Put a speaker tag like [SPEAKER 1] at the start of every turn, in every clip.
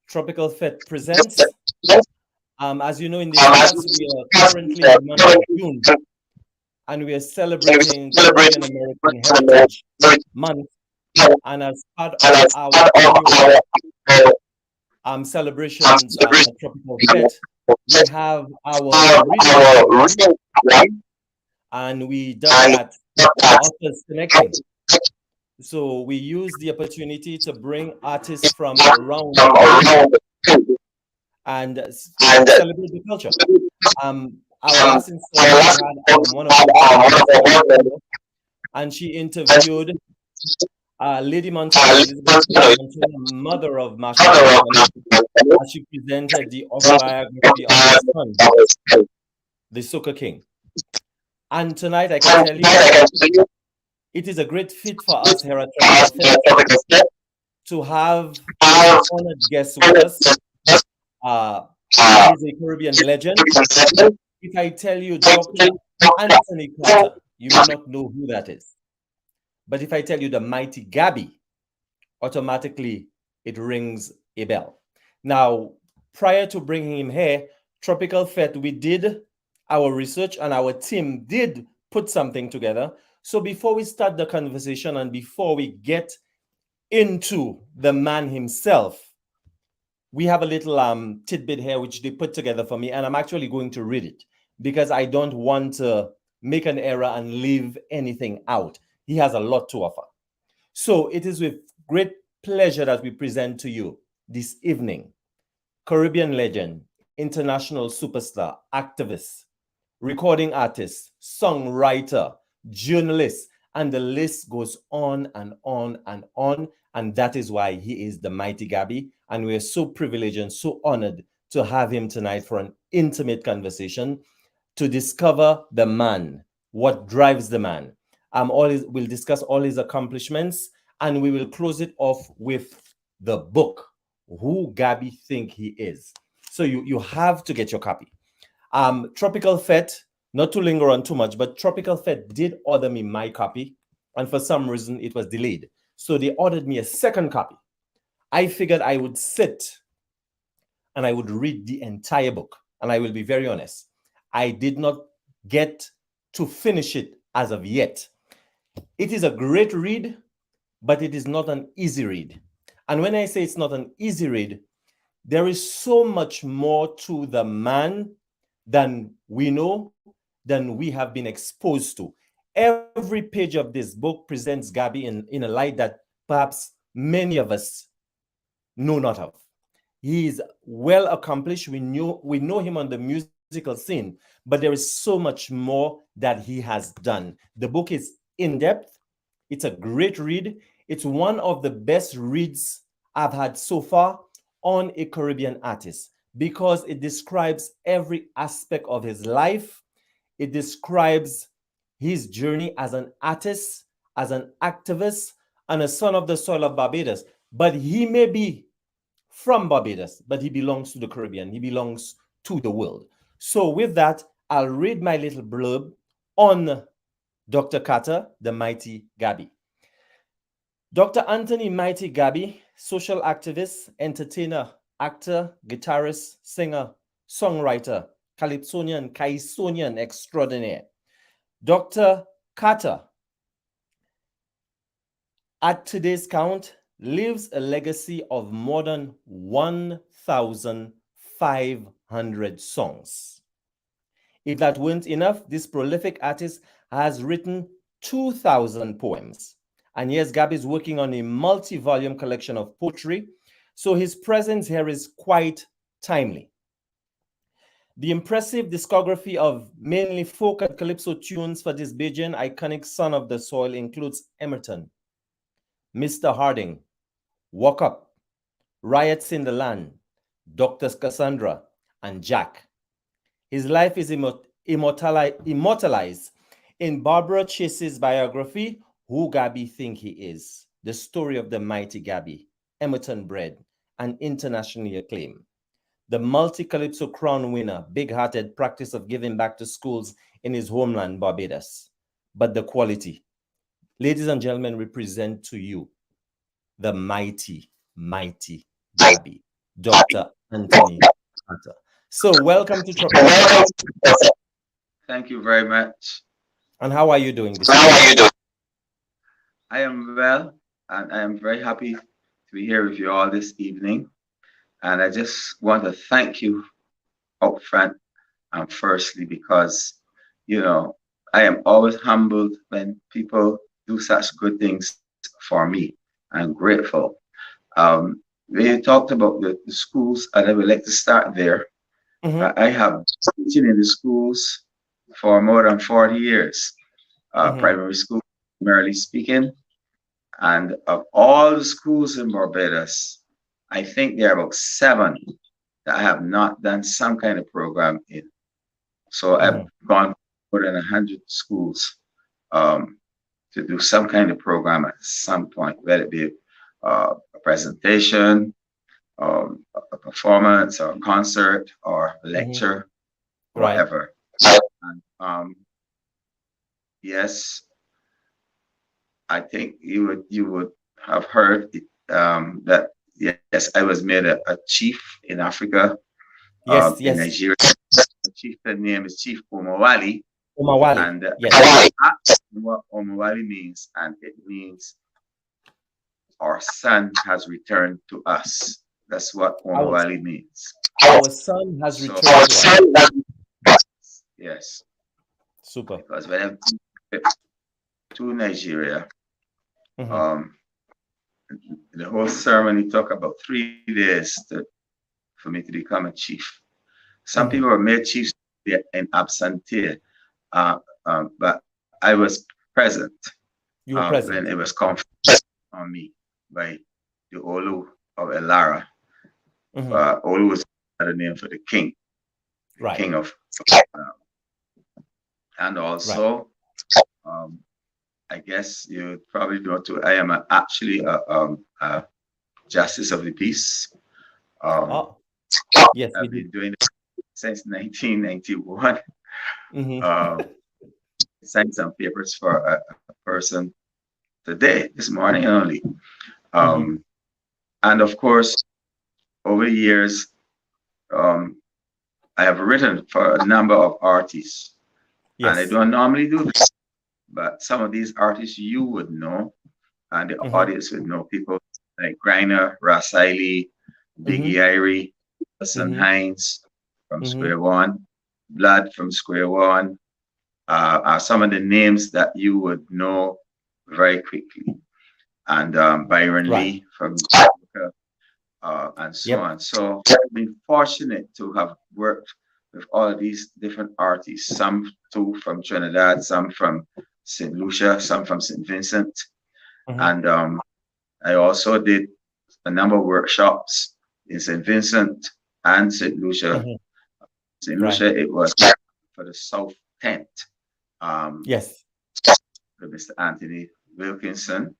[SPEAKER 1] Tropicalfete presents. As you know, in the US, we are currently in the month of June, and we are celebrating Caribbean American Heritage Month. And as part of our annual celebrations at Tropicalfete, we have our reading program, and we dub that Authors Connecting. So we use the opportunity to bring artists from around the Caribbean and celebrate the culture. Our last installment we had one of our board and she interviewed Lady Montana, Elizabeth Montana, mother of Marshall Montana, as she presented the autobiography of her son, the Soca King. And tonight I can tell you, it is a great fit for us here at Tropicalfete to have an honored guest with us. He is a Caribbean legend. If I tell you Dr. Anthony Carter, you may not know who that is. But if I tell you the Mighty Gabby, automatically it rings a bell. Now, prior to bringing him here, Tropicalfete, we did our research and our team did put something together. So before we start the conversation and before we get into the man himself, we have a little tidbit here which they put together for me, and I'm actually going to read it because I don't want to make an error and leave anything out. He has a lot to offer. So it is with great pleasure that we present to you this evening Caribbean legend, international superstar, activist, recording artist, songwriter, journalist, and the list goes on and on and on. And that is why he is the Mighty Gabby. And we're so privileged and so honored to have him tonight for an intimate conversation to discover the man, what drives the man. We'll discuss all his accomplishments, and we will close it off with the book, Who Gabby Think He Is. So you have to get your copy. Tropicalfete, not to linger on too much, but Tropicalfete did order me my copy, and for some reason it was delayed. So they ordered me a second copy. I figured I would sit and I would read the entire book. And I will be very honest, I did not get to finish it as of yet. It is a great read, but it is not an easy read. And when I say it's not an easy read, there is so much more to the man than we know, than we have been exposed to. Every page of this book presents Gabby in a light that perhaps many of us know not of. He is well accomplished. We know him on the musical scene, but there is so much more that he has done. The book is in-depth. It's a great read. It's one of the best reads I've had so far on a Caribbean artist because it describes every aspect of his life. It describes his journey as an artist, as an activist, and a son of the soil of Barbados. But he may be from Barbados, but he belongs to the Caribbean. He belongs to the world. So with that, I'll read my little blurb on Dr. Carter, the Mighty Gabby. Dr. Anthony Mighty Gabby, social activist, entertainer, actor, guitarist, singer, songwriter, Calypsonian, kaisonian extraordinaire. Dr. Carter, at today's count, lives a legacy of more than 1,500 songs. If that weren't enough, this prolific artist has written 2,000 poems. And yes, Gabby is working on a multi-volume collection of poetry, so his presence here is quite timely. The impressive discography of mainly folk and calypso tunes for this Bajan iconic son of the soil includes Emmerton, Mr. Harding, Wuk Up, Riots in the Land, Dr. Cassandra, and Jack. His life is immortalized in Barbara Chase's biography, Who Gabby Think He Is, the story of the Mighty Gabby, Emmerton-bred, and internationally acclaimed. The multi-Calypso Crown winner, big-hearted practice of giving back to schools in his homeland, Barbados. But the quality. Ladies and gentlemen, we present to you the Mighty Mighty Gabby, Dr. Anthony Carter. So welcome to Tropicalfete.
[SPEAKER 2] Thank you very much.
[SPEAKER 1] And how are you doing this
[SPEAKER 2] How
[SPEAKER 1] evening?
[SPEAKER 2] are you doing? I am well, and I am very happy to be here with you all this evening. And I just want to thank you up front and firstly because, you know, I am always humbled when people do such good things for me. I'm grateful. When you talked about the schools, and I would like to start there.
[SPEAKER 1] Mm-hmm,
[SPEAKER 2] I have teaching in the schools for more than 40 years,
[SPEAKER 1] mm-hmm,
[SPEAKER 2] primary school, primarily speaking. And of all the schools in Barbados, I think there are about seven that I have not done some kind of program in. So I've
[SPEAKER 1] mm-hmm.
[SPEAKER 2] gone more than 100 schools um, to do some kind of program at some point, whether it be a presentation, a performance, or a concert, or a
[SPEAKER 1] Mm-hmm.
[SPEAKER 2] lecture, or
[SPEAKER 1] Right.
[SPEAKER 2] whatever. And yes, I think you would have heard that yes, I was made a chief in Africa,
[SPEAKER 1] Yes,
[SPEAKER 2] in
[SPEAKER 1] yes.
[SPEAKER 2] Nigeria. The chieftain name is Chief Omowali,
[SPEAKER 1] Umawali.
[SPEAKER 2] and
[SPEAKER 1] Yes.
[SPEAKER 2] that's what Omowali means, and it means our son has returned to us. That's what
[SPEAKER 1] Our,
[SPEAKER 2] Omowali means.
[SPEAKER 1] our son has
[SPEAKER 2] So
[SPEAKER 1] returned to us.
[SPEAKER 2] yes,
[SPEAKER 1] Super.
[SPEAKER 2] because when I went to Nigeria,
[SPEAKER 1] Mm-hmm,
[SPEAKER 2] um, the whole ceremony took about 3 days for me to become a chief. Some people
[SPEAKER 1] mm-hmm.
[SPEAKER 2] were made chiefs in absentia, but I was present
[SPEAKER 1] You were
[SPEAKER 2] when
[SPEAKER 1] present.
[SPEAKER 2] it was conferred on me by the Olu of Elara.
[SPEAKER 1] Mm-hmm.
[SPEAKER 2] Olu was another name for the
[SPEAKER 1] Right,
[SPEAKER 2] king of, and
[SPEAKER 1] right.
[SPEAKER 2] also, um, I guess you probably know too. I am actually a justice of the peace. Um,
[SPEAKER 1] Oh, yes, we
[SPEAKER 2] I've
[SPEAKER 1] did.
[SPEAKER 2] been doing it since 1991.
[SPEAKER 1] Mm-hmm.
[SPEAKER 2] Um, Signed some papers for a person today, this morning only.
[SPEAKER 1] Mm-hmm.
[SPEAKER 2] Um, and of course, over the years, um, I have written for a number of artists, and I
[SPEAKER 1] Yes.
[SPEAKER 2] don't normally do this, but some of these artists you would know, and the
[SPEAKER 1] Mm-hmm.
[SPEAKER 2] audience would know people like Griner, Rasaili, Biggie
[SPEAKER 1] Mm-hmm.
[SPEAKER 2] Irie, Hassan
[SPEAKER 1] Mm-hmm.
[SPEAKER 2] Hines from
[SPEAKER 1] Mm-hmm.
[SPEAKER 2] Square One, Blood from Square One, are some of the names that you would know very quickly. And Byron
[SPEAKER 1] Right.
[SPEAKER 2] Lee from Africa, and so
[SPEAKER 1] Yep.
[SPEAKER 2] on. So I've been fortunate to have worked with all of these different artists, some too from Trinidad, some from St. Lucia, some from St. Vincent.
[SPEAKER 1] Mm-hmm.
[SPEAKER 2] And I also did a number of workshops in St. Vincent and St. Lucia.
[SPEAKER 1] Mm-hmm.
[SPEAKER 2] St.
[SPEAKER 1] Right.
[SPEAKER 2] Lucia, it was for the South Tent, um,
[SPEAKER 1] Yes.
[SPEAKER 2] with Mr. Anthony Wilkinson,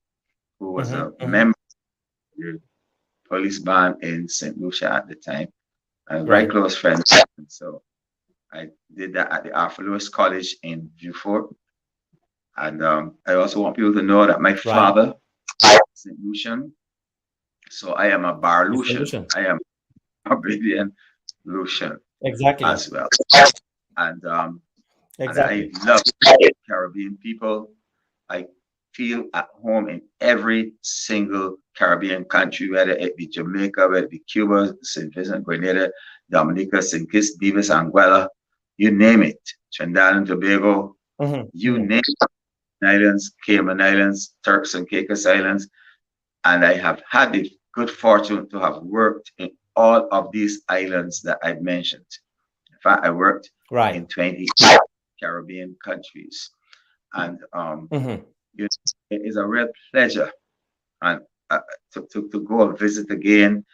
[SPEAKER 2] who was
[SPEAKER 1] Mm-hmm.
[SPEAKER 2] a
[SPEAKER 1] Mm-hmm.
[SPEAKER 2] member of the police band in St. Lucia at the time, and very
[SPEAKER 1] Right.
[SPEAKER 2] close friends. So I did that at the Arthur Lewis College in Beaufort. And I also want people to know that my
[SPEAKER 1] Right.
[SPEAKER 2] father is St. Lucian. So I am a Bar
[SPEAKER 1] The
[SPEAKER 2] Lucian.
[SPEAKER 1] solution.
[SPEAKER 2] I am a Barbadian Lucian
[SPEAKER 1] Exactly.
[SPEAKER 2] as well. And I
[SPEAKER 1] Exactly.
[SPEAKER 2] love Caribbean people. I feel at home in every single Caribbean country, whether it be Jamaica, whether it be Cuba, St. Vincent, Grenada, Dominica, St. Kitts, Nevis, Anguilla, you name it. Trinidad and Tobago,
[SPEAKER 1] Mm-hmm.
[SPEAKER 2] you
[SPEAKER 1] Mm-hmm.
[SPEAKER 2] name it. Islands, Cayman Islands, Turks and Caicos Islands. And I have had the good fortune to have worked in all of these islands that I've mentioned. In fact, I worked
[SPEAKER 1] Right.
[SPEAKER 2] in 20 Caribbean countries. And
[SPEAKER 1] Mm-hmm.
[SPEAKER 2] you know, it is a real pleasure and to go and visit again.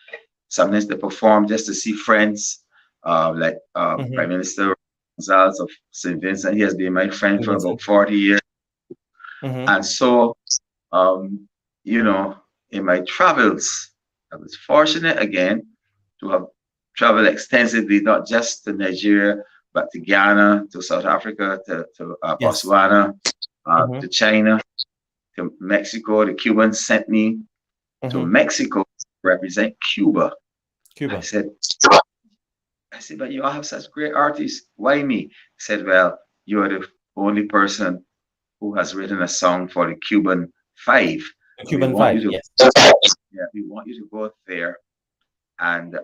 [SPEAKER 2] Sometimes to perform just to see friends, like
[SPEAKER 1] Mm-hmm.
[SPEAKER 2] Prime Minister Gonzalez of St. Vincent. He has been my friend for about
[SPEAKER 1] Vincent.
[SPEAKER 2] 40 years.
[SPEAKER 1] Mm-hmm.
[SPEAKER 2] And so, um, you know, in my travels, I was fortunate again to have traveled extensively, not just to Nigeria, but to Ghana, to South Africa, to
[SPEAKER 1] Yes.
[SPEAKER 2] Botswana,
[SPEAKER 1] Mm-hmm.
[SPEAKER 2] to China, to Mexico. The Cubans sent me to
[SPEAKER 1] Mm-hmm.
[SPEAKER 2] Mexico represent Cuba. I
[SPEAKER 1] Cuba.
[SPEAKER 2] said, but you all have such great artists. Why me? He said, well, you're the only person who has written a song for the Cuban Five.
[SPEAKER 1] The
[SPEAKER 2] We
[SPEAKER 1] Cuban
[SPEAKER 2] want
[SPEAKER 1] Five,
[SPEAKER 2] you to,
[SPEAKER 1] yes.
[SPEAKER 2] yeah, we want you to go there and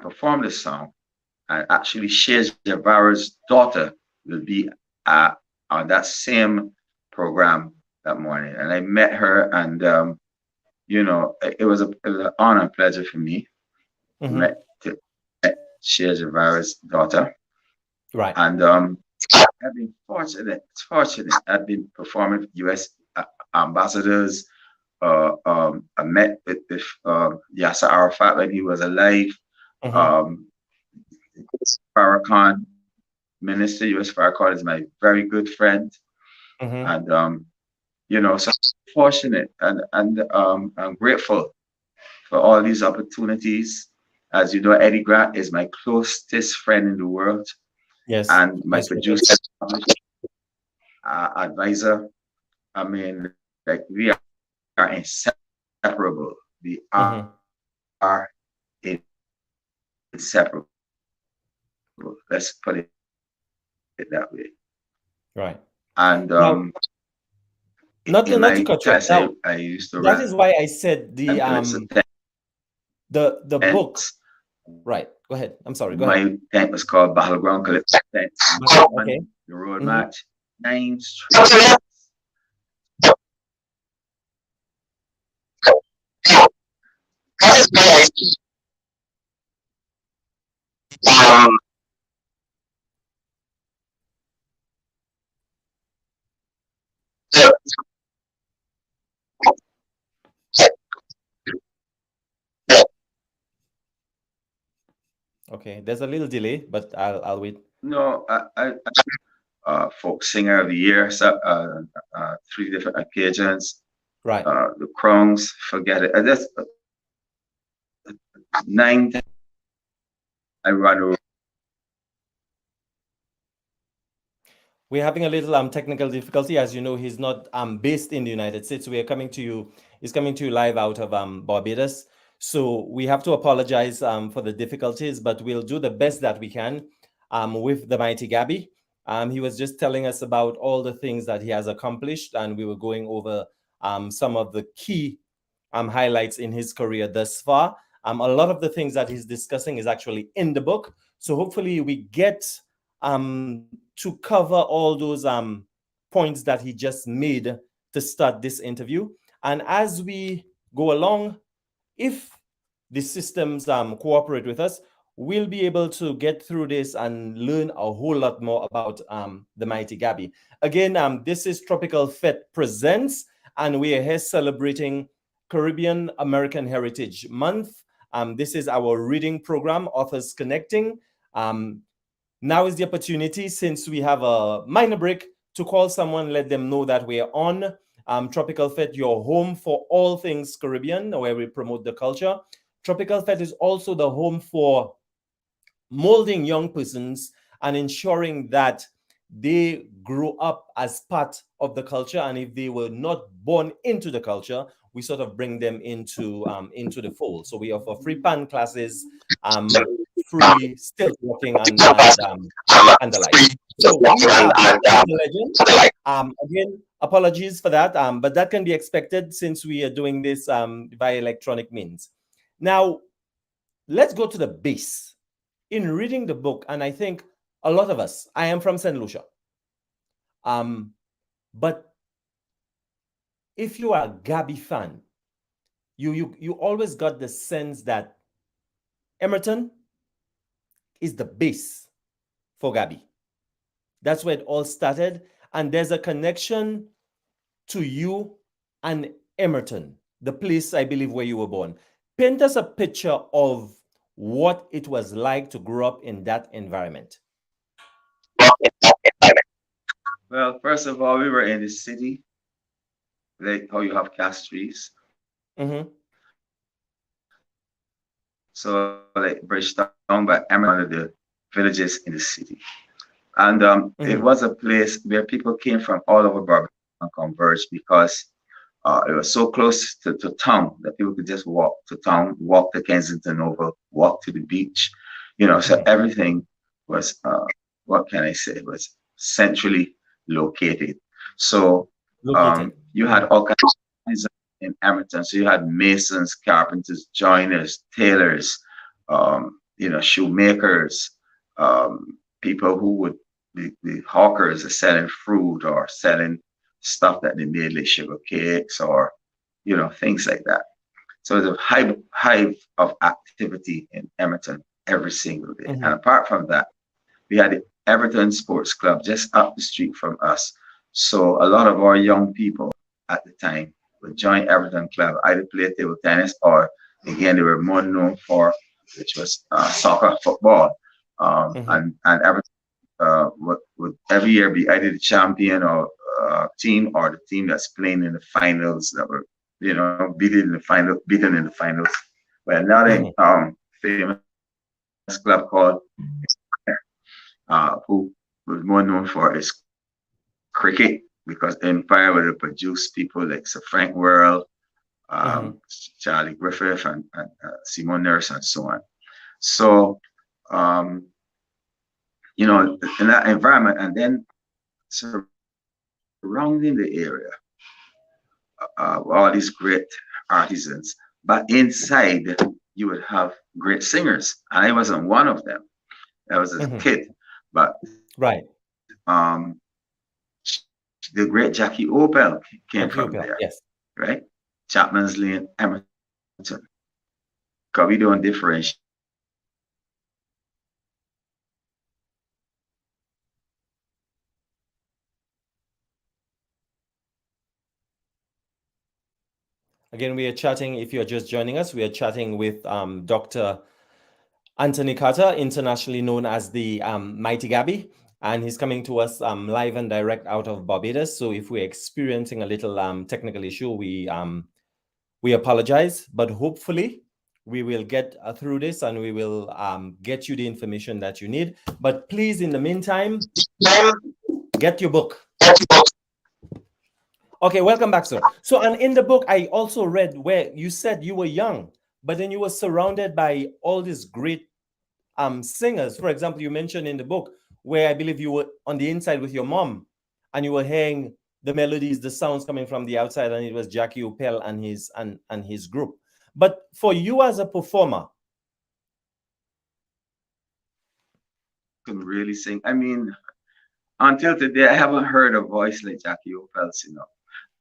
[SPEAKER 2] perform the song. And actually, Shea Guevara's daughter will be on that same program that morning. And I met her, and it was an honor and pleasure for me to
[SPEAKER 1] Mm-hmm.
[SPEAKER 2] met Shea Guevara's daughter.
[SPEAKER 1] Right.
[SPEAKER 2] And I've been fortunate. I've been performing with U.S. ambassadors. I met with Yasser Arafat when he was alive.
[SPEAKER 1] Mm-hmm.
[SPEAKER 2] Um, Farrakhan, Minister U.S. Farrakhan is my very good friend,
[SPEAKER 1] Mm-hmm.
[SPEAKER 2] and so I'm fortunate and I'm grateful for all these opportunities. As you know, Eddie Grant is my closest friend in the world
[SPEAKER 1] Yes.
[SPEAKER 2] and my
[SPEAKER 1] Yes, we do.
[SPEAKER 2] producer, advisor. I mean, like we are inseparable. We are
[SPEAKER 1] Mm-hmm.
[SPEAKER 2] inseparable. Let's put it that way. And
[SPEAKER 1] Right. Now,
[SPEAKER 2] in my
[SPEAKER 1] not to
[SPEAKER 2] class,
[SPEAKER 1] cut you off.
[SPEAKER 2] I
[SPEAKER 1] Now,
[SPEAKER 2] used to run
[SPEAKER 1] that is why I said
[SPEAKER 2] Calypso
[SPEAKER 1] the book.
[SPEAKER 2] tents.
[SPEAKER 1] Right. Go ahead. I'm sorry. Go ahead.
[SPEAKER 2] My tent was called Battleground Calypso tents.
[SPEAKER 1] Okay.
[SPEAKER 2] On the road
[SPEAKER 1] Mm-hmm.
[SPEAKER 2] match, 9 straight.
[SPEAKER 1] Okay. There's a little delay, but I'll wait.
[SPEAKER 2] No, folk singer of the year, so, 3 different occasions.
[SPEAKER 1] Right.
[SPEAKER 2] The Crowns, forget it. That's 9 times I run around.
[SPEAKER 1] We're having a little technical difficulty. As you know, he's not based in the United States. We are coming to you. He's coming to you live out of Barbados. So we have to apologize for the difficulties, but we'll do the best that we can with the Mighty Gabby. He was just telling us about all the things that he has accomplished, and we were going over some of the key highlights in his career thus far. A lot of the things that he's discussing is actually in the book. So hopefully we get to cover all those points that he just made to start this interview. And as we go along, if the systems cooperate with us, we'll be able to get through this and learn a whole lot more about the Mighty Gabby. Again, this is Tropicalfete Presents, and we are here celebrating Caribbean American Heritage Month. This is our reading program, Authors Connecting. Now is the opportunity, since we have a minor break, to call someone, let them know that we're on Tropicalfete, your home for all things Caribbean, where we promote the culture. Tropicalfete is also the home for molding young persons and ensuring that they grow up as part of the culture. And if they were not born into the culture, we sort of bring them into the fold. So we offer free pan classes, free stilt walking, and the like. So we have the legend. Again, apologies for that, but that can be expected since we are doing this via electronic means. Now, let's go to the base. In reading the book, and I think a lot of us, I am from St. Lucia, but if you are a Gabby fan, you always got the sense that Emmerton is the base for Gabby. That's where it all started. And there's a connection to you and Emmerton, the place, I believe, where you were born. Paint us a picture of what it was like to grow up in that environment.
[SPEAKER 2] Well, first of all, we were in the city, like how you have castries.
[SPEAKER 1] Mm-hmm.
[SPEAKER 2] So like Bridgetown, but Emmerton, one of the villages in the city. And it
[SPEAKER 1] Mm-hmm.
[SPEAKER 2] was a place where people came from all over Barbados and converged because It was so close to town that people could just walk to town, walk to Kensington Oval, walk to the beach, so everything was, what can I say, was centrally located. So
[SPEAKER 1] Located.
[SPEAKER 2] you had all kinds of in Emmerton. So you had masons, carpenters, joiners, tailors, shoemakers, people who would the hawkers are selling fruit or selling stuff that they made, like sugar cakes or things like that. So there's a hive of activity in Emmerton every single day. And apart from that, we had the Everton Sports Club just up the street from us. So a lot of our young people at the time would join Everton Club, either play table tennis or, again, they were more known for, which was soccer, football. And Everton would every year be either the champion or team or the team that's playing in the finals that were, beaten in the finals. But another famous club called who was more known for his cricket, because Empire would have produced people like Sir Frank Worrell, Charlie Griffith, and Simon Nurse, and so on. So, in that environment, and then surrounding the area, all these great artisans, but inside you would have great singers, and I wasn't one of them. I was a kid, but
[SPEAKER 1] right.
[SPEAKER 2] The great Jackie Opel came
[SPEAKER 1] Jackie
[SPEAKER 2] from
[SPEAKER 1] Opel,
[SPEAKER 2] there,
[SPEAKER 1] yes.
[SPEAKER 2] right? Chapman's Lane, Emmerton. Because we don't differentiate.
[SPEAKER 1] Again, we are chatting, if you're just joining us, we are chatting with Dr. Anthony Carter, internationally known as the Mighty Gabby, and he's coming to us live and direct out of Barbados. So if we're experiencing a little technical issue, we apologize, but hopefully we will get through this and we will get you the information that you need. But please, in the meantime, get your book. Okay, welcome back, sir. So, and in the book, I also read where you said you were young, but then you were surrounded by all these great singers. For example, you mentioned in the book where I believe you were on the inside with your mom, and you were hearing the melodies, the sounds coming from the outside, and it was Jackie Opel and his group. But for you as a performer,
[SPEAKER 2] Can really sing. I mean, until today, I haven't heard a voice like Jackie Opel's.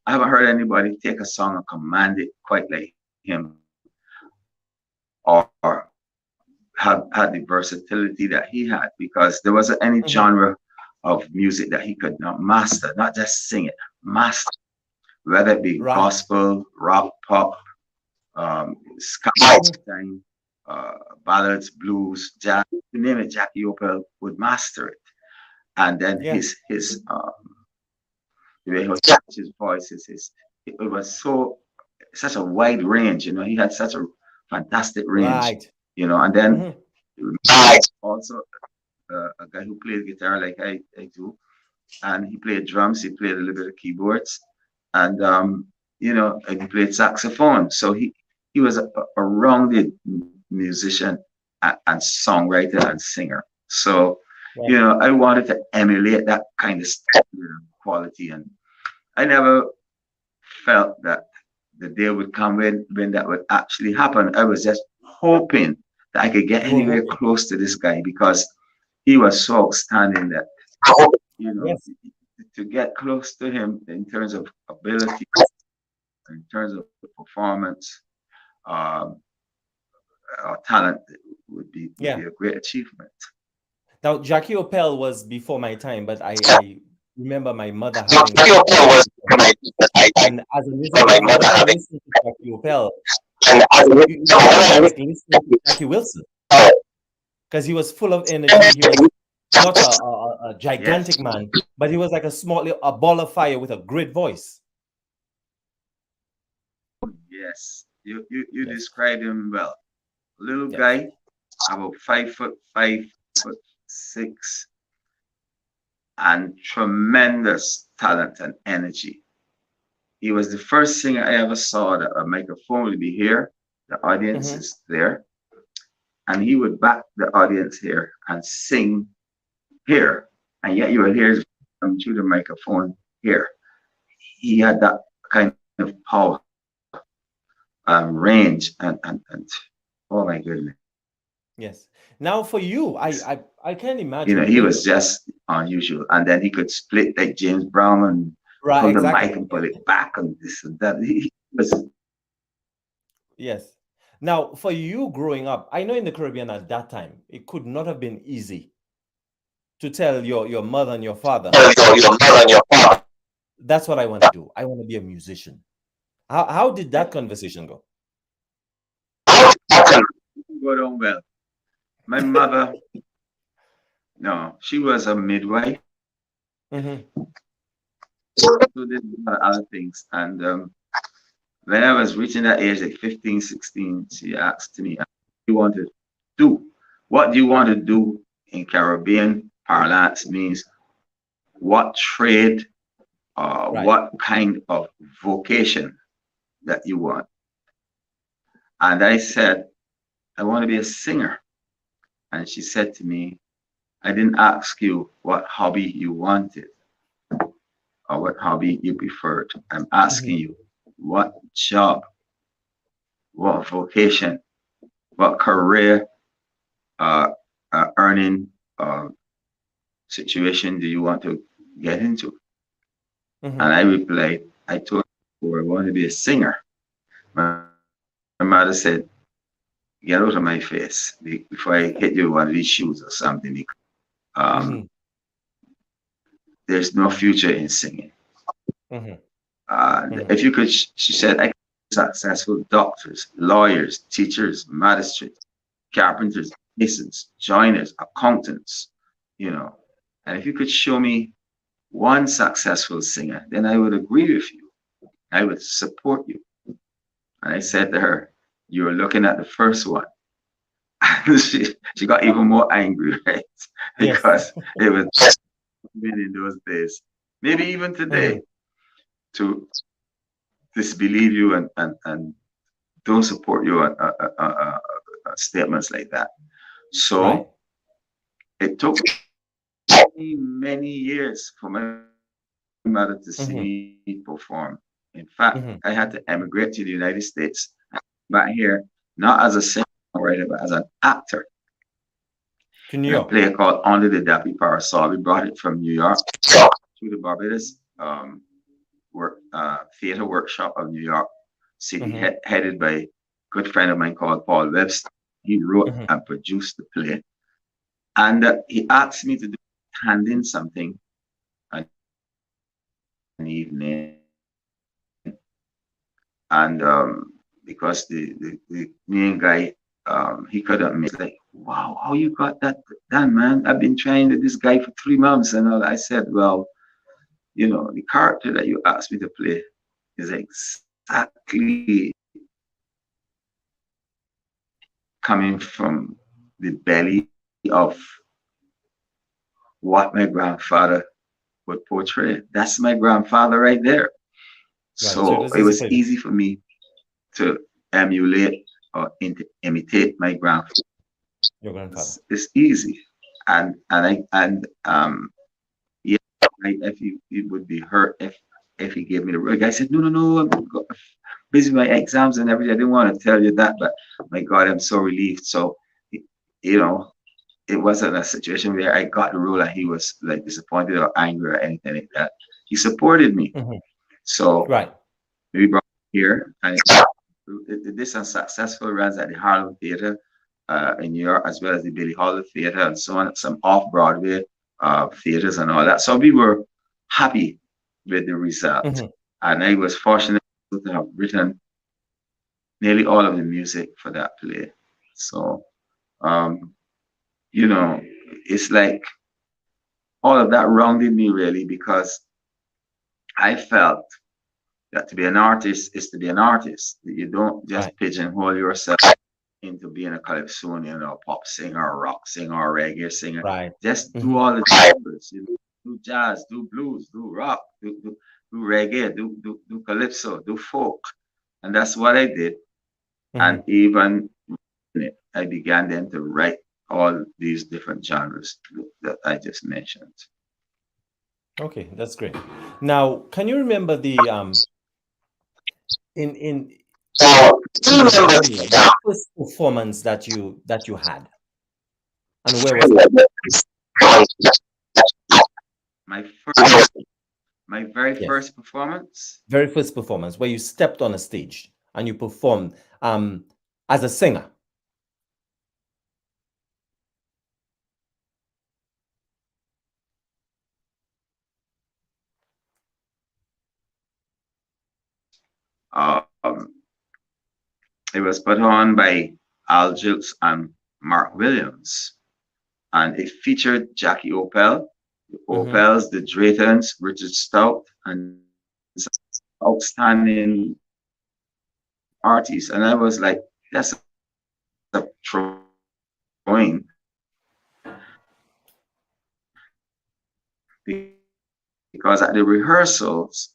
[SPEAKER 2] I haven't heard anybody take a song and command it quite like him, or had the versatility that he had, because there wasn't any genre of music that he could not master, not just sing it, master, whether it be gospel, rock, pop, ska, ballads, blues, jazz, you name it, Jackie Opel would master it. And then his the way he was his voice, it was such a wide range, he had such a fantastic range, and then also a guy who played guitar like I do, and he played drums, he played a little bit of keyboards, and and he played saxophone. So he was a rounded musician and songwriter and singer. So I wanted to emulate that kind of quality, and I never felt that the day would come when that would actually happen. I was just hoping that I could get anywhere close to this guy, because he was so outstanding that to get close to him in terms of ability, in terms of performance, or talent would be a great achievement.
[SPEAKER 1] Now, Jackie Opel was before my time, but I remember my mother having, and as a music lover, whenever I listen to Jackie Opel, like listening to Jackie Wilson, because he was full of energy. He was not a gigantic man, but he was like a ball of fire with a great voice.
[SPEAKER 2] Yes, you described him well. Little guy, about 5'5", 5'6", and tremendous talent and energy. he was the first singer I ever saw that a microphone would be here, the audience
[SPEAKER 1] Mm-hmm.
[SPEAKER 2] is there, and he would back the audience here and sing here, and yet you would hear him through the microphone here. He had that kind of power, range, and oh my goodness,
[SPEAKER 1] Yes. Now for you, I can't
[SPEAKER 2] he
[SPEAKER 1] imagine.
[SPEAKER 2] was just unusual. And then he could split like James Brown and
[SPEAKER 1] Right,
[SPEAKER 2] pull the
[SPEAKER 1] exactly.
[SPEAKER 2] mic and
[SPEAKER 1] Yes.
[SPEAKER 2] pull it back and this and that. He was
[SPEAKER 1] Yes. Now for you growing up, I know in the Caribbean at that time, it could not have been easy to tell your mother and your father,
[SPEAKER 2] your mother and your father.
[SPEAKER 1] that's what I want to do. I want to be a musician. How did that conversation go?
[SPEAKER 2] Go down well. My mother, no, she was a midwife,
[SPEAKER 1] Mm-hmm.
[SPEAKER 2] so did a lot of other things. And when I was reaching that age, like 15, 16, she asked me, "What do you want to do? What do you want to do?" In Caribbean parlance means what trade,
[SPEAKER 1] Right.
[SPEAKER 2] what kind of vocation that you want. And I said, "I want to be a singer." And she said to me, "I didn't ask you what hobby you wanted or what hobby you preferred. I'm
[SPEAKER 1] Mm-hmm.
[SPEAKER 2] asking you what job, what vocation, what career, uh, earning, situation do you want to get into?" And
[SPEAKER 1] Mm-hmm.
[SPEAKER 2] I replied, I told her I want to be a singer. My mother said, "Get out of my face before I hit you with one of these shoes or something. Um,
[SPEAKER 1] Mm-hmm.
[SPEAKER 2] there's no future in singing.
[SPEAKER 1] Mm-hmm.
[SPEAKER 2] If you could, she said, I could successful doctors, lawyers, teachers, magistrates, carpenters, masons, joiners, accountants, you know. And if you could show me one successful singer, then I would agree with you. I would support you. And I said to her, "You're looking at the first one." And she got even more angry, right?
[SPEAKER 1] Yes.
[SPEAKER 2] Because it was in those days, maybe even
[SPEAKER 1] Mm-hmm.
[SPEAKER 2] today, to disbelieve you and don't support you on statements like that.
[SPEAKER 1] Right.
[SPEAKER 2] So it took many, many years for my mother to see me perform. In fact, I had to
[SPEAKER 1] Mm-hmm.
[SPEAKER 2] emigrate to the United States back here, not as a songwriter, but as an actor in a
[SPEAKER 1] To New
[SPEAKER 2] play
[SPEAKER 1] York.
[SPEAKER 2] called Under the Dappy Parasol. We brought it from New York to the Barbados theater workshop of New York City,
[SPEAKER 1] Mm-hmm.
[SPEAKER 2] headed by a good friend of mine called Paul Webster. He wrote
[SPEAKER 1] Mm-hmm.
[SPEAKER 2] and produced the play. And he asked me to do hand in something an evening. And because the main guy, he couldn't miss, like, wow, how you got that done, man? I've been trying with this guy for 3 months and all. I said, well, the character that you asked me to play is exactly coming from the belly of what my grandfather would portray. That's my grandfather right there.
[SPEAKER 1] Right. So it
[SPEAKER 2] So
[SPEAKER 1] was
[SPEAKER 2] it
[SPEAKER 1] easy
[SPEAKER 2] was
[SPEAKER 1] for you.
[SPEAKER 2] easy for me to emulate or imitate my grandfather.
[SPEAKER 1] Your grandfather.
[SPEAKER 2] It's easy, and yeah, if he would be hurt if he gave me the rig. I said, no, no, no, busy with my exams and everything. I didn't want to tell you that, but my God, I'm so relieved. So you know, it wasn't a situation where I got the role and he was like disappointed or angry or anything like that. He supported me.
[SPEAKER 1] Mm-hmm.
[SPEAKER 2] So
[SPEAKER 1] Right.
[SPEAKER 2] we brought him here and it did some successful runs at the Harlem Theater in New York, as well as the Billie Holiday Theater and so on, some off Broadway theaters and all that. So we were happy with the result.
[SPEAKER 1] Mm-hmm.
[SPEAKER 2] And I was fortunate to have written nearly all of the music for that play. So, um, you know, it's like all of that rounded me really because I felt that to be an artist is to be an artist. You don't
[SPEAKER 1] Right.
[SPEAKER 2] just pigeonhole yourself into being a calypsonian or pop singer or rock singer or reggae singer.
[SPEAKER 1] Right.
[SPEAKER 2] Just do
[SPEAKER 1] Mm-hmm.
[SPEAKER 2] all the genres. Do jazz, do blues, do rock, do do reggae, do calypso, do folk. And that's what I did.
[SPEAKER 1] Hmm.
[SPEAKER 2] And even I began then to write all these different genres that I just mentioned.
[SPEAKER 1] Okay, that's great. Now, can you remember the in in the venue, the first performance that you had, and where was that?
[SPEAKER 2] My first, my very
[SPEAKER 1] Yes,
[SPEAKER 2] first performance,
[SPEAKER 1] very first performance where you stepped on a stage and you performed as a singer.
[SPEAKER 2] um, it was put on by Al Jukes and Mark Williams, and it featured Jackie Opel, the
[SPEAKER 1] Hmm.
[SPEAKER 2] Opels, the Draytons, Richard Stout, and outstanding artists. And I was like, that's a throwing because at the rehearsals,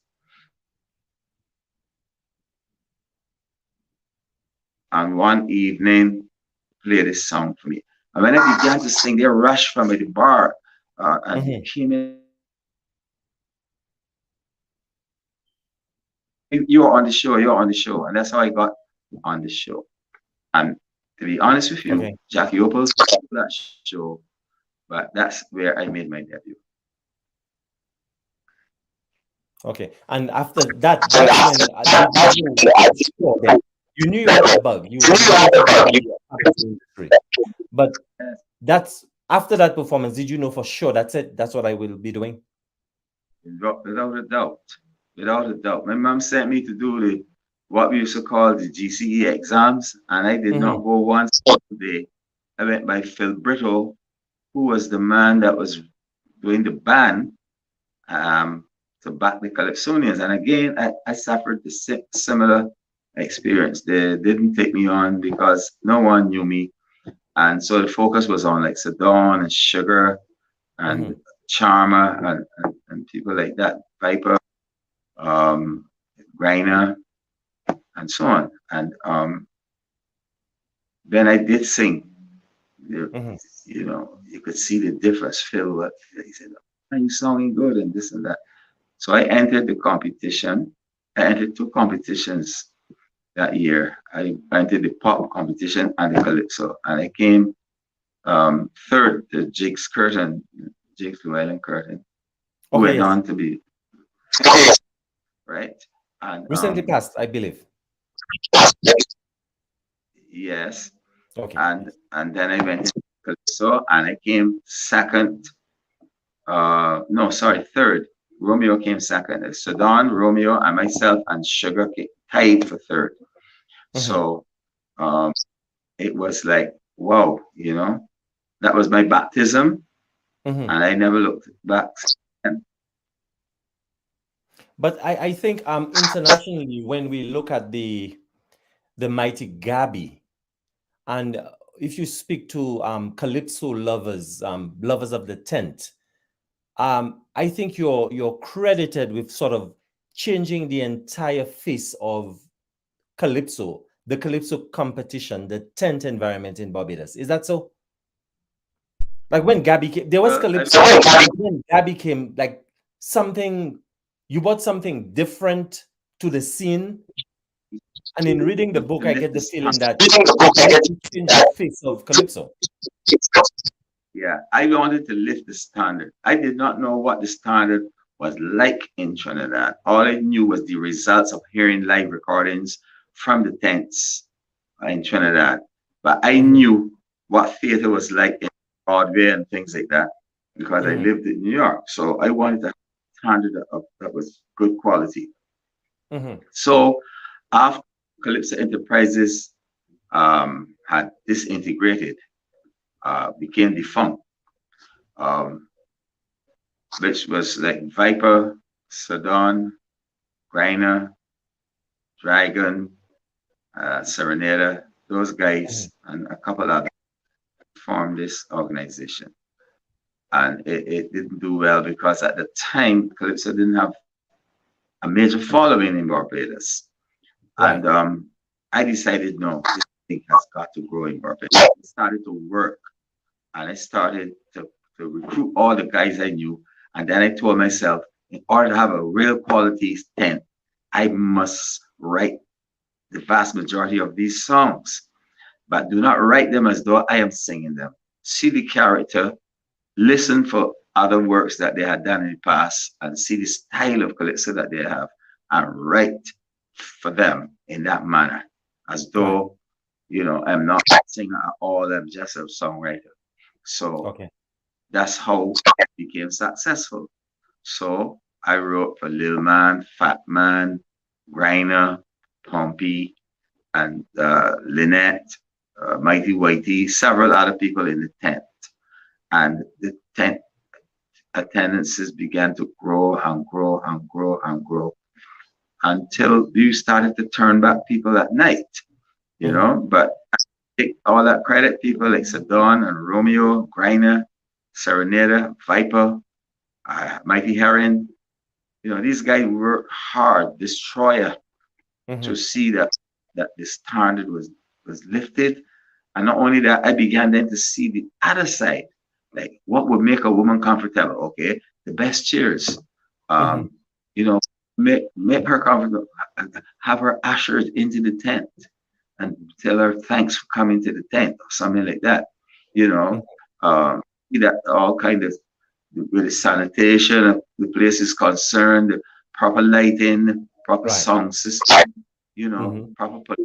[SPEAKER 2] and one evening, play this song for me. And when I began to sing, they rushed from the bar and they
[SPEAKER 1] Hmm.
[SPEAKER 2] came in. You're on the show, you're on the show. And that's how I got on the show. And to be honest with you,
[SPEAKER 1] Okay.
[SPEAKER 2] Jackie Opals that show, but that's where I made my debut.
[SPEAKER 1] Okay. And after that, that's when did you know for sure then you knew you had a bug. You wanted to be a part of the industry. But that's after that performance, did you know for sure that's it? That's what I will be doing?
[SPEAKER 2] Without a doubt. Without a doubt. My mom sent me to do the what we used to call the GCE exams, and I did not
[SPEAKER 1] Hmm.
[SPEAKER 2] go once day. I went by Phil Brittle, who was the man that was doing the band to back the Calypsonians. And again, I suffered the similar experience. They didn't take me on because no one knew me. And so the focus was on like Sedon and Sugar and
[SPEAKER 1] Hmm.
[SPEAKER 2] Charmer and people like that, Viper, um, Griner, and so on. And then I did sing. You,
[SPEAKER 1] Hmm.
[SPEAKER 2] you know, you could see the difference. Phil, he said, "Are you sounding good?" and this and that. So I entered the competition. I entered two competitions that year. I entered the pop competition and the calypso, and I came third to Jake's Llewellyn Curtin, who
[SPEAKER 1] Okay,
[SPEAKER 2] went
[SPEAKER 1] yes.
[SPEAKER 2] on to be right. And
[SPEAKER 1] Recently passed, I believe.
[SPEAKER 2] yes,
[SPEAKER 1] Okay.
[SPEAKER 2] and then I went into calypso, and I came second. No, sorry, third. Romeo came second. Sudan, Romeo, and myself and Sugar tied for third.
[SPEAKER 1] Hmm.
[SPEAKER 2] So um, it was like, wow, that was my baptism,
[SPEAKER 1] Hmm.
[SPEAKER 2] and I never looked back. And
[SPEAKER 1] But I think internationally, when we look at the Mighty Gabby, and if you speak to calypso lovers, lovers of the tent, I think you're credited with sort of changing the entire face of calypso, the calypso competition, the tent environment in Barbados. Is that so? Like when Gabby came, there was
[SPEAKER 2] well,
[SPEAKER 1] calypso, but when Gabby came, like something, you brought something different to the scene. And in reading the book,
[SPEAKER 2] to
[SPEAKER 1] I
[SPEAKER 2] lift
[SPEAKER 1] get
[SPEAKER 2] the
[SPEAKER 1] the feeling
[SPEAKER 2] standard.
[SPEAKER 1] that you literally changed the face of calypso.
[SPEAKER 2] Yeah, I wanted to lift the standard. I did not know what the standard was like in Trinidad. All I knew was the results of hearing live recordings from the tents in Trinidad. But I
[SPEAKER 1] Hmm.
[SPEAKER 2] knew what theater was like in Broadway and things like that because I
[SPEAKER 1] Hmm.
[SPEAKER 2] lived in New York. So I wanted to have a standard that was good quality.
[SPEAKER 1] Hmm.
[SPEAKER 2] So after Calypso Enterprises had disintegrated, became defunct, um, which was like Viper, Sedon, Griner, Dragon, Serenada, those
[SPEAKER 1] Hmm.
[SPEAKER 2] guys, and a couple others formed this organization. And it didn't do well because at the time, Calypso didn't have a major following in Barbados.
[SPEAKER 1] Right.
[SPEAKER 2] And I decided, no, this thing has got to grow in Barbados. I started to work and I started to recruit all the guys I knew. And then I told myself, in order to have a real quality tent, I must write the vast majority of these songs, but do not write them as though I am singing them. See the character, listen for other works that they had done in the past, and see the style of calypso that they have, and write for them in that manner, as
[SPEAKER 1] Right.
[SPEAKER 2] though, I'm not a singer at all, I'm just a songwriter. So
[SPEAKER 1] Okay.
[SPEAKER 2] that's how I became successful. So I wrote for Lil Man, Fat Man, Griner, Pompey, and Lynette, Mighty Whitey, several other people in the tent. And the tent attendances began to grow and grow and grow and grow until you started to turn back people at night. But I take all that credit, people like Sadon and Romeo, Griner, Serenada, Viper, Mighty Heron. These guys worked hard, Destroyer, to
[SPEAKER 1] Mm-hmm.
[SPEAKER 2] see that the standard was lifted. And not only that, I began then to see the other side, like what would make a woman comfortable. Okay, the best chairs,
[SPEAKER 1] Mm-hmm.
[SPEAKER 2] um, you know, make her comfortable, have her ushered into the tent, and tell her thanks for coming to the tent or something like that. You know,
[SPEAKER 1] Mm-hmm.
[SPEAKER 2] see that all kind of with the sanitation of the place is concerned, the proper lighting, proper
[SPEAKER 1] Right.
[SPEAKER 2] sound system,
[SPEAKER 1] Mm-hmm.
[SPEAKER 2] proper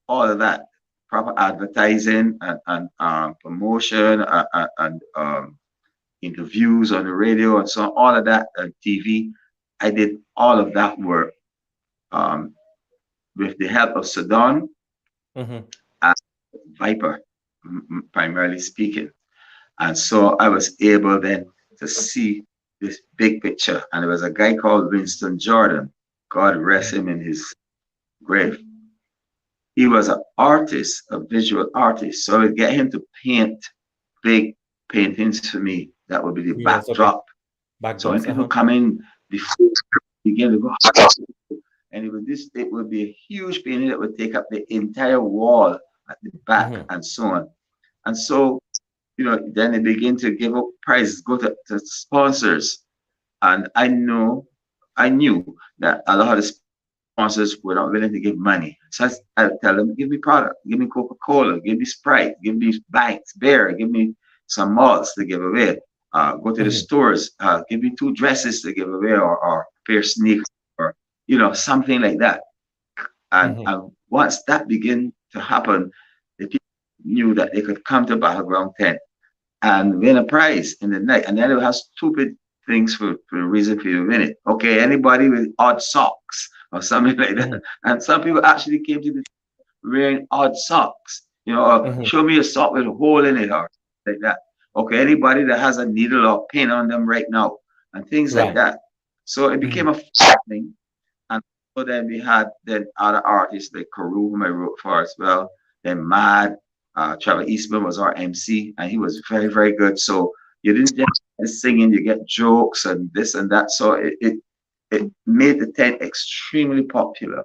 [SPEAKER 2] all of that, proper advertising and promotion and interviews on the radio and so on, all of that TV. I did all of that work um, with the help of Saddam
[SPEAKER 1] Mm-hmm.
[SPEAKER 2] and Viper, primarily speaking. And so I was able then to see this big picture. And there was a guy called Winston Jordan, God rest him in his grave. He was an artist, a visual artist. So I would get him to paint big paintings for me. That would be the
[SPEAKER 1] Yes. Okay.
[SPEAKER 2] backdrop. So when
[SPEAKER 1] Backdrops.
[SPEAKER 2] people
[SPEAKER 1] Uh-huh.
[SPEAKER 2] come in, before begin to go, and it would be a huge painting that would take up the entire wall at the back
[SPEAKER 1] Mm-hmm.
[SPEAKER 2] and so on. And so, then they begin to give up prizes, go to sponsors. And I knew that a lot of the sponsors were not willing to give money. So I would tell them, give me product, give me Coca-Cola, give me Sprite, give me Banks, Bear, give me some malts to give away. Go to the
[SPEAKER 1] Mm-hmm.
[SPEAKER 2] stores, give me 2 dresses to give away or a pair of sneakers or, something like that.
[SPEAKER 1] Mm-hmm.
[SPEAKER 2] And once that began to happen, the people knew that they could come to Battleground Tent and win a prize in the night. And then it has stupid things for the reason for you to win it. Okay, anybody with odd socks or something like
[SPEAKER 1] Mm-hmm.
[SPEAKER 2] that. And some people actually came to the wearing odd socks.
[SPEAKER 1] Mm-hmm.
[SPEAKER 2] Show me a sock with a hole in it or like that. Okay, anybody that has a needle or pin on them right now and things like
[SPEAKER 1] Right.
[SPEAKER 2] that. So it
[SPEAKER 1] Mm-hmm.
[SPEAKER 2] became a thing. And so then we had then other artists like Carew, whom I wrote for as well. Then Mad, Trevor Eastman was our MC, and he was very, very good. So you didn't just get singing, you get jokes and this and that. So it made the tent extremely popular.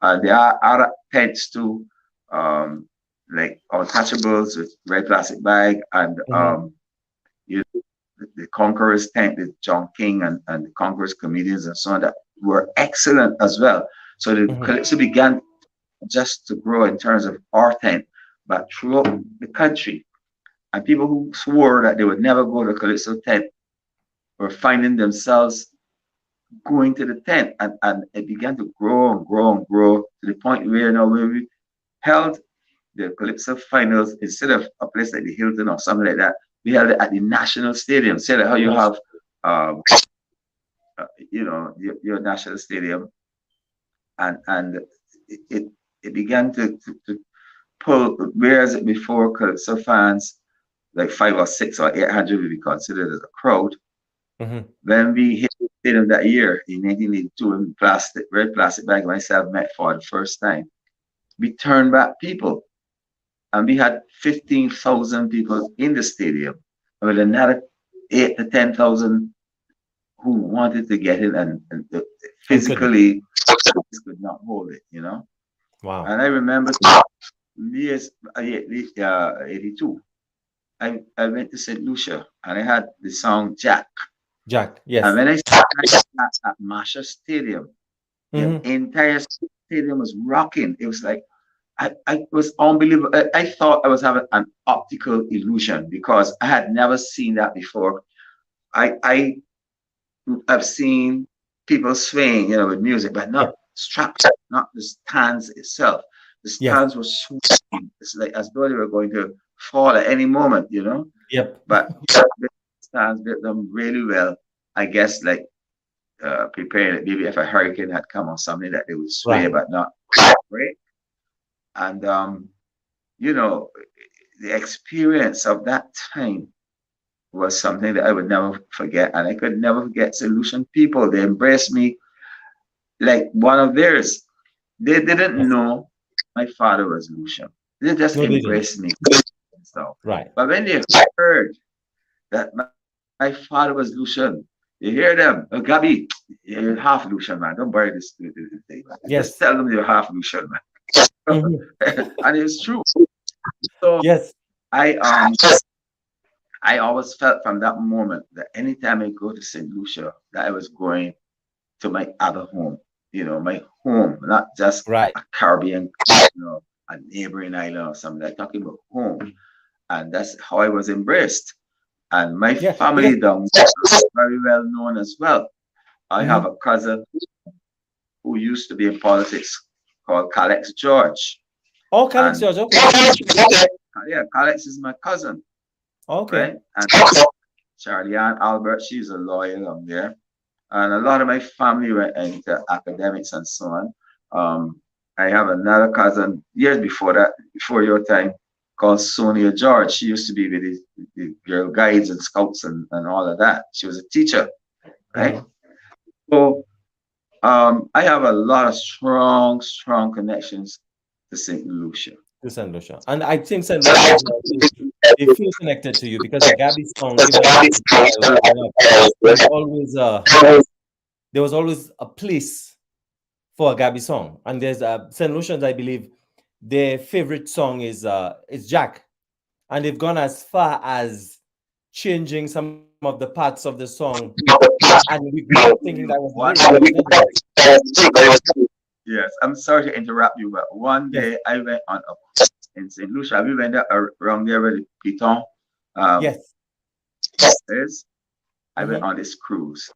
[SPEAKER 2] There are other tents too, um, like Untouchables with Red Plastic Bag and
[SPEAKER 1] Mm-hmm.
[SPEAKER 2] you the Conquerors tent with John King and the Conquerors comedians and so on that were excellent as well. So the
[SPEAKER 1] Mm-hmm.
[SPEAKER 2] Calypso began just to grow in terms of our tent, but throughout the country. And people who swore that they would never go to Calypso tent were finding themselves going to the tent. And it began to grow and grow and grow to the point where now we held the Calypso finals instead of a place like the Hilton or something like that. We held it at the National Stadium. Say like how you
[SPEAKER 1] Yes.
[SPEAKER 2] have, your National Stadium, and it began to pull. Whereas before, Calypso fans like 5 or 6 or 800 would be considered as a crowd.
[SPEAKER 1] Mm-hmm.
[SPEAKER 2] When we hit the stadium that year in 1982, in red plastic bag, myself met for the first time, we turned back people and we had 15,000 people in the stadium, and with another 8 to 10,000 who wanted to get in, and
[SPEAKER 1] And couldn't.
[SPEAKER 2] physically could not hold it, you know.
[SPEAKER 1] Wow.
[SPEAKER 2] And I remember years, 82, I went to St. Lucia and I had the song Jack.
[SPEAKER 1] Jack.
[SPEAKER 2] And
[SPEAKER 1] Yes.
[SPEAKER 2] when I started at Masha Stadium, the
[SPEAKER 1] Hmm.
[SPEAKER 2] entire stadium was rocking. It was like, I was unbelievable. I thought I was having an optical illusion because I had never seen that before. I I've seen people swaying, with music, but
[SPEAKER 1] Yep.
[SPEAKER 2] not straps, not the stands itself. The
[SPEAKER 1] Yes.
[SPEAKER 2] stands were swaying. It's like as though they were going to fall at any moment.
[SPEAKER 1] Yep.
[SPEAKER 2] But the stands did them really well. I guess like preparing it, maybe if a hurricane had come or something that they would sway,
[SPEAKER 1] Right.
[SPEAKER 2] but not break. And you know, the experience of that time was something that I would never forget. And I could never forget Solution people. They embraced me like one of theirs. They didn't
[SPEAKER 1] Yes.
[SPEAKER 2] know my father was Lucian. They just
[SPEAKER 1] No, they didn't.
[SPEAKER 2] embraced me and stuff.
[SPEAKER 1] Right.
[SPEAKER 2] But when they heard that my father was Lucian, you hear them, Gabby, you're half Lucian, man. Don't bury this thing, man. Just
[SPEAKER 1] Yes.
[SPEAKER 2] tell them you're half Lucian, man.
[SPEAKER 1] Hmm.
[SPEAKER 2] And it's true. So
[SPEAKER 1] Yes.
[SPEAKER 2] I I always felt from that moment that anytime I go to St. Lucia, that I was going to my other home, my home, not just
[SPEAKER 1] Right.
[SPEAKER 2] a Caribbean, a neighboring island or something. I'm talking about home. And that's how I was embraced. And my
[SPEAKER 1] Yeah. Because.
[SPEAKER 2] family down there is very well known as well. I have
[SPEAKER 1] Hmm.
[SPEAKER 2] a cousin who used to be in politics called Calix George.
[SPEAKER 1] Oh, Calypso.
[SPEAKER 2] And
[SPEAKER 1] Okay.
[SPEAKER 2] yeah, Calix is my cousin,
[SPEAKER 1] Okay.
[SPEAKER 2] right? And Charlie Ann Albert, she's a lawyer down there. And a lot of my family went into academics and so on. I have another cousin years before that, before your time, called Sonia George. She used to be with the Girl Guides and Scouts and all of that. She was a teacher, right?
[SPEAKER 1] Hmm.
[SPEAKER 2] So I have a lot of strong, strong connections to St. Lucia.
[SPEAKER 1] To Saint Lucia, and I think Saint Lucia as well, they feel connected to you because the Gabby song, even when I was growing up, there was always a place for a Gabby song, and there's Saint Lucians. I believe their favorite song is Jack, and they've gone as far as changing some of the parts of the song, and we grew up thinking that was the lyrics, but it wasn't the lyrics.
[SPEAKER 2] Yes, I'm sorry to interrupt you, but one
[SPEAKER 1] Yes,
[SPEAKER 2] day I went on a cruise in St. Lucia. We went there around there where the Piton um,
[SPEAKER 1] yes,
[SPEAKER 2] is. I went
[SPEAKER 1] hmm,
[SPEAKER 2] on this cruise,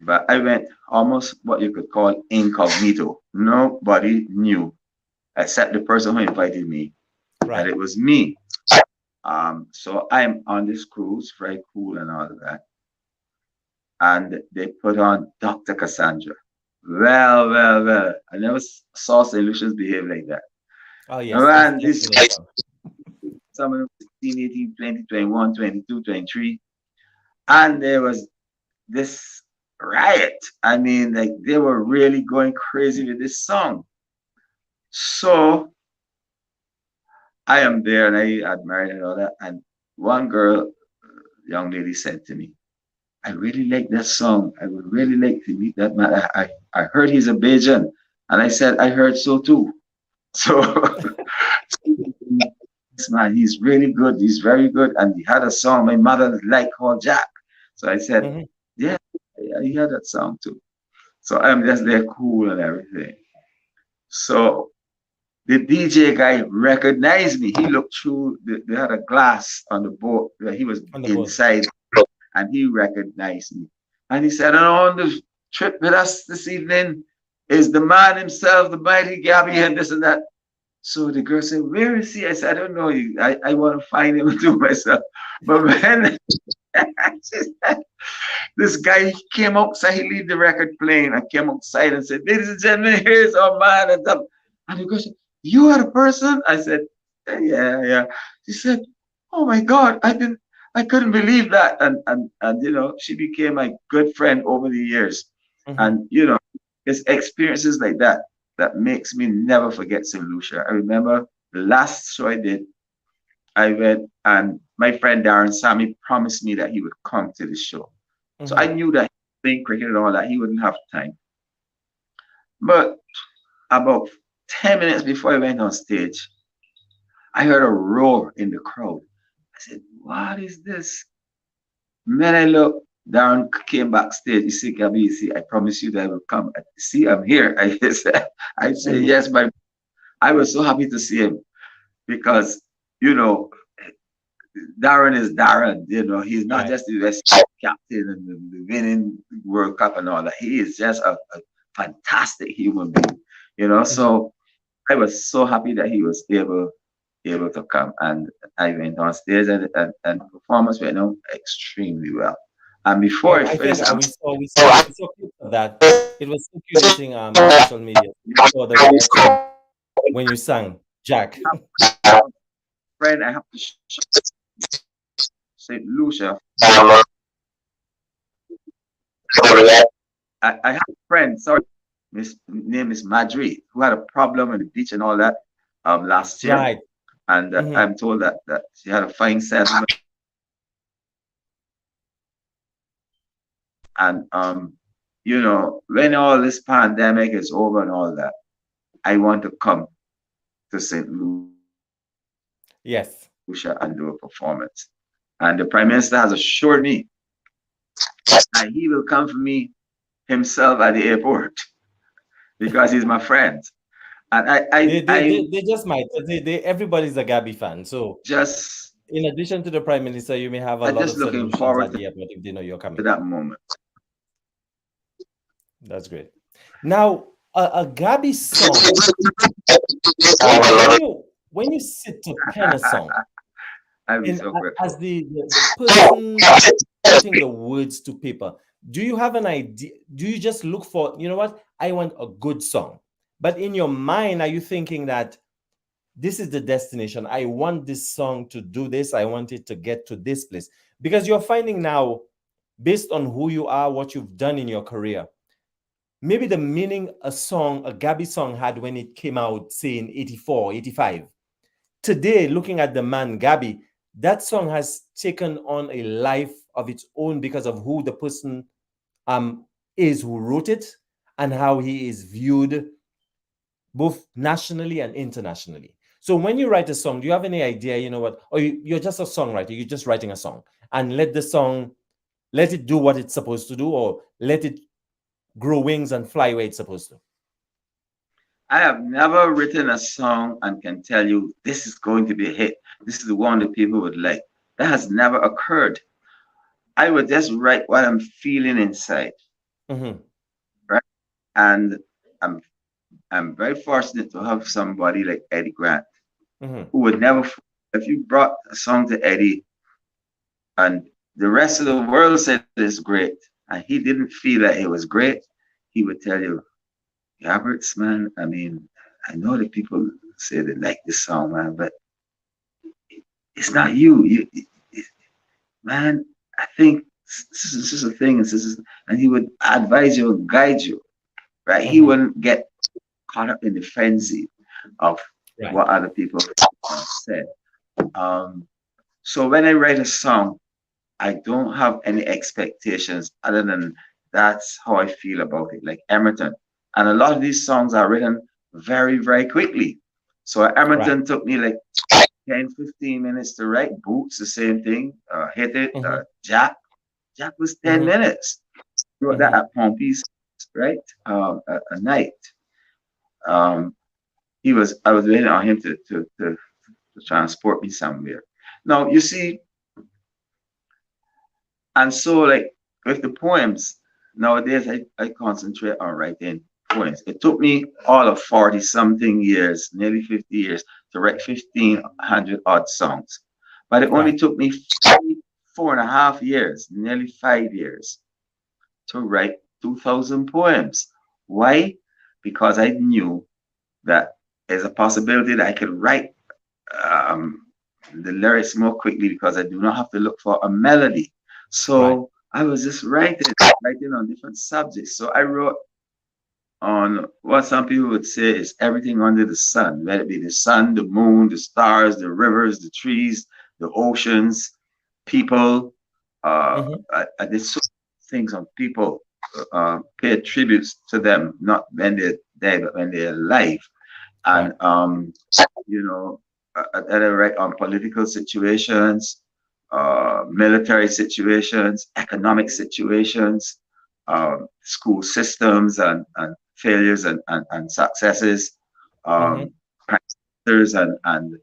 [SPEAKER 2] but I went almost what you could call incognito. Nobody knew except the person who invited me that
[SPEAKER 1] right.
[SPEAKER 2] it was me. So I'm on this cruise, very cool and all of that. And they put on Dr. Cassandra. Well, well, well. I never saw solutions behave like that.
[SPEAKER 1] Oh yes, that's
[SPEAKER 2] Man,
[SPEAKER 1] an
[SPEAKER 2] this
[SPEAKER 1] excellent song.
[SPEAKER 2] some of them 16, 18, 20, 21, 22, 23. And there was this riot. I mean, like they were really going crazy with this song. So I am there and I admired and all that. And one girl, young lady said to me, I really like that song. I would really like to meet that man. I heard he's a Bajan. And I said, I heard so too. So this man, he's really good. He's very good. And he had a song my mother liked called Jack. So I said,
[SPEAKER 1] Hmm.
[SPEAKER 2] yeah, yeah, he had that song too. So I'm just there cool and everything. So the DJ guy recognized me. He looked through, they had a glass on the boat where he was
[SPEAKER 1] On the board.
[SPEAKER 2] inside and he recognized me. And he said, and on the trip with us this evening is the man himself, the mighty Gabby, and this and that. So the girl said, where is he? I said, I don't know. I want to find him and do myself. But when she said, this guy came outside, he leave the record playing. I came outside and said, ladies and gentlemen, here's our man. And the girl said, you are the person? I said, yeah, yeah. She said, oh my God, I couldn't believe that. And she became my good friend over the years.
[SPEAKER 1] Hmm.
[SPEAKER 2] And it's experiences like that that makes me never forget St. Lucia. I remember the last show I did, I went and my friend Darren Sammy promised me that he would come to the show. So I
[SPEAKER 1] Hmm.
[SPEAKER 2] knew that. playing cricket and all that. He wouldn't have time. But about 10 minutes before I went on stage, I heard a roar in the crowd. I said, "What is this?" When I look, Darren came backstage. You see, Gabby, you see, I promise you that I will come. See, I'm here. I say,
[SPEAKER 1] Mhm.
[SPEAKER 2] yes, but I was so happy to see him because, you know, Darren is Darren. You know, he's not
[SPEAKER 1] Right.
[SPEAKER 2] just the US captain and the winning World Cup and all that. He is just a fantastic human being. You know,
[SPEAKER 1] Mhm.
[SPEAKER 2] so I was so happy that he was able to come, and I went on stage, and the performance went on extremely well. And before
[SPEAKER 1] Yeah,
[SPEAKER 2] I
[SPEAKER 1] I think
[SPEAKER 2] finished, I'm
[SPEAKER 1] we saw clips of that. It was circulating on social media. We saw the reaction when you sang Jack.
[SPEAKER 2] friend, I have to say, Lucia, I have a friend, sorry, Miss name is Madrid, who had a problem on the beach and all that last year.
[SPEAKER 1] Right.
[SPEAKER 2] And
[SPEAKER 1] Hmm.
[SPEAKER 2] I'm told that she had a fine settlement. And you know, when all this pandemic is over and all that, I want to come to St. Lucia and do a performance.
[SPEAKER 1] Yes.
[SPEAKER 2] And the Prime Minister has assured me that he will come for me himself at the airport because he's my friend. And
[SPEAKER 1] They just might. They everybody's a Gabby fan. So
[SPEAKER 2] just
[SPEAKER 1] in addition to the prime minister, you may have a
[SPEAKER 2] I
[SPEAKER 1] lot
[SPEAKER 2] just
[SPEAKER 1] of
[SPEAKER 2] looking
[SPEAKER 1] celebrations
[SPEAKER 2] forward
[SPEAKER 1] at the airport if they know you're
[SPEAKER 2] to
[SPEAKER 1] coming.
[SPEAKER 2] that moment.
[SPEAKER 1] That's great. Now, a Gabby song. When you sit to pen a song,
[SPEAKER 2] I'll be
[SPEAKER 1] in
[SPEAKER 2] so grateful.
[SPEAKER 1] as the person putting the words to paper, do you have an idea? Do you just look for, you know what? I want a good song. But in your mind, are you thinking that this is the destination? I want this song to do this. I want it to get to this place. Because you're finding now, based on who you are, what you've done in your career, maybe the meaning a Gabby song had when it came out, say in 84, 85. Today, looking at the man Gabby, that song has taken on a life of its own because of who the person um is who wrote it and how he is viewed both nationally and internationally. So when you write a song, do you have any idea, you know what, or you're just a songwriter, you're just writing a song and let the song, let it do what it's supposed to do, or let it grow wings and fly where it's supposed to?
[SPEAKER 2] I have never written a song and can tell you this is going to be a hit. This is the one that people would like. That has never occurred. I would just write what I'm feeling inside,
[SPEAKER 1] Hmm.
[SPEAKER 2] right? And I'm I'm very fortunate to have somebody like Eddie Grant
[SPEAKER 1] Hmm.
[SPEAKER 2] who would never, if you brought a song to Eddie and the rest of the world said it's great, and he didn't feel that it was great, he would tell you, Roberts, man, I mean, I know that people say they like this song, man, but it's not you. Man, I think this is a thing, and he would advise you and guide you, right? He
[SPEAKER 1] Hmm.
[SPEAKER 2] wouldn't get caught up in the frenzy of
[SPEAKER 1] Right.
[SPEAKER 2] what other people said. Um, so when I write a song, I don't have any expectations other than that's how I feel about it, like Emmerton. And a lot of these songs are written very, very quickly. So
[SPEAKER 1] Right.
[SPEAKER 2] Emmerton took me like 10, 15 minutes to write. Boots, the same thing. Hit it.
[SPEAKER 1] Hmm.
[SPEAKER 2] Jack. Jack was 10
[SPEAKER 1] Hmm.
[SPEAKER 2] minutes. Wrote that
[SPEAKER 1] Hmm.
[SPEAKER 2] at Pompey's, right? A night. Um, I was waiting on him to transport me somewhere. Now, you see, and so, like with the poems, nowadays I concentrate on writing poems. It took me all of 40 something years, nearly 50 years, to write 1,500 odd songs. But it only
[SPEAKER 1] Right.
[SPEAKER 2] took me 4.5 years, nearly 5 years, to write 2,000 poems. Why? Because I knew that there's a possibility that I could write um, the lyrics more quickly because I do not have to look for a melody.
[SPEAKER 1] Right.
[SPEAKER 2] So I was just writing on different subjects. So I wrote on what some people would say is everything under the sun, whether it be the sun, the moon, the stars, the rivers, the trees, the oceans, people.
[SPEAKER 1] Hmm.
[SPEAKER 2] I did so many things on people. pay tributes to them, not when they're dead, but when they're alive. And
[SPEAKER 1] Right.
[SPEAKER 2] you know, that I write on political situations, military situations, economic situations, school systems and failures and successes,
[SPEAKER 1] Mm-hmm.
[SPEAKER 2] um, practices and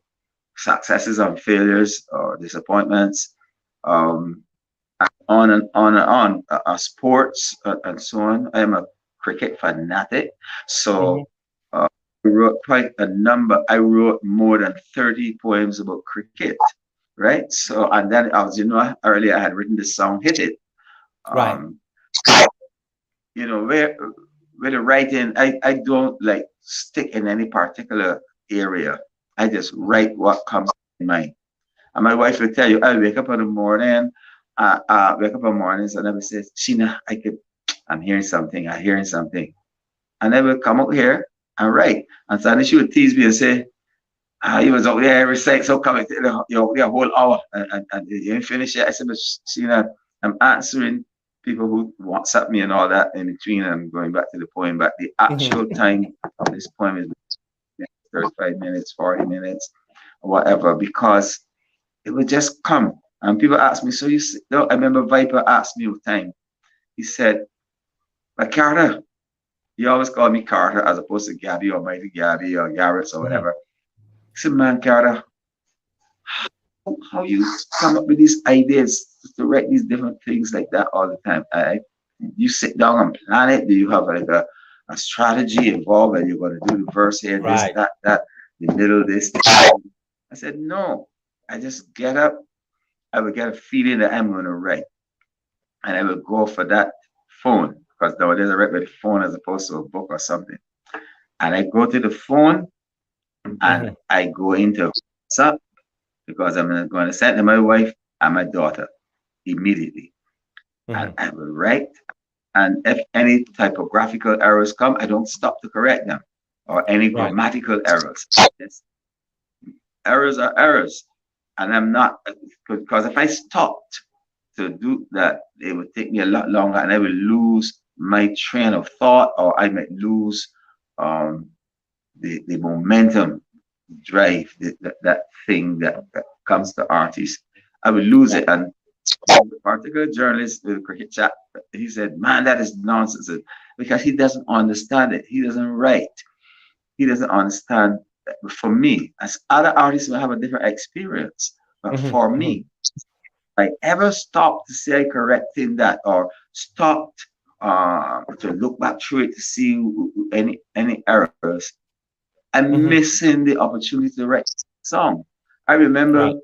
[SPEAKER 2] successes and failures or disappointments, um, on and on and on, sports and so on. I am a cricket fanatic,
[SPEAKER 1] Mm-hmm.
[SPEAKER 2] so I wrote quite a number. I wrote more than 30 poems about cricket, right? So, and then as you know, earlier I had written the song "Hit It."
[SPEAKER 1] Right.
[SPEAKER 2] Um, you know, where with the writing, I don't like stick in any particular area. I just
[SPEAKER 1] Mm-hmm.
[SPEAKER 2] write what comes in mind. And my wife will tell you, I wake up in the morning, wake up in mornings, and I will say, Sheena, I'm hearing something, I'm hearing something. And I will come up here and write. And suddenly she would tease me and say, he was out there every second, so come you're out there a whole hour and you didn't finish it. I said, but Sheena, I'm answering people who WhatsApp me and all that in between. And I'm going back to the poem, but the actual
[SPEAKER 1] Mm-hmm.
[SPEAKER 2] time of this poem is 35 minutes, 40 minutes, or whatever, because it would just come. And people ask me, so no, I remember Viper asked me one time, he said, but Carter, he always called me Carter as opposed to Gabby or Mighty Gabby or Garrett or
[SPEAKER 1] Mm-hmm.
[SPEAKER 2] whatever. He said, man, Carter, how you come up with these ideas to write these different things like that all the time? You sit down and plan it? Do you have like a strategy involved and you're going to do the verse here, this,
[SPEAKER 1] Right.
[SPEAKER 2] that, the middle, this, that? I said, no. I just get up. I would get a feeling that I'm going to write. And I will go for that phone because nowadays I write with the phone as opposed to a book or something. And I go to the phone and
[SPEAKER 1] Mm-hmm.
[SPEAKER 2] I go into WhatsApp because I'm going to send to my wife and my daughter immediately. And
[SPEAKER 1] Mm-hmm.
[SPEAKER 2] I will write. And if any typographical errors come, I don't stop to correct them or any
[SPEAKER 1] Right.
[SPEAKER 2] grammatical errors. Yes, errors are errors. And I'm not, because if I stopped to do that, it would take me a lot longer and I will lose my train of thought or I might lose um, the momentum drive, that thing that comes to artists. I will lose
[SPEAKER 1] Right.
[SPEAKER 2] it. And a particular journalist with a cricket chat, he said, man, that is nonsense because he doesn't understand it. He doesn't write. He doesn't understand. For me, as other artists will have a different experience, but
[SPEAKER 1] Mm-hmm.
[SPEAKER 2] for
[SPEAKER 1] Mm-hmm.
[SPEAKER 2] me, I ever stopped to say correcting that or stopped to look back through it to see any errors, I'm
[SPEAKER 1] Mm-hmm.
[SPEAKER 2] missing the opportunity to write a song. I remember
[SPEAKER 1] Right.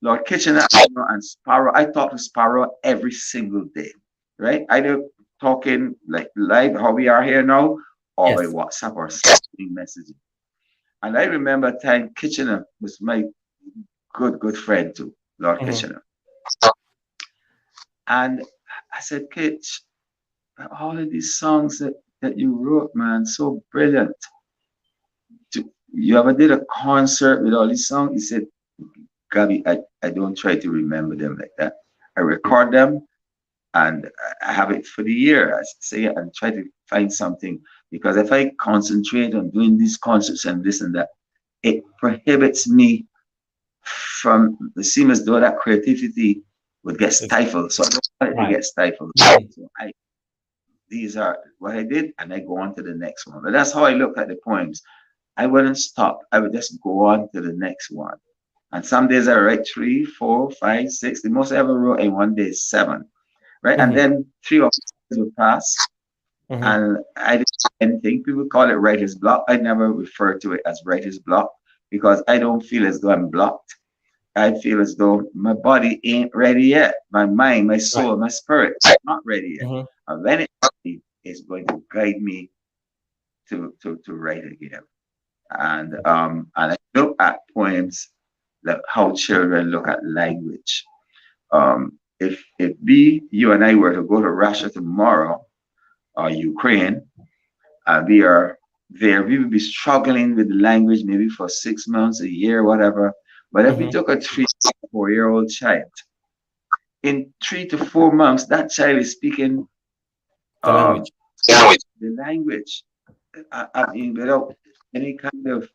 [SPEAKER 2] Lord Kitchener and Sparrow. I talk to Sparrow every single day, right? Either talking like live how we are here now, or by
[SPEAKER 1] Yes.
[SPEAKER 2] WhatsApp or sending messages. And I remember a time Kitchener was my good friend too, Lord
[SPEAKER 1] Mm-hmm.
[SPEAKER 2] Kitchener. And I said, Kitch, all of these songs that you wrote, man, so brilliant. You ever did a concert with all these songs? He said, Gabby, I don't try to remember them like that. I record them and I have it for the year. I say and try to find something because if I concentrate on doing these concerts and this and that, it prohibits me from the seem as though that creativity would get
[SPEAKER 1] It's
[SPEAKER 2] stifled. So I don't want it to
[SPEAKER 1] right.
[SPEAKER 2] get stifled.
[SPEAKER 1] Mm-hmm.
[SPEAKER 2] So these are what I did, and I go on to the next one. But that's how I look at the poems. I wouldn't stop. I would just go on to the next one. And some days I write three, four, five, six. The most I ever wrote in one day is seven. Right. And
[SPEAKER 1] Mm-hmm.
[SPEAKER 2] then 3 or 4 days will pass.
[SPEAKER 1] Mm-hmm.
[SPEAKER 2] And I didn't do anything. People call it writer's block. I never refer to it as writer's block because I don't feel as though I'm blocked. I feel as though my body ain't ready yet. My mind, my
[SPEAKER 1] Right.
[SPEAKER 2] soul, my spirit is not ready yet.
[SPEAKER 1] Mm-hmm.
[SPEAKER 2] And when it's ready, it's going to guide me to write again. And I look at poems like how children look at language. If you and I were to go to Russia tomorrow or Ukraine, we are there, we would be struggling with the language maybe for 6 months, a year, whatever. But if we
[SPEAKER 1] Mm-hmm.
[SPEAKER 2] took a 3 or 4 year old child, in 3 to 4 months, that child is speaking
[SPEAKER 1] The
[SPEAKER 2] Um,
[SPEAKER 1] language.
[SPEAKER 2] the language, I mean, without any kind of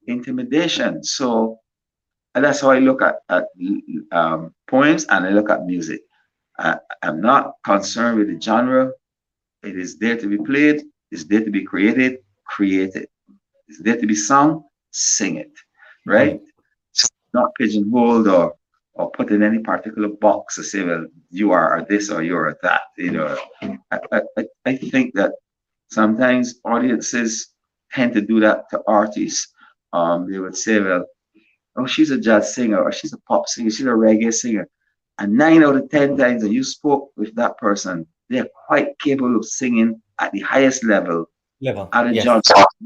[SPEAKER 2] intimidation. So and that's how I look at poems and I look at music. I'm not concerned with the genre. It is there to be played. It's there to be created. Create it. It's there to be sung. Sing it.
[SPEAKER 1] Mhm.
[SPEAKER 2] Right? Not pigeonholed or put in any particular box to say, well, you are this or you are that. You know, I think that sometimes audiences tend to do that to artists. They would say, well, oh, she's a jazz singer or she's a pop singer, she's a reggae singer. And 9 out of 10 times that you spoke with that person, they're quite capable of singing at the highest level
[SPEAKER 1] Level.
[SPEAKER 2] at a genre.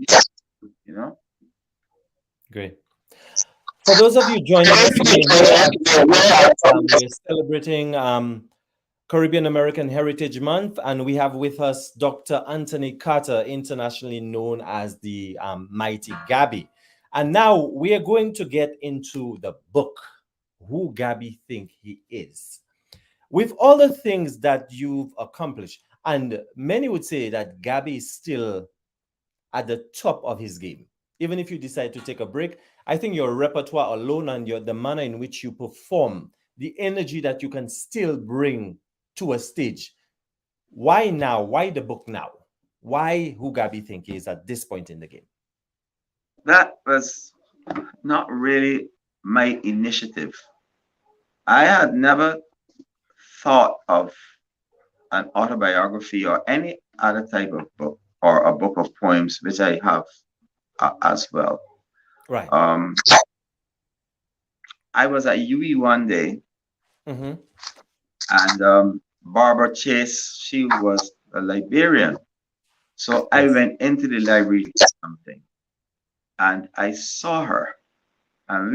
[SPEAKER 1] Yes.
[SPEAKER 2] You know?
[SPEAKER 1] Great. For those of you joining us, we are here at we're celebrating Caribbean American Heritage Month, and we have with us Dr. Anthony Carter, internationally known as the Mighty Gabby. And now we are going to get into the book, Who Gabby Think He Is. With all the things that you've accomplished, and many would say that Gabby is still at the top of his game. Even if you decide to take a break, I think your repertoire alone and the manner in which you perform, the energy that you can still bring to a stage. Why now? Why the book now? Why Who Gabby Think He Is at this point in the game?
[SPEAKER 2] That was not really my initiative. I had never thought of an autobiography or any other type of book or a book of poems, which I have as well.
[SPEAKER 1] Right.
[SPEAKER 2] Um, I was at UE one day,
[SPEAKER 1] Mm-hmm.
[SPEAKER 2] and Barbara Chase, she was a librarian. So I
[SPEAKER 1] Yes.
[SPEAKER 2] went into the library to do something, and I saw her, and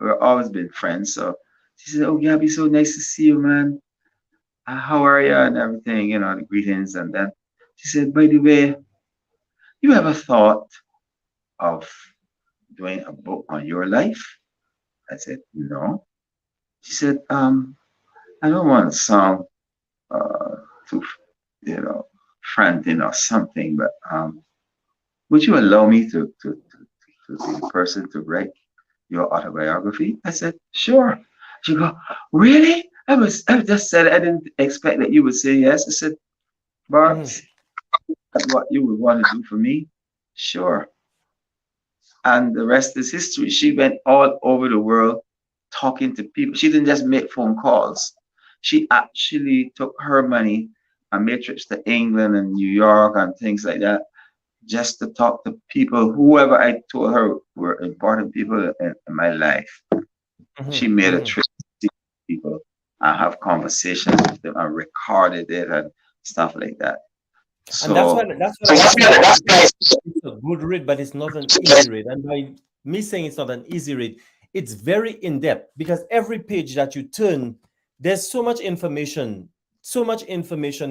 [SPEAKER 2] we're always been friends. So she said, "Oh, Gabby, so nice to see you, man. How are you?" And everything, the greetings. And then she said, "By the way, you ever thought of doing a book on your life?" I said, "No." She said, "I don't want to sound too, you know, frantic or something, but would you allow me to be the person to write your autobiography?" I said, "Sure." She go, "Really?" I just said I didn't expect that you would say yes. I said, "Barb,
[SPEAKER 1] Mm-hmm.
[SPEAKER 2] that's what you would want to do for me." Sure. And the rest is history. She went all over the world talking to people. She didn't just make phone calls. She actually took her money and made trips to England and New York and things like that just to talk to people, whoever I told her were important people in my life. She
[SPEAKER 1] Mm-hmm.
[SPEAKER 2] made a
[SPEAKER 1] Mm-hmm.
[SPEAKER 2] trip to see people and have conversations with them and recorded it and stuff like that.
[SPEAKER 1] And that's
[SPEAKER 2] So
[SPEAKER 1] what I say. It's a good read, but it's not an easy read. And by me saying it's not an easy read, it's very in depth because every page that you turn, there's so much information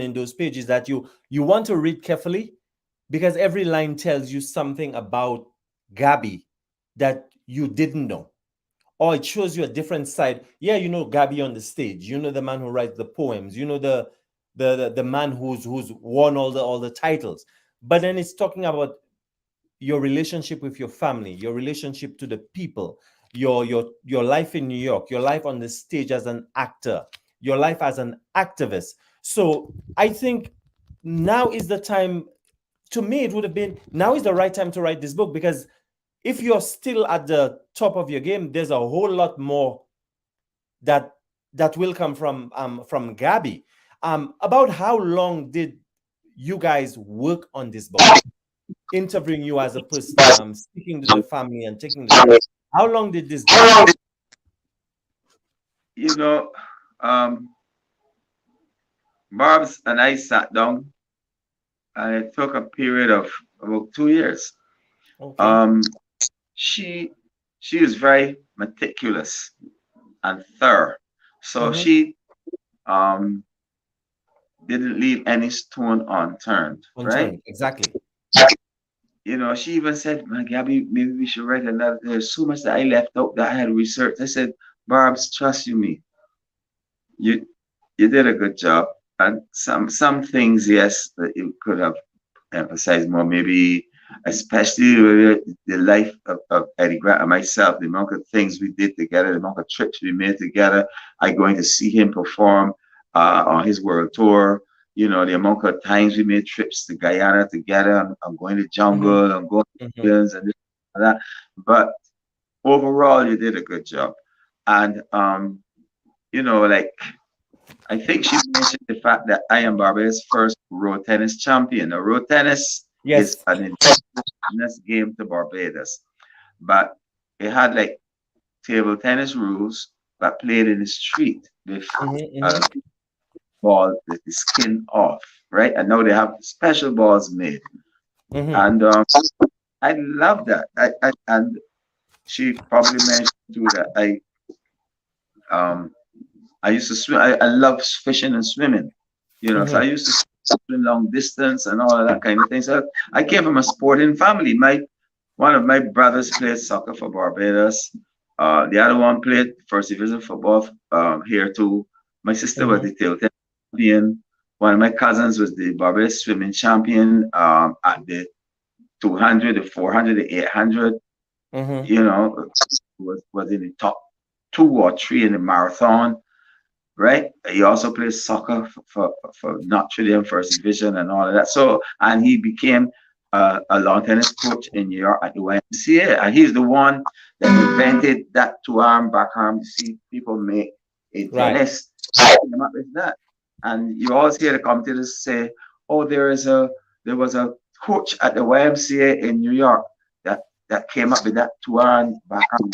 [SPEAKER 1] in those pages that you want to read carefully because every line tells you something about Gabby that you didn't know. Or it shows you a different side. Yeah, you know Gabby on the stage. You know the man who writes the poems. You know the man who's won all the titles. But then it's talking about your relationship with your family, your relationship to the people, your life in New York, your life on the stage as an actor, your life as an activist. So I think now is the time. To me, it would have been now is the right time to write this book because if you're still at the top of your game, there's a whole lot more that will come from Gabby. About how long did you guys work on this book? Interviewing you as a person, speaking to the family and taking the time. How long did this go?
[SPEAKER 2] you know, um, Barb's and I sat down and it took a period of about 2 years.
[SPEAKER 1] Okay.
[SPEAKER 2] Um, she she is very meticulous and thorough, so
[SPEAKER 1] Mm-hmm.
[SPEAKER 2] she um didn't leave any stone unturned, right?
[SPEAKER 1] Unturned. Exactly.
[SPEAKER 2] She even said, "Man, Gabby, maybe we should write another." There's so much that I left out that I had researched. I said, "Barb's, trust you me, you you did a good job." And some things, yes, that you could have emphasized more. Maybe, especially with the life of Eddie Grant and myself, the amount of things we did together, the amount of trips we made together. I going to see him perform on his world tour. You know, the amount of times we made trips to Guyana together. I'm going to
[SPEAKER 1] Hmm.
[SPEAKER 2] jungle. I'm going to
[SPEAKER 1] Hmm.
[SPEAKER 2] islands and this and that. But overall, you did a good job. And like I think she mentioned the fact that I am Barbados' first road tennis champion. Now, road tennis is
[SPEAKER 1] Yes.
[SPEAKER 2] an indigenous game to Barbados, but it had like table tennis rules, but played in the street with
[SPEAKER 1] Hmm.
[SPEAKER 2] a
[SPEAKER 1] Hmm.
[SPEAKER 2] ball with the skin off, right? And now they have special balls made,
[SPEAKER 1] Hmm.
[SPEAKER 2] and I love that. And she probably mentioned too that um I used to swim. I love fishing and swimming, so I
[SPEAKER 1] Hmm.
[SPEAKER 2] used to swim long distance and all of that kind of thing. So I came from a sporting family. One of my brothers played soccer for Barbados. The other one played first division football here too. My sister was
[SPEAKER 1] Hmm.
[SPEAKER 2] the table tennis champion. One of my cousins was the Barbados swimming champion at the 200, the 400, the 800.
[SPEAKER 1] Hmm.
[SPEAKER 2] You know, was in the top two or three in the marathon, right? He also plays soccer for Notre Dame First Division and all of that. So, and he became a lawn tennis coach in New York at the YMCA. And he's the one that invented that two arm, back arm. You see people make in
[SPEAKER 1] Right.
[SPEAKER 2] tennis. He came up with that. And you always hear the commentators say, oh, there was a coach at the YMCA in New York that came up with that two arm, back arm.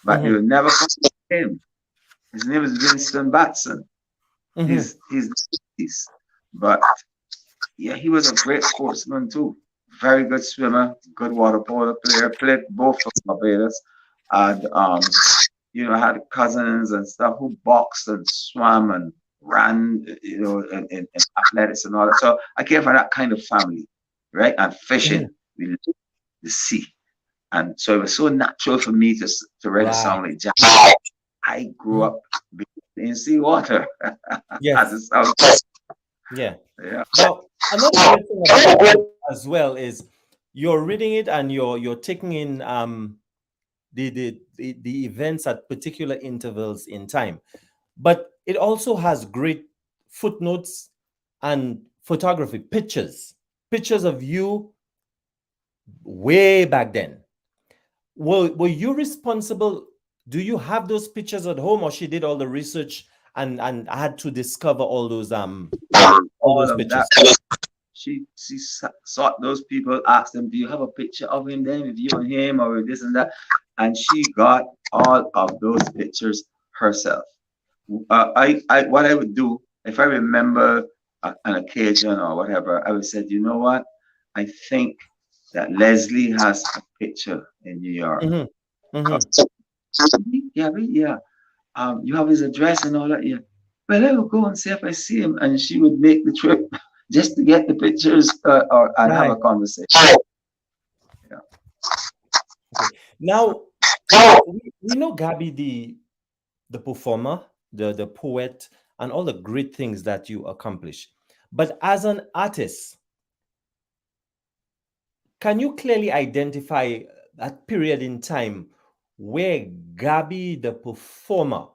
[SPEAKER 2] But
[SPEAKER 1] Hmm.
[SPEAKER 2] they'll never come to him. His name is Winston Batson.
[SPEAKER 1] Hmm.
[SPEAKER 2] He's but yeah, he was a great sportsman too. Very good swimmer, good water polo player. Played both for Barbados, and had cousins and stuff who boxed and swam and ran, in athletics and all that. So I came from that kind of family, right? And
[SPEAKER 1] Hmm.
[SPEAKER 2] fishing, we loved the sea, and so it was so natural for me to write a song
[SPEAKER 1] Right.
[SPEAKER 2] like Jack. I grew
[SPEAKER 1] Mhm.
[SPEAKER 2] up in seawater as a
[SPEAKER 1] Yes.
[SPEAKER 2] sound.
[SPEAKER 1] Yeah.
[SPEAKER 2] Yeah.
[SPEAKER 1] Now, another great thing about the book as well is you're reading it and you're taking in the events at particular intervals in time. But it also has great footnotes and photography, pictures of you way back then. Were you responsible? Do you have those pictures at home, or she did all the research and had to discover all
[SPEAKER 2] All
[SPEAKER 1] those
[SPEAKER 2] of that.
[SPEAKER 1] pictures?
[SPEAKER 2] She sought those people, asked them, "Do you have a picture of him then, with you and him, or with this and that?" And she got all of those pictures herself. What I would do if I remember an occasion or whatever, I would say, "You know what? I think that Leslie has a picture in New York.
[SPEAKER 1] Hmm. Hmm.
[SPEAKER 2] Yeah, yeah. You have his address and all that. Yeah. Well, I will go and see if I see him." And she would make the trip just to get the pictures and have a
[SPEAKER 1] Right.
[SPEAKER 2] conversation. Yeah.
[SPEAKER 1] Okay.
[SPEAKER 2] So,
[SPEAKER 1] Now, we know Gabby, the performer, the poet, and all the great things that you accomplish. But as an artist, can you clearly identify that period in time where Gabby, the performer,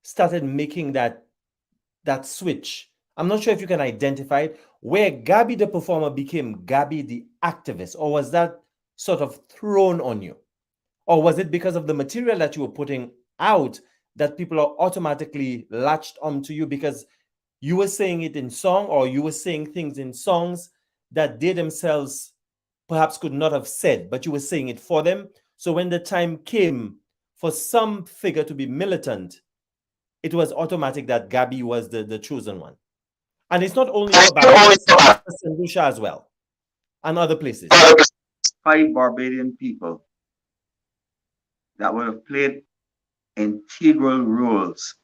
[SPEAKER 1] started making that switch? I'm not sure if you can identify it, where Gabby, the performer, became Gabby, the activist, or was that sort of thrown on you? Or was it because of the material that you were putting out that people are automatically latched onto you because you were saying it in song, or you were saying things in songs that they themselves perhaps could not have said, but you were saying it for them? So when the time came for some figure to be militant, it was automatic that Gabby was the chosen one. And it's not only for Barbados, it's for St. Lucia as well, and other places.
[SPEAKER 2] 5 Barbadian people that would have played integral roles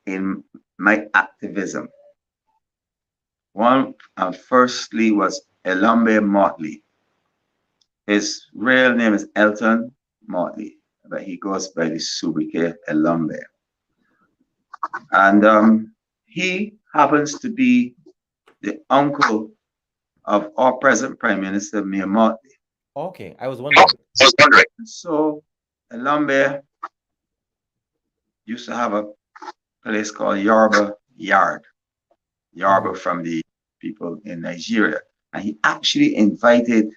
[SPEAKER 2] in my activism. One, firstly, was Elambe Motley. His real name is Elton Motley, but he goes by the sobriquet Elambe. And He happens to be the uncle of our present Prime Minister, Myanmar.
[SPEAKER 1] Okay, I was wondering.
[SPEAKER 2] So, Elambe used to have a place called Yoruba Yard,
[SPEAKER 1] Mm-hmm.
[SPEAKER 2] Yoruba from the people in Nigeria. And he actually invited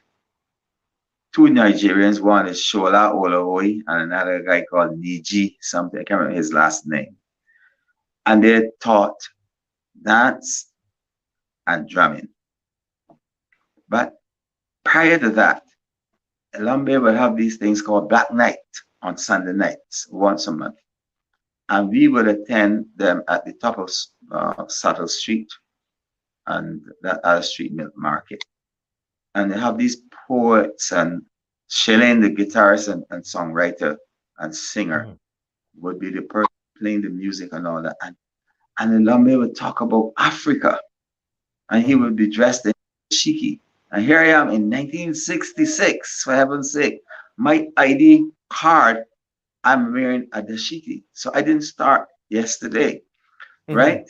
[SPEAKER 2] two Nigerians. One is Shola Olawoi and another guy called Niji, something. I can't remember his last name. And they taught dance and drumming. But prior to that, Elambe would have these things called Black Night on Sunday nights once a month. And we would attend them at the top of Subtle Street and that other street milk market. And they have these poets and Shelley, the guitarist and songwriter and singer,
[SPEAKER 1] Mm-hmm.
[SPEAKER 2] would be the person playing the music and all that. And Elambe would talk about Africa. And he
[SPEAKER 1] Mm-hmm.
[SPEAKER 2] would be dressed in shiki. And here I am in 1966, for heaven's sake. My ID card, I'm wearing a dashiki. So I didn't start yesterday,
[SPEAKER 1] Mm-hmm.
[SPEAKER 2] right?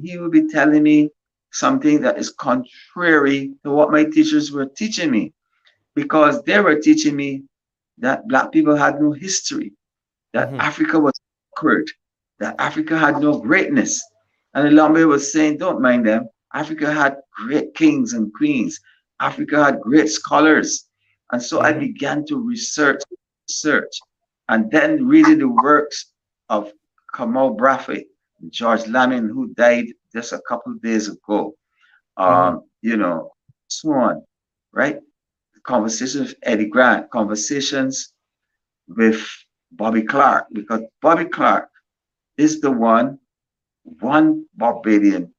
[SPEAKER 2] He would be telling me something that is contrary to what my teachers were teaching me because they were teaching me that black people had no history, that
[SPEAKER 1] Mm-hmm.
[SPEAKER 2] Africa was awkward, that Africa had no greatness. And Elambe was saying, don't mind them. Africa had great kings and queens. Africa had great scholars. And so I
[SPEAKER 1] Mm-hmm.
[SPEAKER 2] began to research, and then reading the works of Kamal Brafe, George Lamin, who died just a couple of days ago.
[SPEAKER 1] Mm-hmm.
[SPEAKER 2] You know, so on, right? Conversations with Eddie Grant, conversations with Bobby Clark, because Bobby Clark is the one Barbadian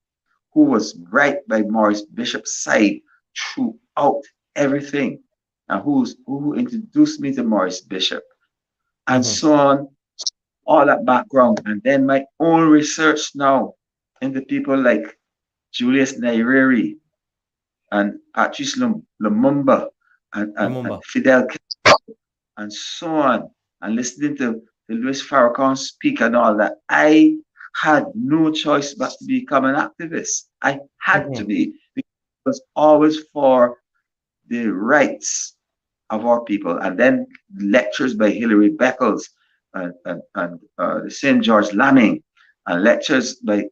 [SPEAKER 2] who was right by Maurice Bishop's side throughout everything, and who introduced me to Maurice Bishop, and
[SPEAKER 1] Mm-hmm.
[SPEAKER 2] so on, all that background, and then my own research now into people like Julius Nyerere and Patrice Lumumba and
[SPEAKER 1] Lumumba.
[SPEAKER 2] Fidel and so on, and listening to Louis Farrakhan speak and all that, I had no choice but to become an activist. I had to
[SPEAKER 1] Mm-hmm.
[SPEAKER 2] be, because it was always for the rights of our people. And then lectures by Hilary Beckles and the same George Lamming, and lectures by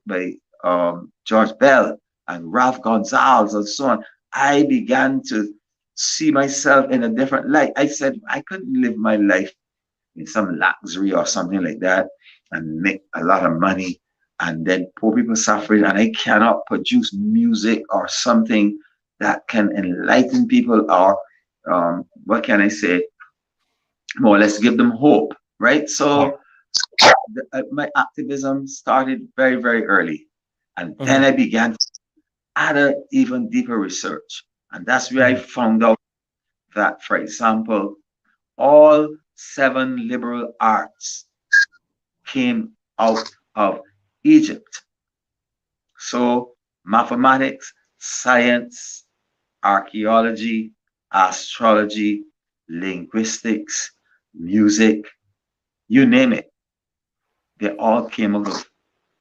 [SPEAKER 2] George Bell and Ralph Gonzalez and so on. I began to see myself in a different light. I said I couldn't live my life in some luxury or something like that and make a lot of money and then poor people suffering, and I cannot produce music or something that can enlighten people or what can I say, more or less give them hope, right?
[SPEAKER 1] Right.
[SPEAKER 2] So my activism started very, very early. And then
[SPEAKER 1] Mm-hmm.
[SPEAKER 2] I began to add a even deeper research. And that's where I
[SPEAKER 1] Mm-hmm.
[SPEAKER 2] found out that, for example, all seven liberal arts came out of Egypt. So mathematics, science, archaeology, astrology, linguistics, music, you name it, they all came out of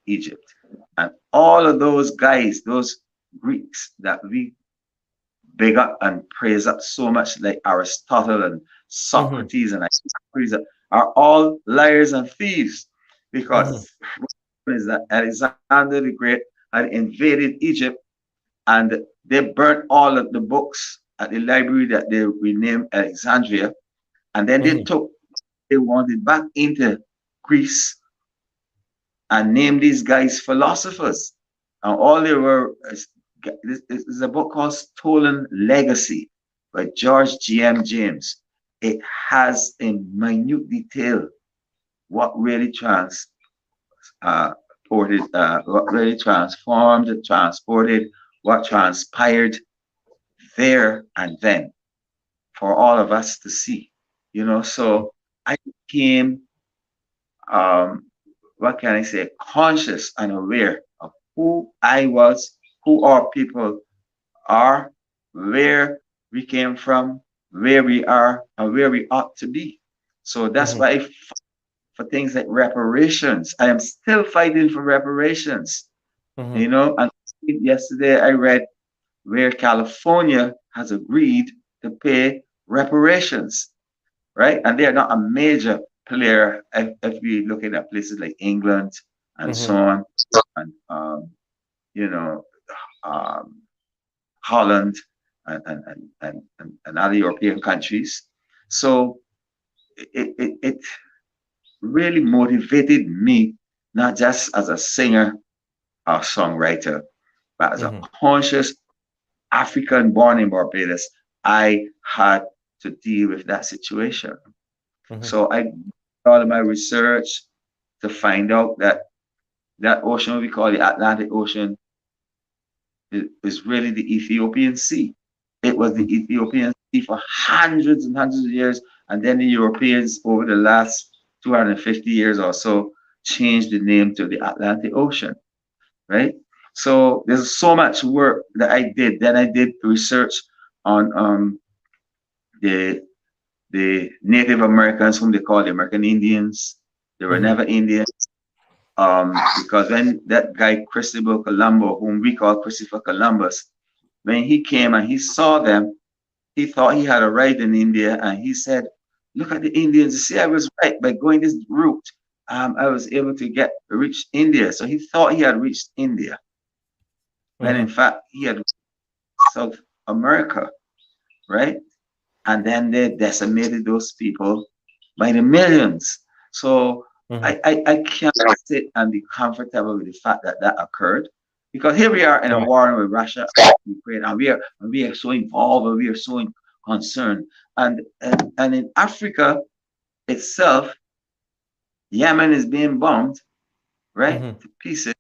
[SPEAKER 2] Egypt. And all of those guys, those Greeks that we big up and praise up so much, like Aristotle and
[SPEAKER 1] Mm-hmm.
[SPEAKER 2] Socrates and Socrates, are all liars and thieves
[SPEAKER 1] Mm-hmm.
[SPEAKER 2] because what is that Alexander the Great had invaded Egypt and they burnt all of the books at the library that they renamed Alexandria, and then they
[SPEAKER 1] Mm-hmm.
[SPEAKER 2] took they wanted back into Greece and named these guys philosophers. And all they were this is a book called Stolen Legacy by George G.M. James. It has in minute detail what really what really transformed, transported, what transpired there and then for all of us to see. So I became um, what can I say, conscious and aware of who I was, who our people are, where we came from, where we are, and where we ought to be. So that's
[SPEAKER 1] Mm-hmm.
[SPEAKER 2] why for things like reparations. I am still fighting for reparations,
[SPEAKER 1] Mm-hmm.
[SPEAKER 2] and yesterday I read where California has agreed to pay reparations, right? And they're not a major player if we look at places like England and so
[SPEAKER 1] Mm-hmm.
[SPEAKER 2] on, and you know, um, Holland and other European countries. So it really motivated me, not just as a singer or songwriter, but as a
[SPEAKER 1] Mm-hmm.
[SPEAKER 2] conscious African born in Barbados. I had to deal with that situation.
[SPEAKER 1] Mm-hmm.
[SPEAKER 2] So I did all of my research to find out that that ocean we call the Atlantic Ocean is really the Ethiopian Sea. It was the Ethiopian Sea for hundreds and hundreds of years, and then the Europeans, over the last 250 years or so, changed the name to the Atlantic Ocean, right? So there's so much work that I did. Then I did research on the the Native Americans, whom they call the American Indians. They were
[SPEAKER 1] Mm-hmm.
[SPEAKER 2] never Indians. Because when that guy Christopher Colombo, whom we call Christopher Columbus, when he came and he saw them, he thought he had a right in India, and he said, "Look at the Indians. You see, I was right by going this route. I was able to reach India." So he thought he had reached India, when in
[SPEAKER 1] Mm-hmm.
[SPEAKER 2] fact he had reached South America, right? And then they decimated those people by the millions. So
[SPEAKER 1] Mm-hmm.
[SPEAKER 2] I can't sit and be comfortable with the fact that that occurred, because here we are in a
[SPEAKER 1] Right.
[SPEAKER 2] war with Russia and Ukraine, and we are so involved and we are so concerned. And in Africa itself, Yemen is being bombed, right,
[SPEAKER 1] Mm-hmm.
[SPEAKER 2] to pieces.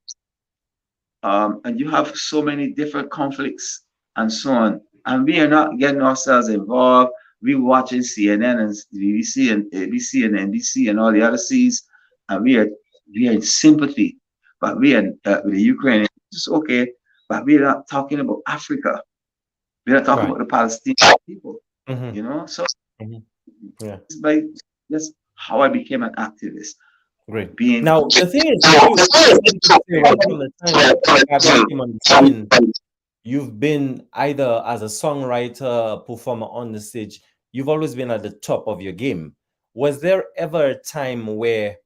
[SPEAKER 2] And you have so many different conflicts and so on. And we are not getting ourselves involved. We watching CNN and BBC and ABC and NBC and all the other C's, and we are in sympathy. But we are with the Ukrainians. It's okay, but we're not talking about Africa. We're not talking
[SPEAKER 1] Right.
[SPEAKER 2] about the Palestinian people.
[SPEAKER 1] Mm-hmm.
[SPEAKER 2] So
[SPEAKER 1] Mm-hmm. Yeah.
[SPEAKER 2] it's by that's how I became an activist.
[SPEAKER 1] Great.
[SPEAKER 2] Being
[SPEAKER 1] Now the thing is, it's safe to say right from the time Gabby came on the scene, you've been either as a songwriter, performer on the stage, you've always been at the top of your game. Was there ever a time where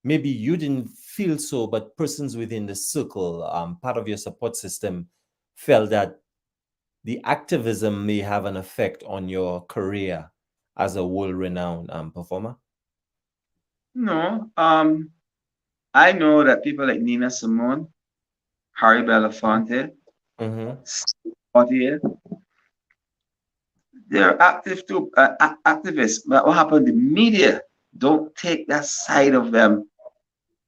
[SPEAKER 1] maybe you didn't feel so, but persons within the circle, part of your support system, felt that the activism may have an effect on your career as a world-renowned performer?
[SPEAKER 2] no, I know that people like Nina Simone, Harry Belafonte,
[SPEAKER 1] Mm-hmm.
[SPEAKER 2] Portier, they're active too, activists. But what happened? The media don't take that side of them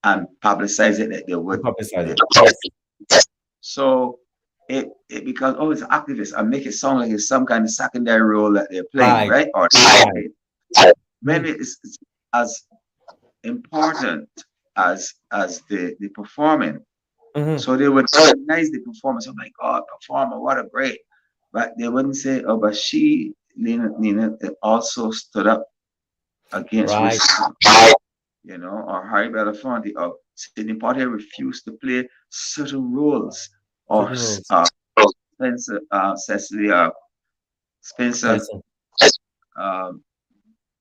[SPEAKER 2] and publicize it like they would.
[SPEAKER 1] Publicize
[SPEAKER 2] They-
[SPEAKER 1] it. Yes.
[SPEAKER 2] So it becomes, oh, it's activists, and make it sound like it's some kind of secondary role that they're playing,
[SPEAKER 1] Right.
[SPEAKER 2] right? Or
[SPEAKER 1] Right.
[SPEAKER 2] when it's as important as the performing.
[SPEAKER 1] Mm-hmm.
[SPEAKER 2] So they would recognize the performance. Oh my God, performer, what a great. But they wouldn't say, oh, but Nina also stood up against
[SPEAKER 1] Right.
[SPEAKER 2] racism, or Harry Belafonte or Sidney Poitier refused to play certain roles, or
[SPEAKER 1] Certain rules.
[SPEAKER 2] Spencer, Cecily, Spencer,
[SPEAKER 1] Tyson.
[SPEAKER 2] um,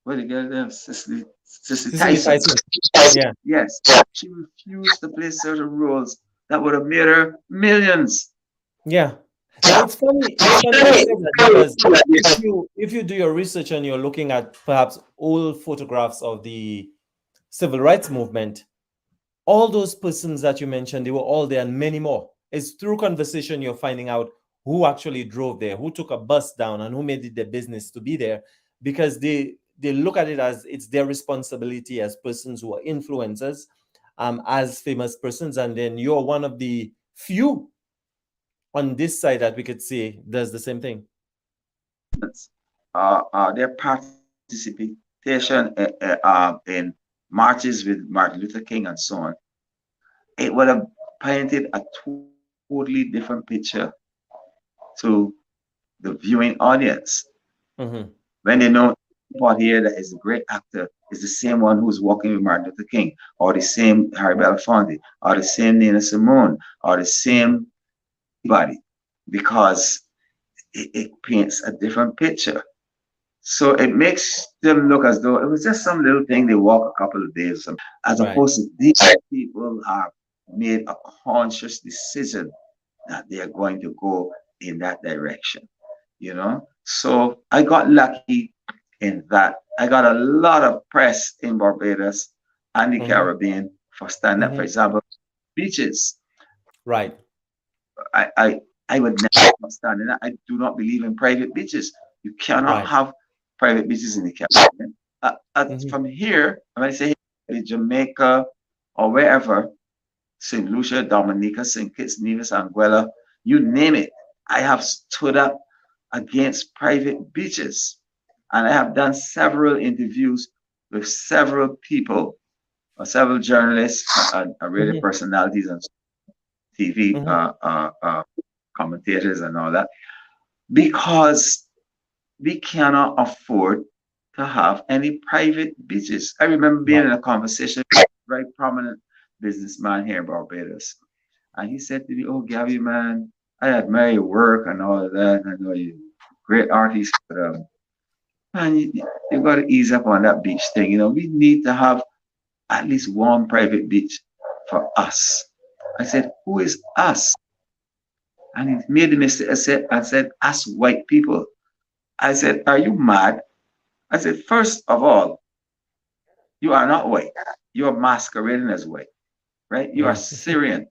[SPEAKER 2] what did you get there? Cecily
[SPEAKER 1] Cicely
[SPEAKER 2] Tyson.
[SPEAKER 1] Tyson. Yeah.
[SPEAKER 2] Yes, she refused to play certain roles that would have made her millions.
[SPEAKER 1] Yeah. Now it's funny. It's funny you say that because if you do your research and you're looking at perhaps old photographs of the civil rights movement, all those persons that you mentioned, they were all there and many more. It's through conversation you're finding out who actually drove there, who took a bus down, and who made it their business to be there, because they look at it as it's their responsibility as persons who are influencers, as famous persons, and then you're one of the few on this side that we could say does the same thing.
[SPEAKER 2] Their participation in marches with Martin Luther King and so on, it would have painted a totally different picture to the viewing audience
[SPEAKER 1] Mm-hmm.
[SPEAKER 2] when they know part here that is a great actor. is the same one who's walking with Martin Luther King, or the same Harry Belafonte, or the same Nina Simone, or the same body, because it paints a different picture. So it makes them look as though it was just some little thing they walk a couple of days, as
[SPEAKER 1] Right.
[SPEAKER 2] opposed to these people have made a conscious decision that they are going to go in that direction, you know. So I got lucky in that. I got a lot of press in Barbados and the
[SPEAKER 1] Mm-hmm.
[SPEAKER 2] Caribbean for stand up, for
[SPEAKER 1] Mm-hmm.
[SPEAKER 2] example, beaches.
[SPEAKER 1] Right.
[SPEAKER 2] I, I, I would never stand in that. I do not believe in private beaches. You cannot
[SPEAKER 1] Right.
[SPEAKER 2] have private beaches in the Caribbean.
[SPEAKER 1] Mm-hmm.
[SPEAKER 2] From here, when I say here, Jamaica or wherever, St. Lucia, Dominica, St. Kitts, Nevis, Anguilla, you name it. I have stood up against private beaches. And I have done several interviews with several people, several journalists, radio
[SPEAKER 1] Mm-hmm.
[SPEAKER 2] personalities, and TV
[SPEAKER 1] Mm-hmm.
[SPEAKER 2] commentators, and all that, because we cannot afford to have any private beaches. I remember being
[SPEAKER 1] Right.
[SPEAKER 2] in a conversation with a very prominent businessman here in Barbados. And he said to me, "Oh, Gabby, man, I admire your work and all of that. I know you're a great artist, but man, you got to ease up on that beach thing. You know, we need to have at least one private beach for us." I said, "Who is us?" And he made the mistake. I said, "Us white people." I said, "Are you mad?" I said, "First of all, you are not white. You are masquerading as white, right? You are
[SPEAKER 1] Mm-hmm.
[SPEAKER 2] Syrian.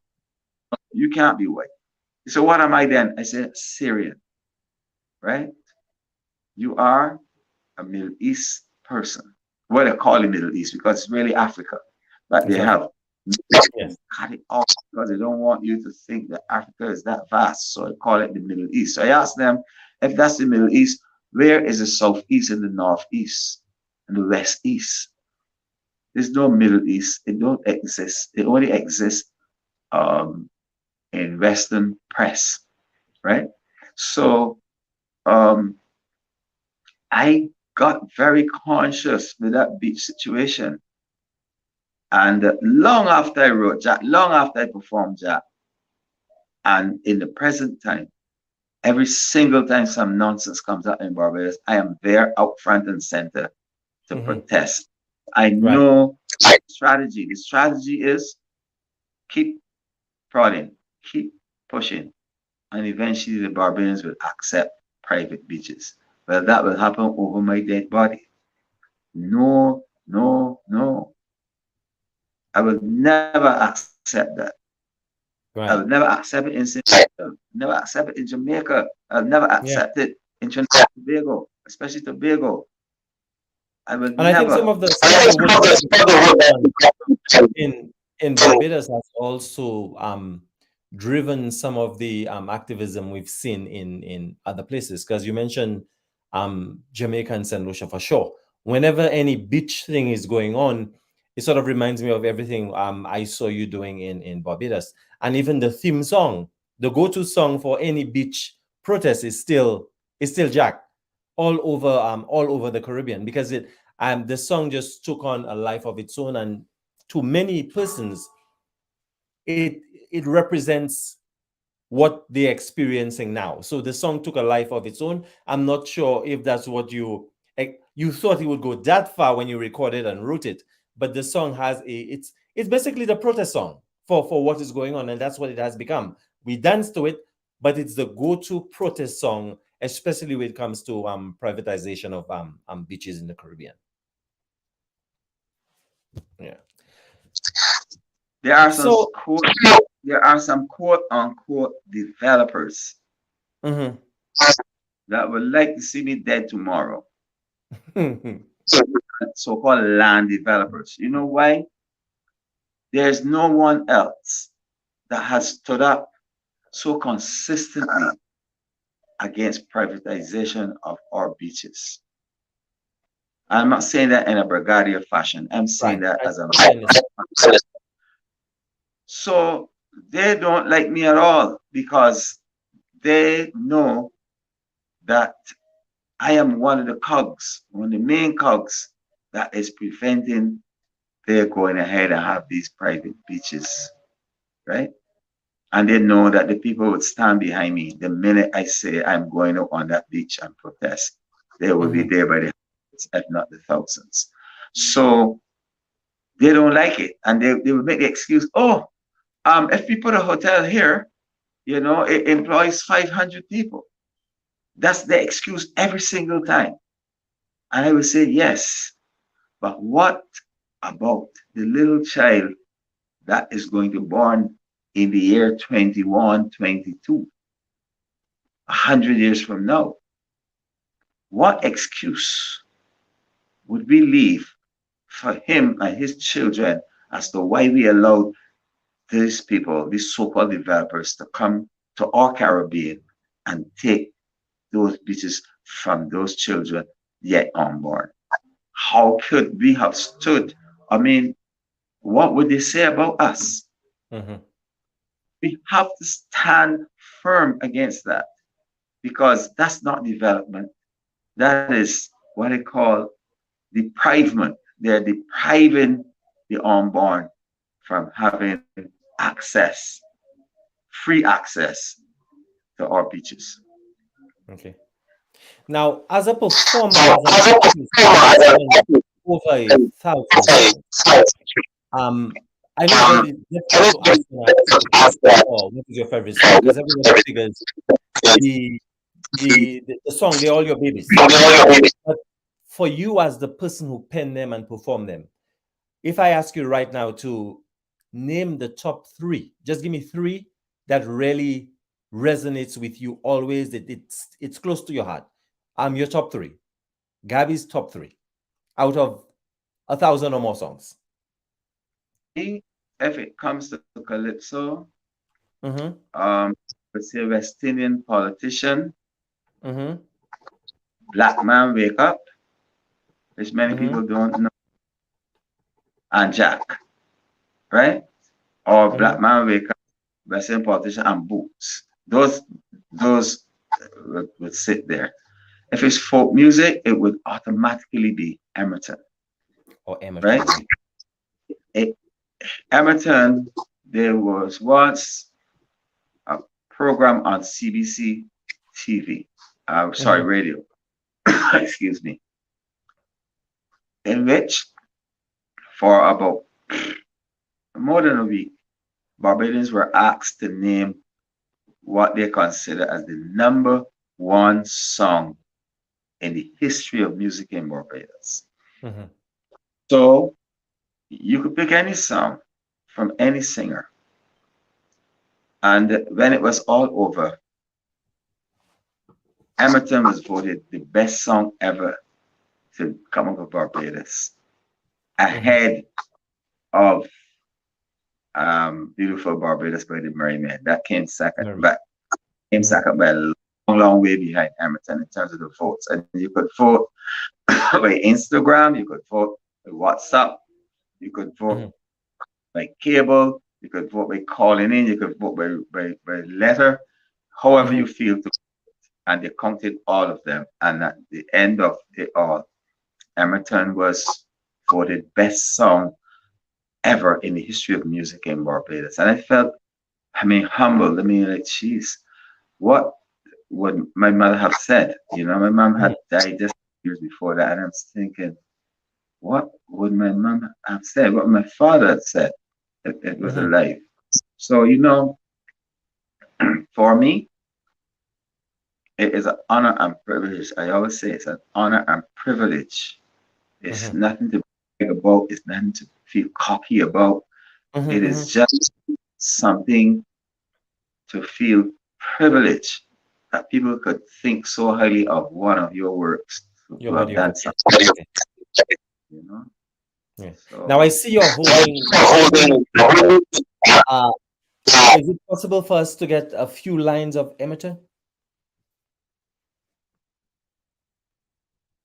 [SPEAKER 2] You can't be white." So what am I then? I said, "Syrian, right? You are a Middle East person." What they call it Middle East, because it's really Africa. But they
[SPEAKER 1] It's
[SPEAKER 2] have
[SPEAKER 1] Africa. Yes.
[SPEAKER 2] cut it off because they don't want you to think that Africa is that vast. So they call it the Middle East. So I asked them, if that's the Middle East, where is the Southeast and the Northeast and the West East? There's no Middle East. It don't exist. It only exists um, in Western press, right? So um, I got very conscious with that beach situation. And long after I wrote Jack, long after I performed Jack, and in the present time, every single time some nonsense comes out in Barbados, I am there out front and center to
[SPEAKER 1] Mm-hmm.
[SPEAKER 2] protest. I
[SPEAKER 1] Right.
[SPEAKER 2] know strategy. The strategy is keep prodding, keep pushing, and eventually the Barbadians will accept private beaches. Well, that will happen over my dead body. No, no, no. I will never accept that. I will never
[SPEAKER 1] Right.
[SPEAKER 2] accept it in Senegal, never accept it in Jamaica. I'll never
[SPEAKER 1] Yeah.
[SPEAKER 2] accept it in Trinidad and Tobago, especially Tobago. I will
[SPEAKER 1] And I think
[SPEAKER 2] never.
[SPEAKER 1] some of the work that you've done in Barbados has also driven some of the activism we've seen in other places. Because you mentioned Jamaica and St. Lucia for sure. Whenever any beach thing is going on, it sort of reminds me of everything I saw you doing in Barbados. And even the theme song, the go-to song for any beach protest is still Jack all over the Caribbean, because it the song just took on a life of its own, and to many persons it it represents what they're experiencing now. So the song took a life of its own. I'm not sure if that's what you thought it would go that far when you recorded and wrote it, but the song has it's basically the protest song for what is going on, and that's what it has become. We dance to it, but it's the go-to protest song, especially when it comes to privatization of beaches in the Caribbean. Yeah.
[SPEAKER 2] There are some
[SPEAKER 1] So
[SPEAKER 2] quote, there are some quote unquote developers
[SPEAKER 1] mhm.
[SPEAKER 2] that would like to see me dead tomorrow. So-called land developers. You know why? There's no one else that has stood up so consistently against privatization of our beaches. I'm not saying that in a brigadier fashion. I'm saying
[SPEAKER 1] Right.
[SPEAKER 2] that
[SPEAKER 1] I
[SPEAKER 2] as a
[SPEAKER 1] totally understand.
[SPEAKER 2] so they don't like me at all because they know that I am one of the cogs, one of the main cogs that is preventing their going ahead and have these private beaches, right? And they know that the people would stand behind me the minute I say I'm going up on that beach and protest. They will be there by the hundreds, if not the thousands. So they don't like it. And they will make the excuse, oh, if we put a hotel here, you know, it employs 500 people. That's the excuse every single time. And I would say, yes, but what about the little child that is going to born in the year 21, 22, 100 years from now? What excuse would we leave for him and his children as to why we allowed these people, these so-called developers, to come to our Caribbean and take those beaches from those children yet unborn? How could we have stood? I mean, what would they say about us? We have to stand firm against that, because that's not development. That is what I call deprivement. They're depriving the unborn from having access, free access to our beaches.
[SPEAKER 1] Okay. Now, as a performer, as an artist, over 1,000 songs. I know that it's difficult to answer that, or what is your favorite song? Because everyone figures the song, they're all your babies. But for you as the person who penned them and performed them, if I ask you right now to name the top three, just give me three that really resonates with you always, that it's close to your heart. Your top three. Gabby's top three out of 1,000 or more songs.
[SPEAKER 2] If it comes to Calypso,
[SPEAKER 1] Mm-hmm.
[SPEAKER 2] let's say West Indian politician,
[SPEAKER 1] Mm-hmm.
[SPEAKER 2] Black Man Wake Up, which many
[SPEAKER 1] Mm-hmm.
[SPEAKER 2] people don't know, and Jack, right? Or Black Man Wake Up, West Indian politician, and Boots. Those would sit there. If it's folk music, it would automatically be Emmerton,
[SPEAKER 1] Or Emmerton,
[SPEAKER 2] right? Emmerton, there was once a program on CBC TV, radio, excuse me, in which for about more than a week, Barbadians were asked to name what they consider as the number one song in the history of music in Barbados.
[SPEAKER 1] Mm-hmm.
[SPEAKER 2] So you could pick any song from any singer. And when it was all over, Emmerton was voted the best song ever to come up with Barbados, ahead of Beautiful Barbados by the Merrymen. That came second, but came second by a long, long way behind Emmerton in terms of the votes. And you could vote by Instagram, you could vote by WhatsApp, you could vote by cable, you could vote by calling in, you could vote by letter, however you feel to. And they counted all of them. And at the end of it all, Emmerton was voted best song ever in the history of music in Barbados. And I felt, humbled. Like, geez, what would my mother have said? You know, my mom had died just years before that. And I'm thinking, what would my mom have said? What my father had said if it was alive? So, you know, for me, it is an honor and privilege. I always say it's an honor and privilege. It's nothing to brag about. It's nothing to feel cocky about. It is just something to feel privileged that people could think so highly of one of your works to have done something. You know?
[SPEAKER 1] Yeah.
[SPEAKER 2] So,
[SPEAKER 1] now I see you're holding. Is it possible for us to get a few lines of Emmerton?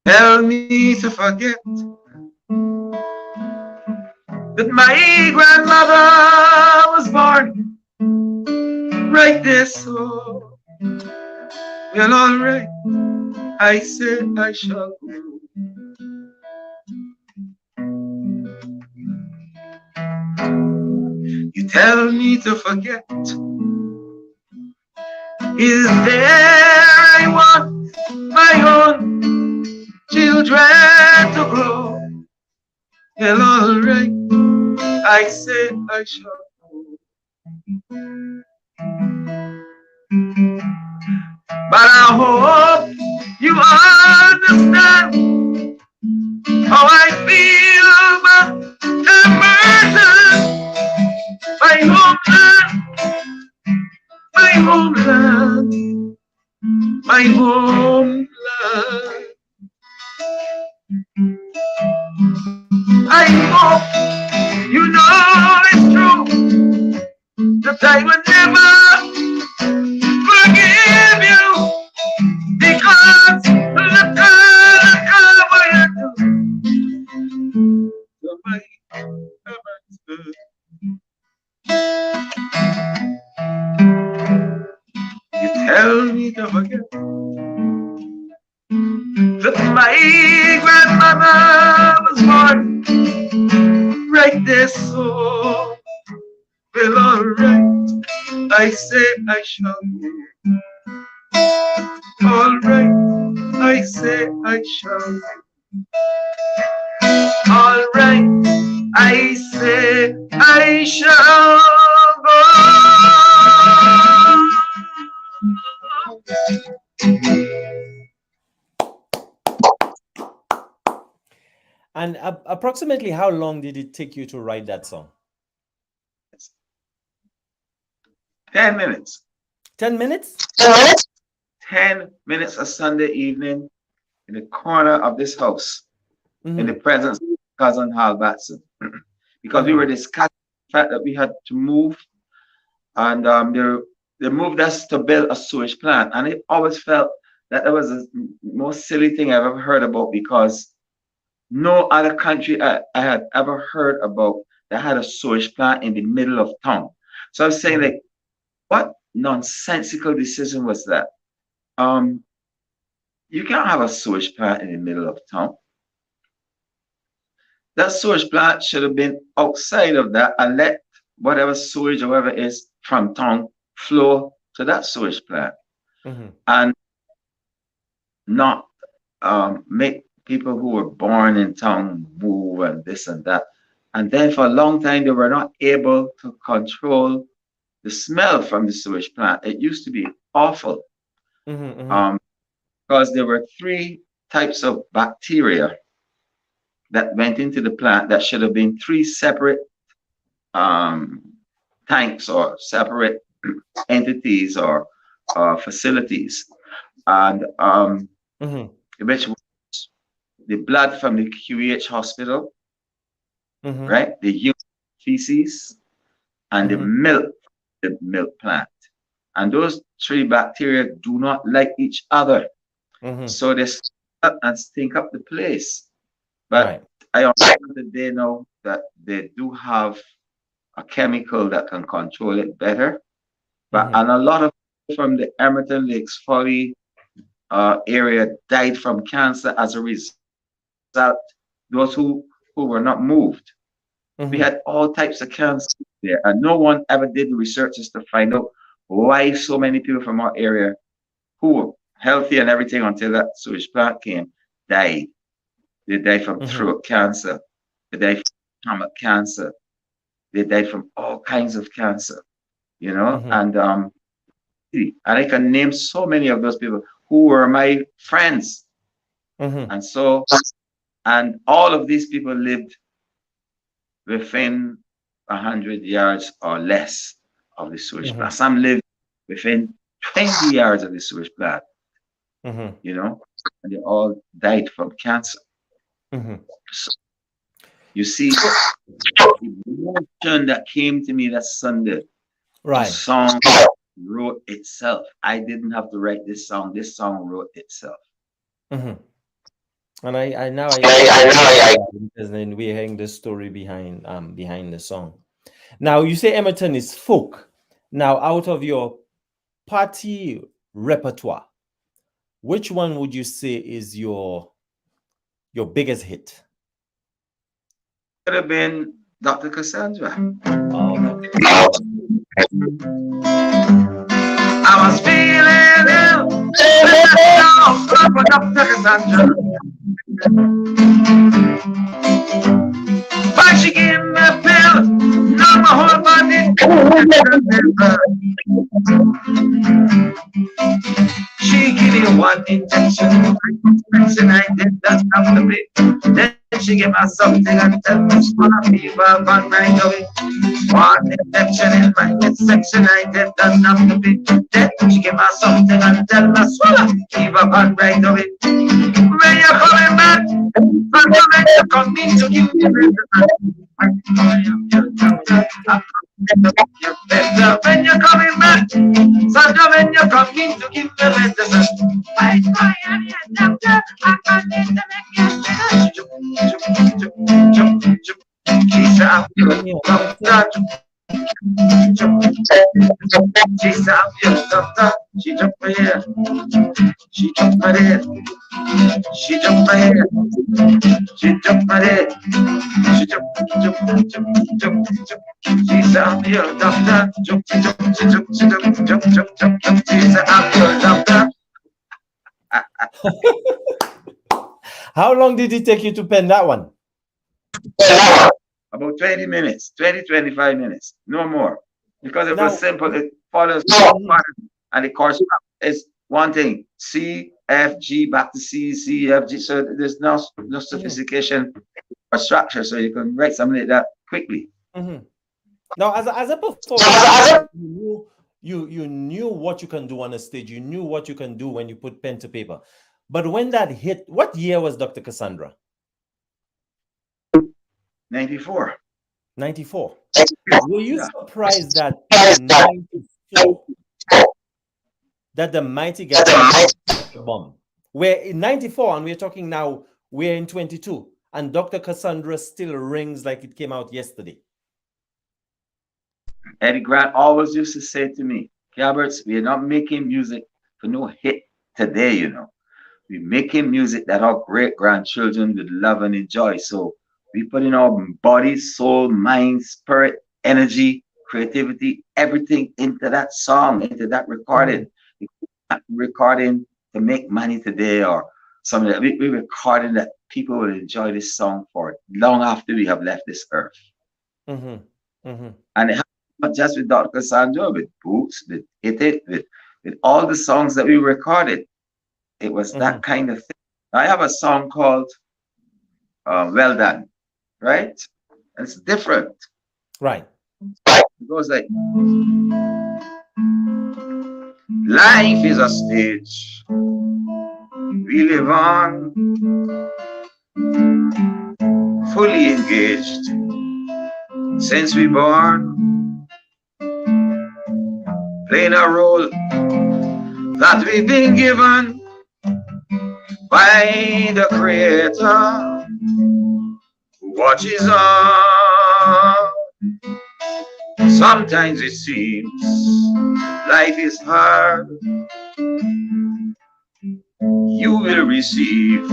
[SPEAKER 2] Tell me to forget that my grandmother was born right there, so well, all right. I said I shall go. tell me to forget. Is there I want my own children to grow? Well, alright, I say I shall go. But I hope you understand how I feel about Emmerton, my homeland, my homeland, my homeland. I hope you know it's true that I would never forgive you because look what you do to my Emmerton. You tell me to forget that my grandmother was born right there, so well, alright, I say I shall go. Alright, I say I shall go. Alright, I say I shall
[SPEAKER 1] And approximately how long did it take you to write that song?
[SPEAKER 2] 10 minutes.
[SPEAKER 1] 10 minutes?
[SPEAKER 2] 10 minutes a Sunday evening in the corner of this house, in the presence of cousin Hal Batson, because we were discussing the fact that we had to move, and they moved us to build a sewage plant, and it always felt that was the most silly thing I've ever heard about, because no other country I had ever heard about that had a sewage plant in the middle of town. So I was saying, like, what nonsensical decision was that? You can't have a sewage plant in the middle of town. That sewage plant should have been outside of that and let whatever sewage or whatever is from town flow to that sewage plant, and not make people who were born in town move and this and that. And then for a long time, they were not able to control the smell from the sewage plant. It used to be awful, because there were 3 types of bacteria that went into the plant that should have been 3 separate tanks or separate entities or facilities. And which was the blood from the QEH hospital, right? The human feces, and the milk plant. And those 3 bacteria do not like each other. So they start and stink up the place. But I understand today now that they do have a chemical that can control it better. But and a lot of people from the Emmerton Lakes Folly area died from cancer as a result. Those who were not moved. We had all types of cancer there, and no one ever did the researches to find out why so many people from our area who were healthy and everything until that sewage plant came died. They died from throat cancer. They died from stomach cancer. They died from all kinds of cancer, you know. And I can name so many of those people who were my friends. And so, and all of these people lived within 100 yards or less of the sewage plant. Some lived within 20 yards of the sewage plant, you know, and they all died from cancer. So, you see, the emotion that came to me that Sunday, the song wrote itself. I didn't have to write this song. This song wrote itself.
[SPEAKER 1] And I know because then we're hearing the story behind the song. Now you say Emmerton is folk. Now out of your party repertoire, which one would you say is your biggest hit?
[SPEAKER 2] Could have been Dr. Cassandra.
[SPEAKER 1] Oh, Dr. Cassandra.
[SPEAKER 2] I was feeling ill. Dr. Cassandra. But she gave me a pill. Now my whole body. She gave me one injection. I did that after me. Then she gave me something and tell me she wanna be well on right away. One injection in my midsection, I did that after me. Then she gave me something and tell me swallow fever on right away. When you're coming back, when you're coming to give me when you're coming back, Sandra, when you're coming to give me medicine. Why, doctor, I'm coming to make you she said, she said, doctor, she jumped my head, she jumped my head, she jumped my head, she jumped my head, she jumped, she said, I'm your doctor, jump, she said, I'm your doctor.
[SPEAKER 1] How long did it take you to pen that one?
[SPEAKER 2] About 20 minutes, 25 minutes, no more. Because it was simple, it follows and the chorus is one thing, C, F, G, back to C, C, F, G. So there's no sophistication or structure, so you can write something like that quickly.
[SPEAKER 1] Now, as a performer, you knew what you can do on a stage. You knew what you can do when you put pen to paper. But when that hit, what year was Dr. Cassandra?
[SPEAKER 2] 94.
[SPEAKER 1] 94. Were you surprised that 94 that the Mighty Gabby bomb? We're in 94 and we're talking now, we're in 22, and Dr. Cassandra still rings like it came out yesterday.
[SPEAKER 2] Eddie Grant always used to say to me, Gabbert, we are not making music for no hit today, you know. We're making music that our great-grandchildren would love and enjoy. So we put in our body, soul, mind, spirit, energy, creativity, everything into that song, into that recording. Not recording to make money today or something that we're recording that people will enjoy this song for long after we have left this earth. And it happened not just with Dr. Cassandra, with Boots, with It, with all the songs that we recorded. It was that kind of thing. I have a song called Well Done. Right? It's different.
[SPEAKER 1] Right.
[SPEAKER 2] It goes like, life is a stage we live on, fully engaged since we born, playing a role that we've been given by the Creator. Watches on. Sometimes it seems life is hard. You will receive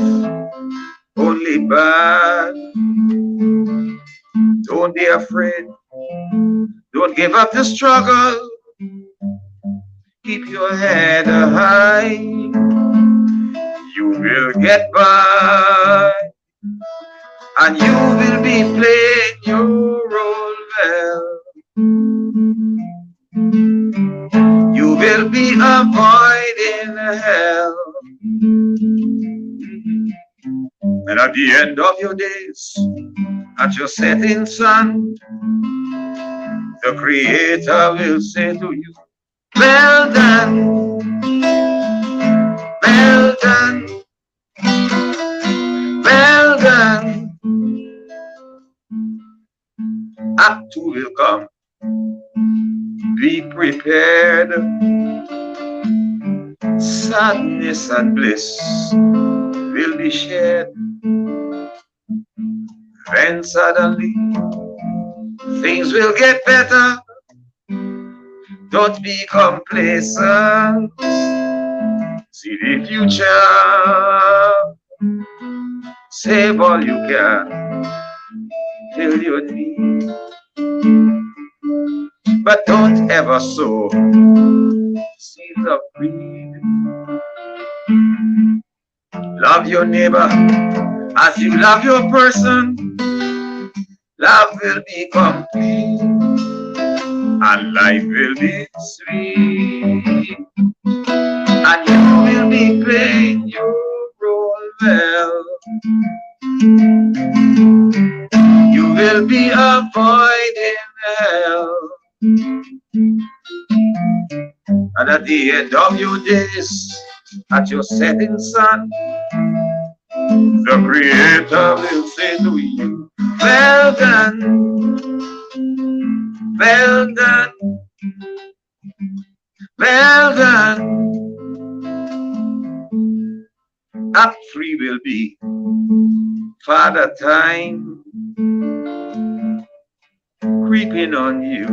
[SPEAKER 2] only bad. Don't be afraid. Don't give up the struggle. Keep your head high. You will get by. And you will be playing your role well. You will be avoiding hell. And at the end of your days, at your setting sun, the Creator will say to you, well done, well done, well done. Act 2 will come. Be prepared. Sadness and bliss will be shared. Then suddenly things will get better. Don't be complacent. See the future. Save all you can. till you need. But don't ever sow seeds of greed. Love your neighbor as you love your person. Love will be complete and life will be sweet. And you will be playing your role well. You will be avoiding hell. And at the end of your days, at your setting sun, the Creator will say to you, well done, well done, well done. Act 3 will be Father Time creeping on you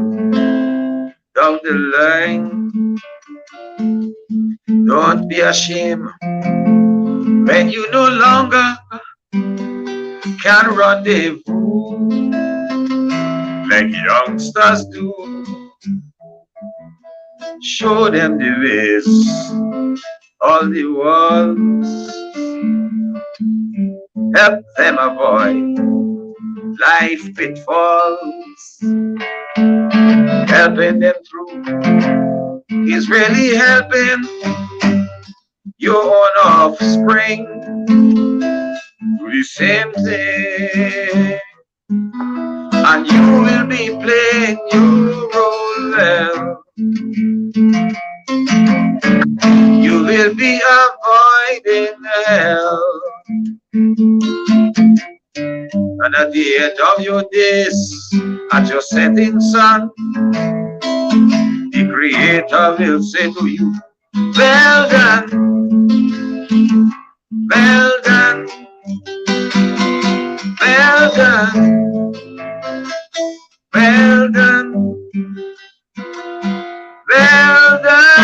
[SPEAKER 2] down the line. Don't be ashamed when you no longer can rendezvous like youngsters do. Show them the ways, all the walls. Help them avoid life pitfalls. Helping them through is really helping your own offspring do the same thing. And you will be playing your role well. You will be avoiding hell. And at the end of your days, at your setting sun, the Creator will say to you, well done, well done, well done, well done, well done.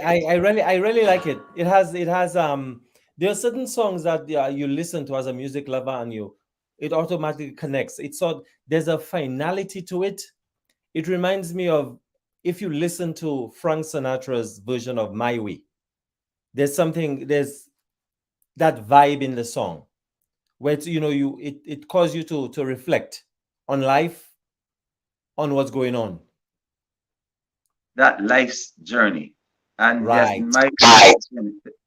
[SPEAKER 1] I really like it. It has there are certain songs that you listen to as a music lover and it automatically connects. It's sort there's a finality to it. It reminds me of if you listen to Frank Sinatra's version of My Way. There's that vibe in the song where it's, it calls you to reflect on life, on what's going on.
[SPEAKER 2] That life's journey. And
[SPEAKER 1] Right.
[SPEAKER 2] yes,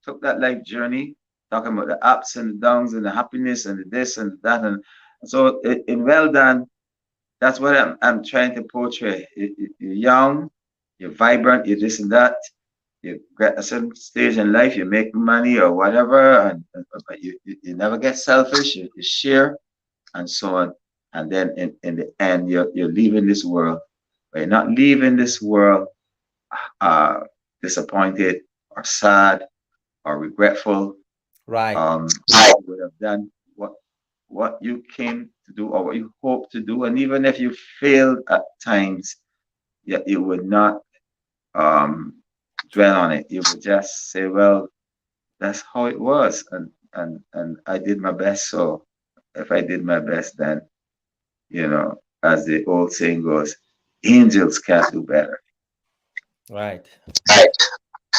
[SPEAKER 2] took that life journey, talking about the ups and the downs and the happiness and the this and that. And so in Well Done, that's what I'm trying to portray. You're young, you're vibrant, you're this and that. You get a certain stage in life, you make money or whatever, but you never get selfish, you share and so on. And then in the end, you're leaving this world. But you're not leaving this world disappointed or sad or regretful.
[SPEAKER 1] Right.
[SPEAKER 2] You would have done what you came to do or what you hope to do, and even if you failed at times, you would not dwell on it. You would just say, "Well, that's how it was," and I did my best. So if I did my best, then as the old saying goes, angels can't do better.
[SPEAKER 1] Right.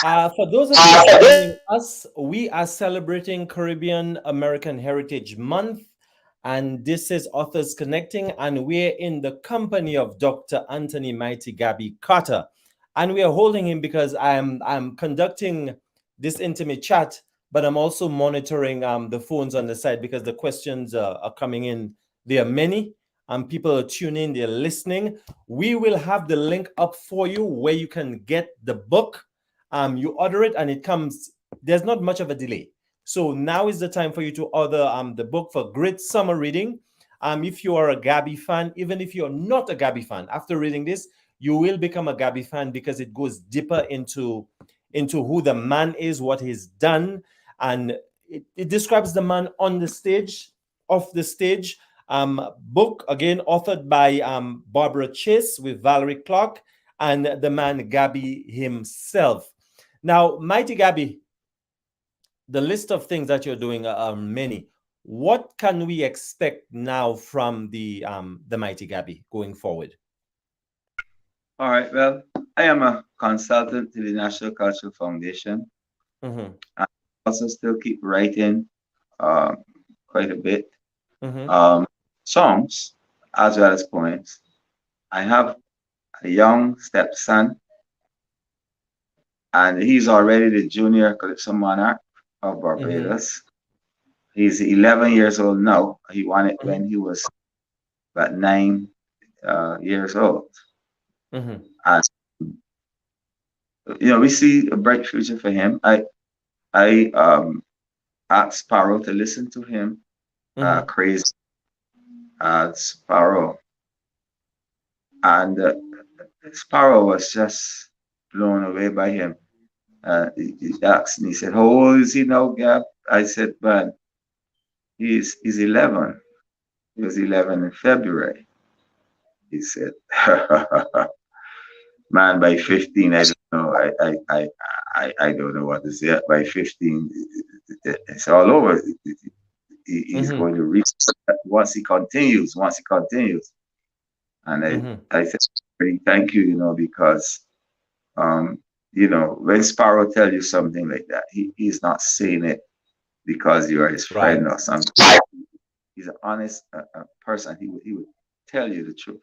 [SPEAKER 1] For those of you joining us, we are celebrating Caribbean American Heritage Month, and this is Authors Connecting, and we're in the company of Dr. Anthony Mighty Gabby Carter, and we are holding him because I'm conducting this intimate chat, but I'm also monitoring the phones on the side because the questions are coming in. There are many. People are tuning in, they're listening. We will have the link up for you where you can get the book. You order it and it comes, there's not much of a delay. So now is the time for you to order the book for great summer reading. If you are a Gabby fan, even if you're not a Gabby fan, after reading this, you will become a Gabby fan because it goes deeper into who the man is, what he's done. And it describes the man on the stage, off the stage. Book, again, authored by Barbara Chase with Valerie Clark. and the man Gabby himself. Now, Mighty Gabby, the list of things that you're doing are many. What can we expect now from the Mighty Gabby going forward?
[SPEAKER 2] All right. Well, I am a consultant to the National Cultural Foundation.
[SPEAKER 1] Mm-hmm.
[SPEAKER 2] I also still keep writing um, quite a bit,
[SPEAKER 1] Mm-hmm.
[SPEAKER 2] um, songs as well as poems. I have a young stepson, and he's already the junior Calypso monarch of
[SPEAKER 1] Mm-hmm.
[SPEAKER 2] Barbados. He's 11 years old now. He won it
[SPEAKER 1] Mm-hmm.
[SPEAKER 2] when he was about 9 years old.
[SPEAKER 1] Mm-hmm.
[SPEAKER 2] And we see a bright future for him. I asked Sparrow to listen to him.
[SPEAKER 1] Mm-hmm.
[SPEAKER 2] Crazy Sparrow, and Sparrow was just blown away by him. He asked me, he said, "How old is he now, Gab?" I said, "Man, he's 11. He was 11 in February." He said, "Man, by 15, I don't know. I don't know what to say. By 15, it's all over. He's
[SPEAKER 1] Mm-hmm.
[SPEAKER 2] going to reach once he continues. Once he continues." And
[SPEAKER 1] Mm-hmm.
[SPEAKER 2] I said, "Really, thank you, because um, when Sparrow tell you something like that, he's not saying it because you are his
[SPEAKER 1] Right.
[SPEAKER 2] friend or something. He's an honest person. He would tell you the truth,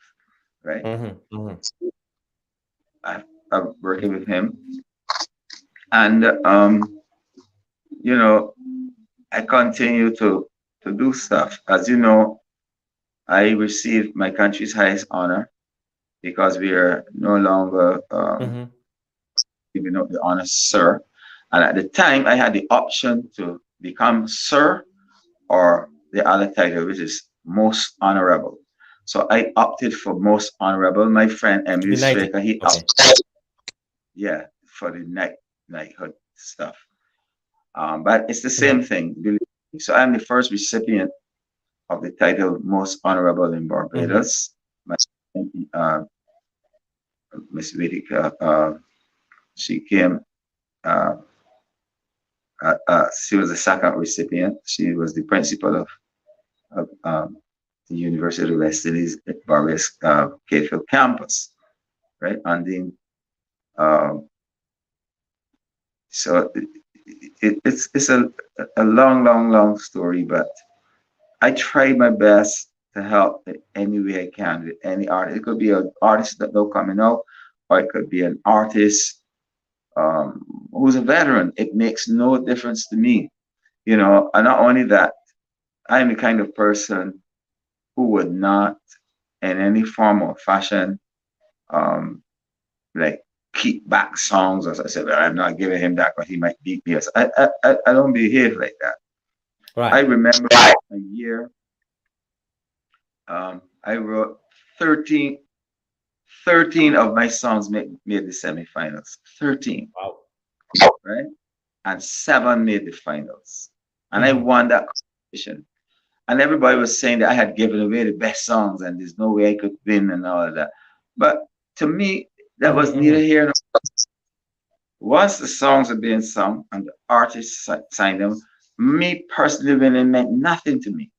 [SPEAKER 2] right?"
[SPEAKER 1] Mm-hmm. Mm-hmm.
[SPEAKER 2] I'm working with him, and you know, I continue to do stuff. As you know, I received my country's highest honor because we are no longer
[SPEAKER 1] Mm-hmm.
[SPEAKER 2] giving up the honor, sir. And at the time, I had the option to become sir or the other title, which is most honorable. So I opted for most honorable. My friend
[SPEAKER 1] To
[SPEAKER 2] Emily
[SPEAKER 1] be knighted.
[SPEAKER 2] Straker, he
[SPEAKER 1] Okay.
[SPEAKER 2] opted, yeah, for the knighthood stuff. But it's the
[SPEAKER 1] Mm-hmm.
[SPEAKER 2] same thing, believe me. So I'm the first recipient of the title most honorable in
[SPEAKER 1] Mm-hmm.
[SPEAKER 2] Barbados. My uh, Miss Vidica, she came. Uh, she was the second recipient. She was the principal of the University of West Indies at Barbados Capefield campus, right? And then, um, so it's a long, long, long story, but I try my best to help in any way I can with any artist. It could be an artist that no coming out, or it could be an artist who's a veteran. It makes no difference to me, And not only that, I'm the kind of person who would not, in any form or fashion, um, like keep back songs. As I said, "Well, I'm not giving him that because he might beat me." I don't behave like that. I
[SPEAKER 1] Right.
[SPEAKER 2] remember a year I wrote 13, 13 of my songs made the semifinals. 13,
[SPEAKER 1] Wow.
[SPEAKER 2] right? And seven made the finals. And I
[SPEAKER 1] Mm-hmm.
[SPEAKER 2] won that competition. And everybody was saying that I had given away the best songs and there's no way I could win and all of that. But to me, that was
[SPEAKER 1] Mm-hmm.
[SPEAKER 2] neither
[SPEAKER 1] Mm-hmm.
[SPEAKER 2] here nor once the songs are being sung and the artists signed them. Me personally, winning meant nothing to me.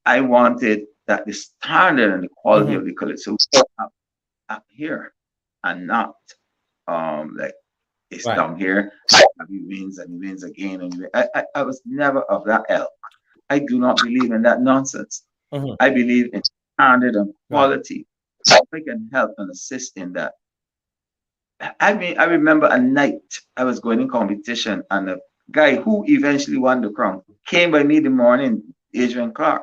[SPEAKER 2] I wanted that the standard and the quality of
[SPEAKER 1] Mm-hmm.
[SPEAKER 2] the calypso up here and not like it's
[SPEAKER 1] Right.
[SPEAKER 2] down here. And he wins and he wins again and he wins. I was never of that ilk. I do not believe in that nonsense.
[SPEAKER 1] Mm-hmm.
[SPEAKER 2] I believe in standard and
[SPEAKER 1] Right.
[SPEAKER 2] quality. If I can help and assist in that. I mean, I remember a night I was going in competition and a guy who eventually won the crown came by me in the morning, Adrian Clark,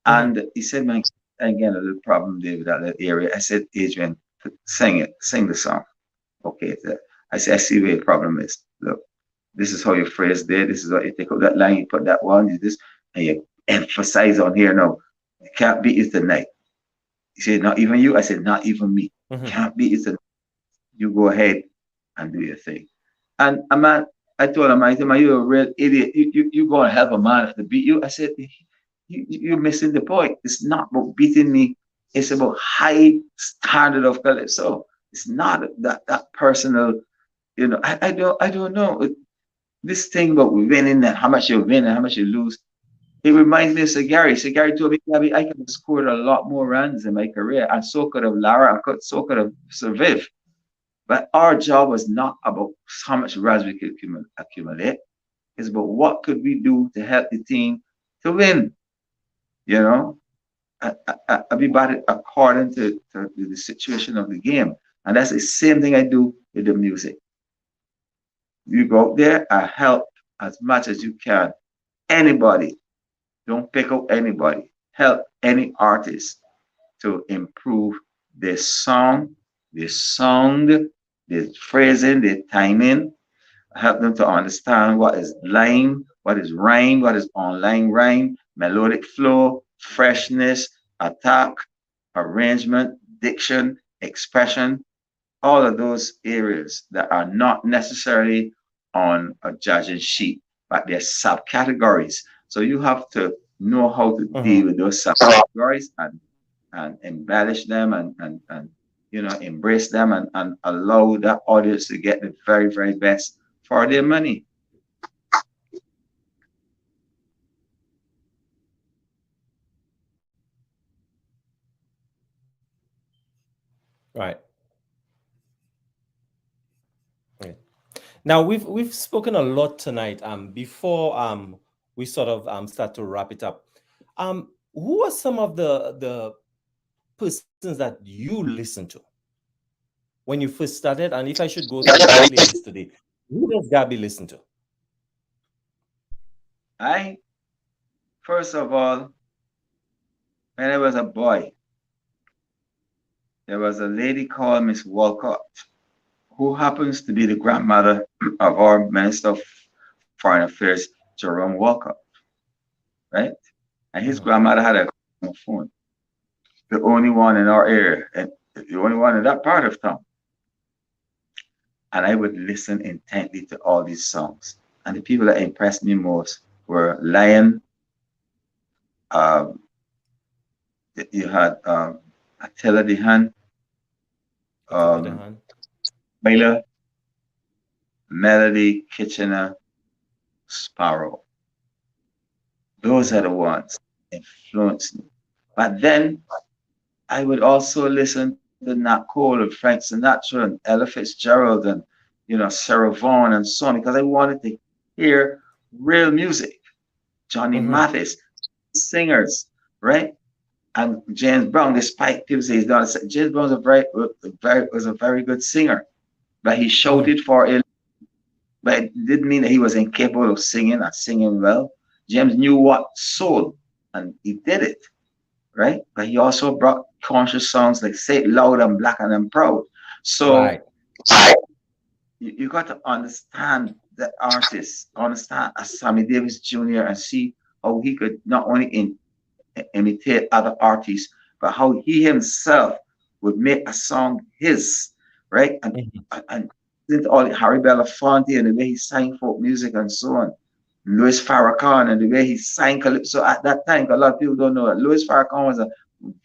[SPEAKER 1] Mm-hmm.
[SPEAKER 2] and he said, "Man, I get a little problem there with that little area." I said, "Adrian, sing it, sing the song." Okay. I said, "I see where the problem is. Look, this is how you phrase there. This is what you take out that line, you put that one, you this, and you emphasize on here now. You can't beat it tonight." He said, "Not even you?" I said, "Not even me.
[SPEAKER 1] Mm-hmm.
[SPEAKER 2] Can't beat it tonight. You go ahead and do your thing." And a man, I told him, I said, "Man, you're a real idiot. You go and help a man if they beat you." I said, You're missing the point. It's not about beating me. It's about high standard of calypso. It's not that personal. I don't know. This thing about winning and how much you win and how much you lose. It reminds me of Sir Gary. Sir Gary told me, Gabby, I could have scored a lot more runs in my career, and so could have Lara, so could have Sir Viv. But our job was not about how much runs we could accumulate. It's about what could we do to help the team to win. You know, I be about it according to the situation of the game, and that's the same thing I do with the music. You go out there and help as much as you can. Anybody, don't pick up anybody. Help any artist to improve their song, their phrasing, their timing. Help them to understand what is line, what is rhyme, what is online rhyme, melodic flow, freshness, attack, arrangement, diction, expression, all of those areas that are not necessarily on a judging sheet, but they're subcategories. So you have to know how to deal with those subcategories and embellish them and embrace them and allow that audience to get the very, very best for their money.
[SPEAKER 1] Right. Right. Now we've spoken a lot tonight. Before we sort of start to wrap it up, who are some of the persons that you listen to when you first started? And if I should go through your playlist today, who does Gabby listen to?
[SPEAKER 2] I, first of all, when I was a boy, there was a lady called Miss Walcott, who happens to be the grandmother of our Minister of Foreign Affairs, Jerome Walcott, right? And his grandmother had a phone, the only one in our area, and the only one in that part of town. And I would listen intently to all these songs. And the people that impressed me most were Lion. Um, you had Attila Dehan,
[SPEAKER 1] Attila
[SPEAKER 2] um,
[SPEAKER 1] Dehan.
[SPEAKER 2] Baylor, Melody, Kitchener, Sparrow. Those are the ones that influenced me. But then I would also listen to Nat Cole and Frank Sinatra and Ella Fitzgerald and Sarah Vaughan and so on because I wanted to hear real music. Johnny Mathis, singers, right? And James Brown, despite people say he's not, James Brown was a very good singer, but he shouted for it. But it didn't mean that he was incapable of singing and singing well. James knew what soul, and he did it, right? But he also brought conscious songs like "Say It Loud, I'm Black and I'm Proud." So
[SPEAKER 1] Right.
[SPEAKER 2] you got to understand the artist, understand a Sammy Davis Jr. and see how he could not only imitate other artists, but how he himself would make a song his, right? And all Harry Belafonte and the way he sang folk music and so on. Louis Farrakhan and the way he sang calypso at that time. A lot of people don't know that Louis Farrakhan was a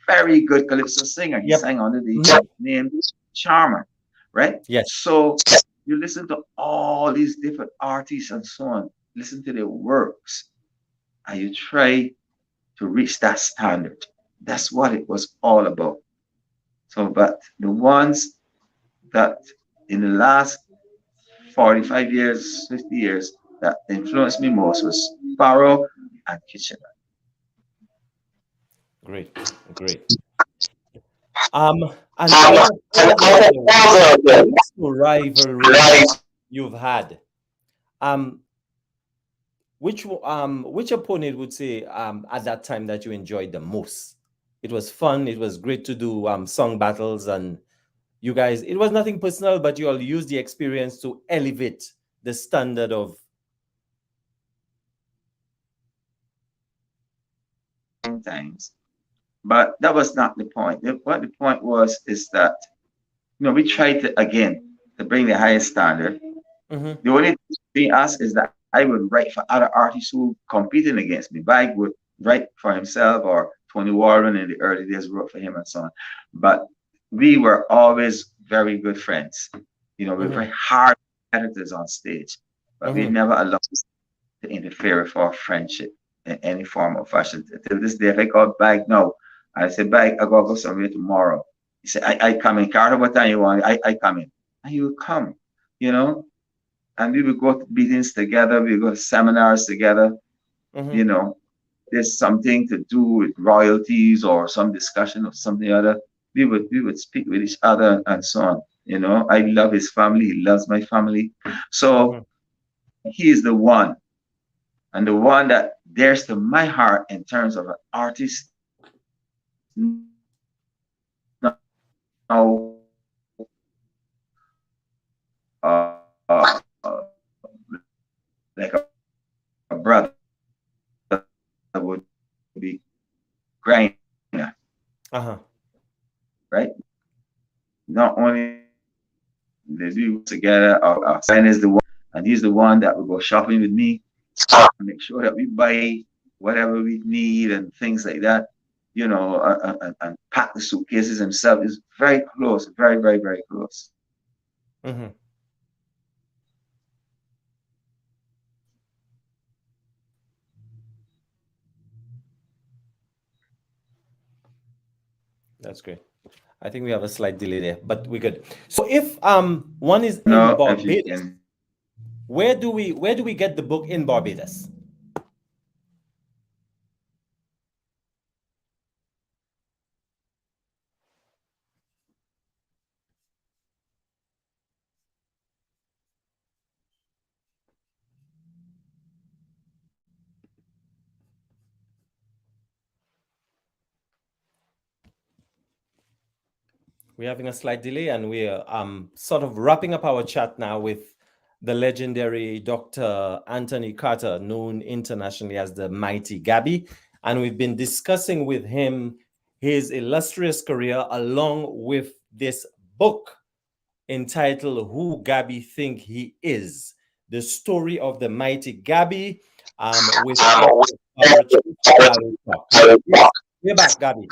[SPEAKER 2] very good calypso singer. He sang under the name Charmer, right?
[SPEAKER 1] Yes.
[SPEAKER 2] So you listen to all these different artists and so on, listen to their works, and you try to reach that standard. That's what it was all about. So, but the ones that in the last 45 years, 50 years, that influenced me most was Sparrow and Kitchener.
[SPEAKER 1] Great. And out of the rivalries you've had, which opponent would say at that time that you enjoyed the most? It was fun. It was great to do song battles, and you guys. It was nothing personal, but you all used the experience to elevate the standard of.
[SPEAKER 2] Times, but that was not the point. What the point was is that we tried to again to bring the highest standard. The only thing between us is that I would write for other artists who competing against me. Bag would write for himself, or Tony Warren in the early days wrote for him and so on. But we were always very good friends. We're
[SPEAKER 1] Mm-hmm.
[SPEAKER 2] very hard competitors on stage, but we
[SPEAKER 1] Mm-hmm.
[SPEAKER 2] never allow to interfere with our friendship in any form or fashion. Till this day, if I call back now, I say, back, I gotta go somewhere tomorrow. He said, I come in. Carter, what time you want? I come in. And you will come, you know, and we will go to meetings together, we go to seminars together, you
[SPEAKER 1] Mm-hmm.
[SPEAKER 2] know. There's something to do with royalties or some discussion of something or other. We would speak with each other and so on. I love his family, he loves my family. So
[SPEAKER 1] Mm-hmm.
[SPEAKER 2] he is the one, and the one that dears to my heart in terms of an artist now, like a brother would be Griner,
[SPEAKER 1] Uh-huh.
[SPEAKER 2] right? Not only did we work together, our son is the one, and he's the one that will go shopping with me, make sure that we buy whatever we need and things like that, and pack the suitcases himself. Is very close, very, very, very close.
[SPEAKER 1] Mm-hmm. That's great. I think we have a slight delay there, but we good. So if one is in
[SPEAKER 2] No, if you
[SPEAKER 1] Barbados,
[SPEAKER 2] can.
[SPEAKER 1] where do we get the book in Barbados? We're having a slight delay, and we're sort of wrapping up our chat now with the legendary Dr. Anthony Carter, known internationally as the Mighty Gabby. And we've been discussing with him his illustrious career along with this book entitled Who Gabby Think He Is, the story of the Mighty Gabby, with Yes, we're back, Gabby.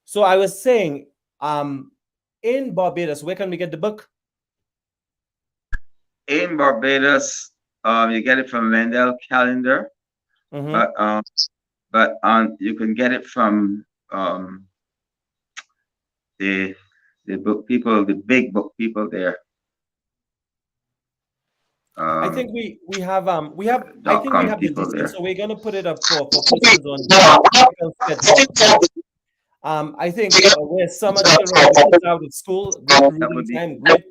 [SPEAKER 1] So I was saying, in Barbados, where can we get the book?
[SPEAKER 2] In Barbados, you get it from Mendel Calendar,
[SPEAKER 1] Mm-hmm.
[SPEAKER 2] but you can get it from the the book people, the big book people there.
[SPEAKER 1] I think we have I
[SPEAKER 2] Dot
[SPEAKER 1] think we
[SPEAKER 2] com
[SPEAKER 1] have the
[SPEAKER 2] people
[SPEAKER 1] distance,
[SPEAKER 2] there.
[SPEAKER 1] so we're gonna put it up for persons on I think where summer children, the kids out of school, great
[SPEAKER 2] That
[SPEAKER 1] reading
[SPEAKER 2] would be
[SPEAKER 1] time, great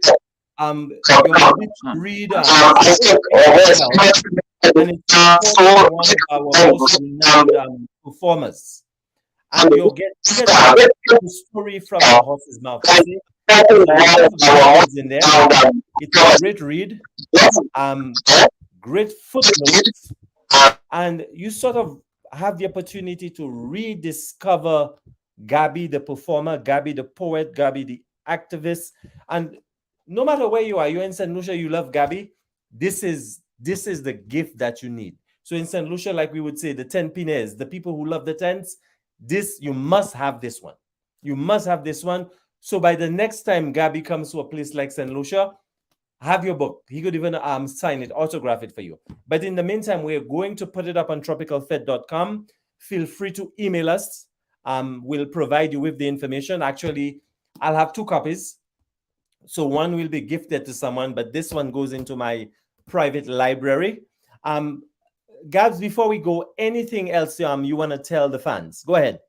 [SPEAKER 1] your rich read well, and it's the story of one of our most renowned performers. And you get the story from the horse's mouth. You see, there's a lot of lessons in there. It's a great read, um, great footnotes, and you sort of have the opportunity to rediscover Gabby the performer, Gabby the poet, Gabby the activist, and no matter where you are, you're in St. Lucia, you love Gabby. This is the gift that you need. So in St. Lucia, like we would say, the 10 pines, the people who love the tents, this you must have this one. You must have this one. So by the next time Gabby comes to a place like St. Lucia, have your book. He could even sign it, autograph it for you. But in the meantime, we're going to put it up on tropicalfete.com. Feel free to email us. We'll provide you with the information. Actually, I'll have two copies. So one will be gifted to someone, but this one goes into my private library. Um, Gabs, before we go, anything else you want to tell the fans? Go ahead.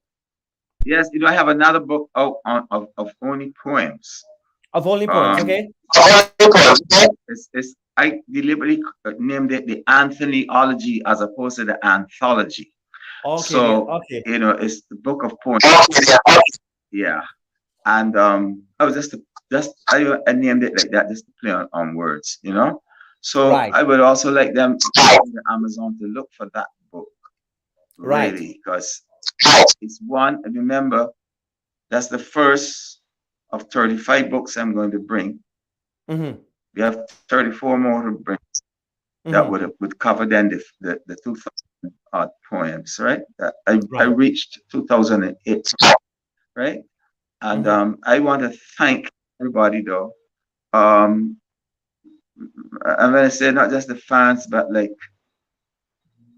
[SPEAKER 2] Yes, I have another book out of only poems.
[SPEAKER 1] Of only poems,
[SPEAKER 2] Um,
[SPEAKER 1] okay?
[SPEAKER 2] it's I deliberately named it the Anthonyology as opposed to the anthology.
[SPEAKER 1] Okay,
[SPEAKER 2] So
[SPEAKER 1] okay.
[SPEAKER 2] it's the book of poems. Yeah, and I was I named it like that just to play on words. So
[SPEAKER 1] Right,
[SPEAKER 2] I would also like them on the Amazon to look for that book
[SPEAKER 1] right.
[SPEAKER 2] really because it's one. And remember, that's the first of 35 books I'm going to bring.
[SPEAKER 1] Mm-hmm,
[SPEAKER 2] We have 34 more to bring that
[SPEAKER 1] mm-hmm.
[SPEAKER 2] would cover then the 2000 odd poems, right? I
[SPEAKER 1] Right.
[SPEAKER 2] reached 2008, right? And
[SPEAKER 1] Mm-hmm,
[SPEAKER 2] I want to thank everybody though. Um, I'm gonna say not just the fans, but like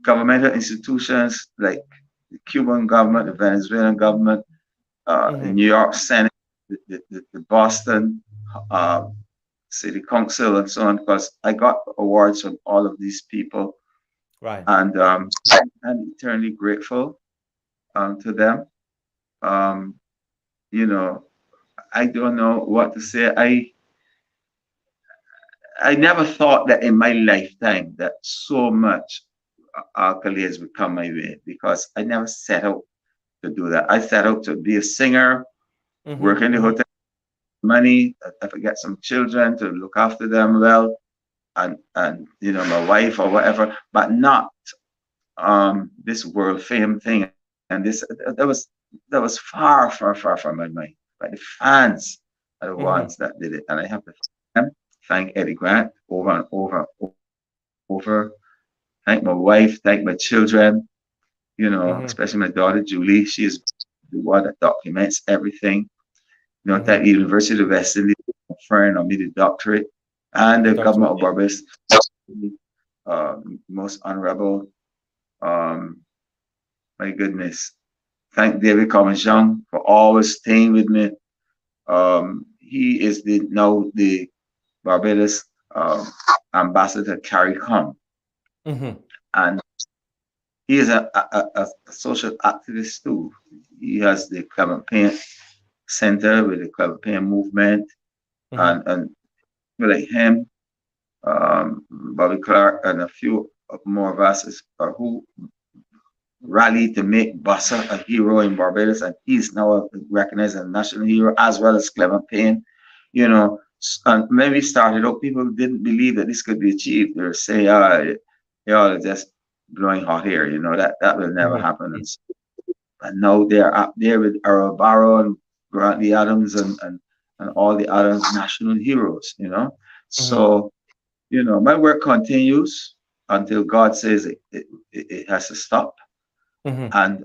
[SPEAKER 2] governmental institutions like the Cuban government, the Venezuelan government, the
[SPEAKER 1] Mm-hmm.
[SPEAKER 2] New York Senate, the Boston uh, City Council, and so on. Because I got awards from all of these people,
[SPEAKER 1] Right.
[SPEAKER 2] and I'm eternally grateful to them. Um, you know, I don't know what to say. I never thought that in my lifetime that so much accolades would come my way because I never set out to do that. I set out to be a singer, work in
[SPEAKER 1] Mm-hmm.
[SPEAKER 2] the
[SPEAKER 1] Mm-hmm.
[SPEAKER 2] hotel, money, if I get some children to look after them well, and my wife or whatever, but not this world fame thing. And this that was far, far, far from my mind. But the fans are the ones
[SPEAKER 1] Mm-hmm.
[SPEAKER 2] that did it, and I have to thank them, thank Eddie Grant over and over and over. Thank my wife, thank my children,
[SPEAKER 1] Mm-hmm.
[SPEAKER 2] especially my daughter Julie. She is the one that documents everything.
[SPEAKER 1] Mm-hmm.
[SPEAKER 2] Thank the University of West Indies for conferring on me the doctorate and
[SPEAKER 1] The
[SPEAKER 2] the
[SPEAKER 1] doctor.
[SPEAKER 2] government of Barbados, most honorable. Um, my goodness. Thank David Comington for always staying with me. He is now the Barbados ambassador CARICOM,
[SPEAKER 1] Mm-hmm.
[SPEAKER 2] and he is a social activist too. He has the Clement Paint Center with the Clement Paint movement,
[SPEAKER 1] Mm-hmm.
[SPEAKER 2] and people like him, Bobby Clark, and a few more of us who rallied to make Bossa a hero in Barbados, and he's now recognized as a national hero as well as Clement Pain. And when we started out, people didn't believe that this could be achieved. They were saying, y'all are just blowing hot air, that will never
[SPEAKER 1] Mm-hmm.
[SPEAKER 2] happen. And now they're up there with Earl Barrow and Grantley Adams and all the other national heroes.
[SPEAKER 1] Mm-hmm.
[SPEAKER 2] So, my work continues until God says it has to stop.
[SPEAKER 1] Mm-hmm.
[SPEAKER 2] And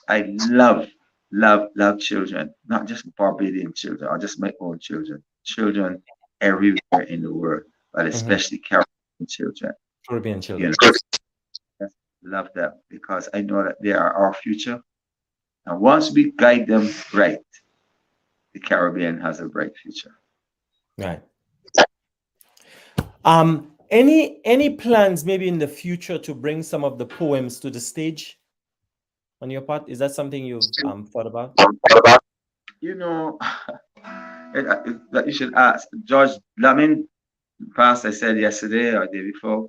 [SPEAKER 2] I love, love, love children, not just Barbadian children or just my own children, children everywhere in the world, but
[SPEAKER 1] Mm-hmm.
[SPEAKER 2] especially Caribbean children.
[SPEAKER 1] Caribbean
[SPEAKER 2] You
[SPEAKER 1] children.
[SPEAKER 2] know, just love them because I know that they are our future. And once we guide them right, the Caribbean has a bright future.
[SPEAKER 1] Right. Any plans maybe in the future to bring some of the poems to the stage on your part? Is that something you've thought about?
[SPEAKER 2] You know, that you should ask George Lamin passed, I said yesterday or day before.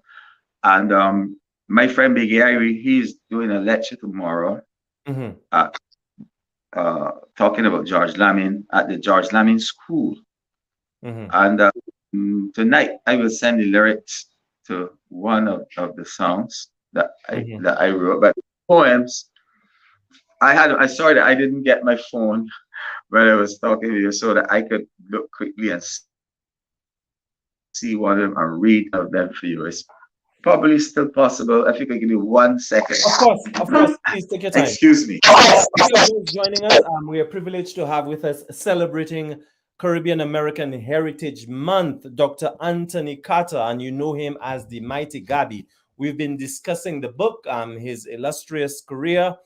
[SPEAKER 2] And my friend Big Gary, he's doing a lecture tomorrow
[SPEAKER 1] Mm-hmm.
[SPEAKER 2] at, talking about George Lamin at the George Lamin School.
[SPEAKER 1] Mm-hmm.
[SPEAKER 2] And tonight I will send the lyrics to one of the songs that I
[SPEAKER 1] Mm-hmm.
[SPEAKER 2] that I wrote. But poems, I sorry that I didn't get my phone when I was talking to you so that I could look quickly and see one of them and read one of them for you. It's probably still possible if you could give me 1 second.
[SPEAKER 1] Of course. Please take your
[SPEAKER 2] Excuse
[SPEAKER 1] time.
[SPEAKER 2] me.
[SPEAKER 1] Any of those joining us, we are privileged to have with us celebrating Caribbean American Heritage Month, Dr. Anthony Carter, and you know him as the Mighty Gabby. We've been discussing the book, his illustrious career,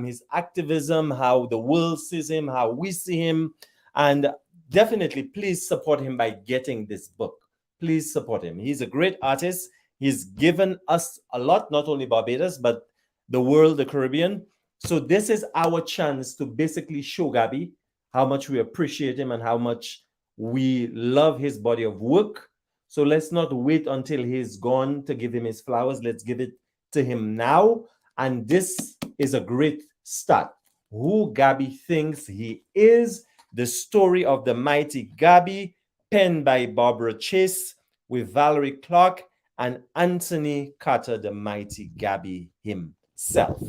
[SPEAKER 1] his activism, how the world sees him, how we see him, and definitely please support him by getting this book. Please support him. He's a great artist. He's given us a lot, not only Barbados, but the world, the Caribbean. So this is our chance to basically show Gabby how much we appreciate him and how much we love his body of work. So let's not wait until he's gone to give him his flowers. Let's give it to him now. And this is a great start. Who Gabby thinks he is, the story of the mighty Gabby, penned by Barbara Chase with Valerie Clark and Anthony Carter, the mighty Gabby himself.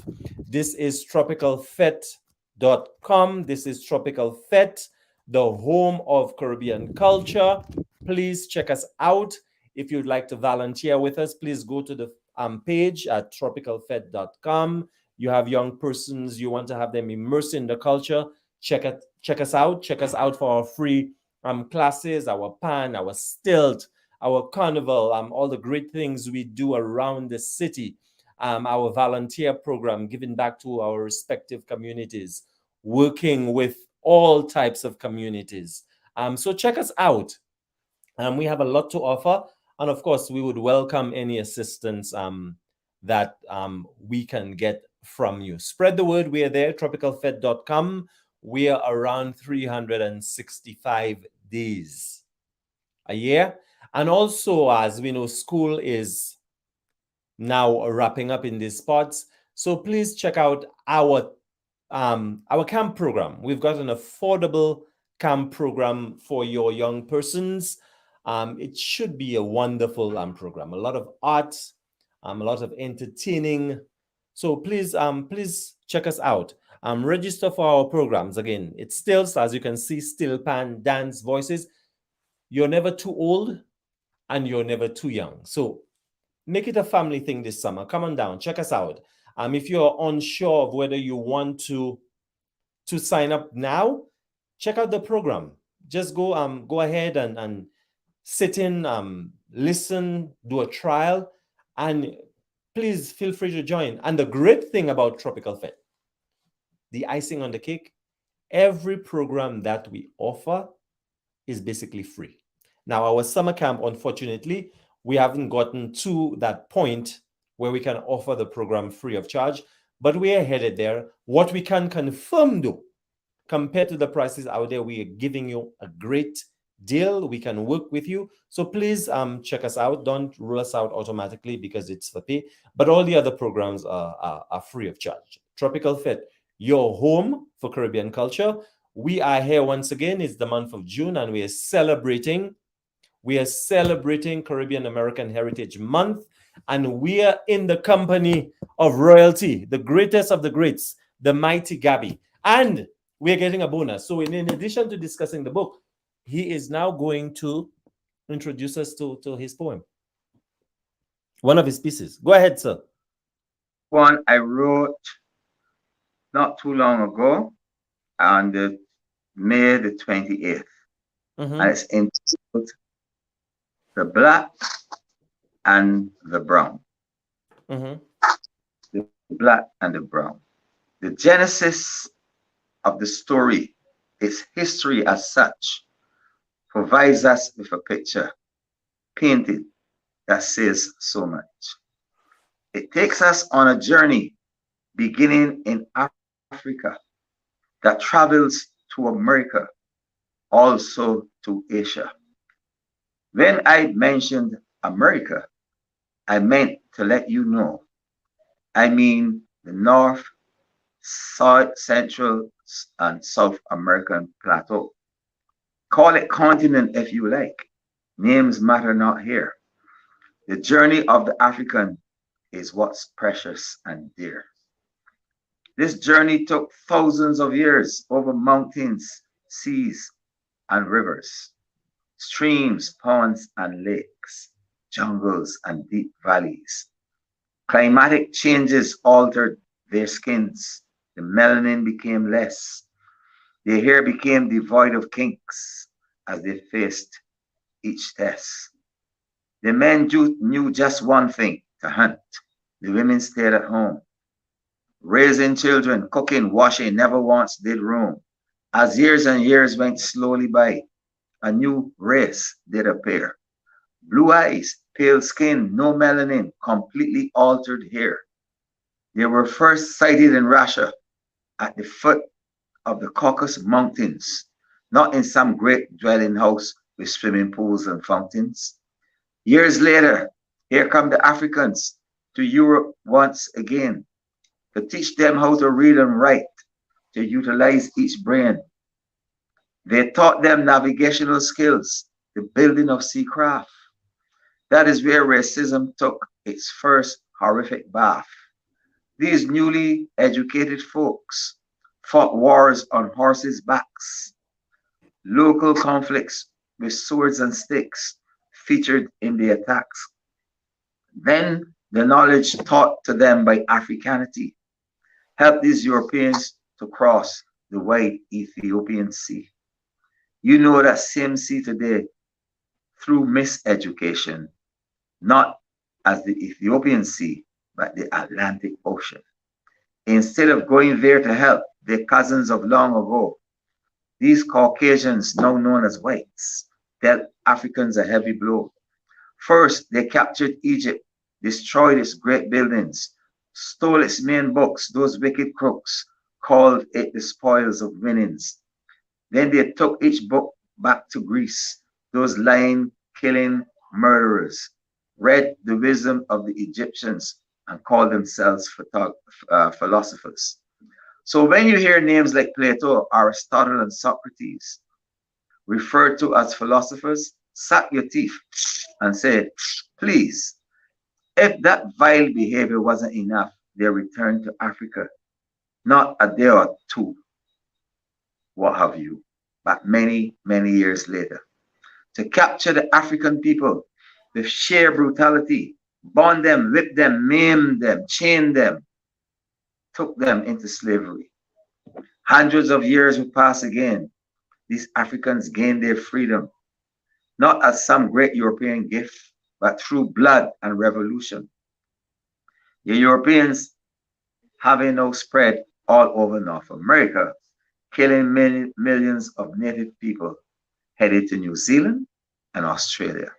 [SPEAKER 1] This is tropicalfete.com. This is Tropicalfete, the home of Caribbean culture. Please check us out. If you'd like to volunteer with us, please go to the page at tropicalfete.com. You have young persons, you want to have them immersed in the culture. check us out. Check us out for our free classes, our pan, our stilt, our carnival, all the great things we do around the city, our volunteer program, giving back to our respective communities, working with all types of communities. So check us out. We have a lot to offer. And of course, we would welcome any assistance that we can get from you. Spread the word. We are there, tropicalfete.com. We are around 365 days a year. And also, as we know, school is now wrapping up in these spots. So please check out our camp program. We've got an affordable camp program for your young persons. It should be a wonderful program. A lot of art, a lot of entertaining. So please check us out. Register for our programs. Again, it's still, as you can see, still pan, dance, voices. You're never too old and you're never too young. So make it a family thing this summer. Come on down, check us out. If you're unsure of whether you want to sign up now, check out the program. Just go ahead and sit in, listen, do a trial, and please feel free to join. And the great thing about Tropical Fete, the icing on the cake, every program that we offer is basically free. Now, our summer camp, unfortunately, we haven't gotten to that point where we can offer the program free of charge, but we are headed there. What we can confirm, though, compared to the prices out there, we are giving you a great deal. We can work with you. So please check us out. Don't rule us out automatically because it's for pay. But all the other programs are free of charge. Tropical Fete, your home for Caribbean culture. We are here once again. It's the month of June, and we are celebrating Caribbean American Heritage Month, and we are in the company of royalty, the greatest of the greats, the Mighty Gabby. And we're getting a bonus. So in addition to discussing the book, he is now going to introduce us to his poem, one of his pieces. Go ahead, sir.
[SPEAKER 2] One I wrote not too long ago on May the 28th. And it's entitled The Black and the Brown. The Black and the Brown. The genesis of the story, its history as such, provides us with a picture painted that says so much. It takes us on a journey beginning in Africa that travels to America, also to Asia. When I mentioned America, I meant to let you know, I mean the North, South, Central, and South American plateau. Call it continent if you like. Names matter not here. The journey of the African is what's precious and dear. This journey took thousands of years over mountains, seas, and rivers, streams, ponds, and lakes, jungles, and deep valleys. Climatic changes altered their skins. The melanin became less. Their hair became devoid of kinks as they faced each test. The men knew just one thing, to hunt. The women stayed at home. Raising children, cooking, washing never once did room. As years and years went slowly by, a new race did appear. Blue eyes, pale skin, no melanin, completely altered hair. They were first sighted in Russia at the foot of the Caucasus Mountains, not in some great dwelling house with swimming pools and fountains. Years later, here come the Africans to Europe once again to teach them how to read and write, to utilize each brain. They taught them navigational skills, the building of seacraft. That is where racism took its first horrific bath. These newly educated folks fought wars on horses' backs. Local conflicts with swords and sticks featured in the attacks. Then the knowledge taught to them by Africanity helped these Europeans to cross the wide Ethiopian Sea. You know that same sea today through miseducation, not as the Ethiopian Sea, but the Atlantic Ocean. Instead of going there to help their cousins of long ago, these Caucasians, now known as whites, dealt Africans a heavy blow. First, they captured Egypt, destroyed its great buildings, stole its main books, those wicked crooks called it the spoils of winnings. Then they took each book back to Greece, those lying, killing murderers, read the wisdom of the Egyptians, and called themselves philosophers. So when you hear names like Plato, Aristotle, and Socrates referred to as philosophers, suck your teeth and say, please, if that vile behavior wasn't enough, they returned to Africa, not a day or two, what have you, but many, many years later, to capture the African people with sheer brutality, bond them, whip them, maim them, chain them, took them into slavery. Hundreds of years would pass again. These Africans gained their freedom, not as some great European gift, but through blood and revolution. The Europeans having now spread all over North America, killing millions of native people, headed to New Zealand and Australia.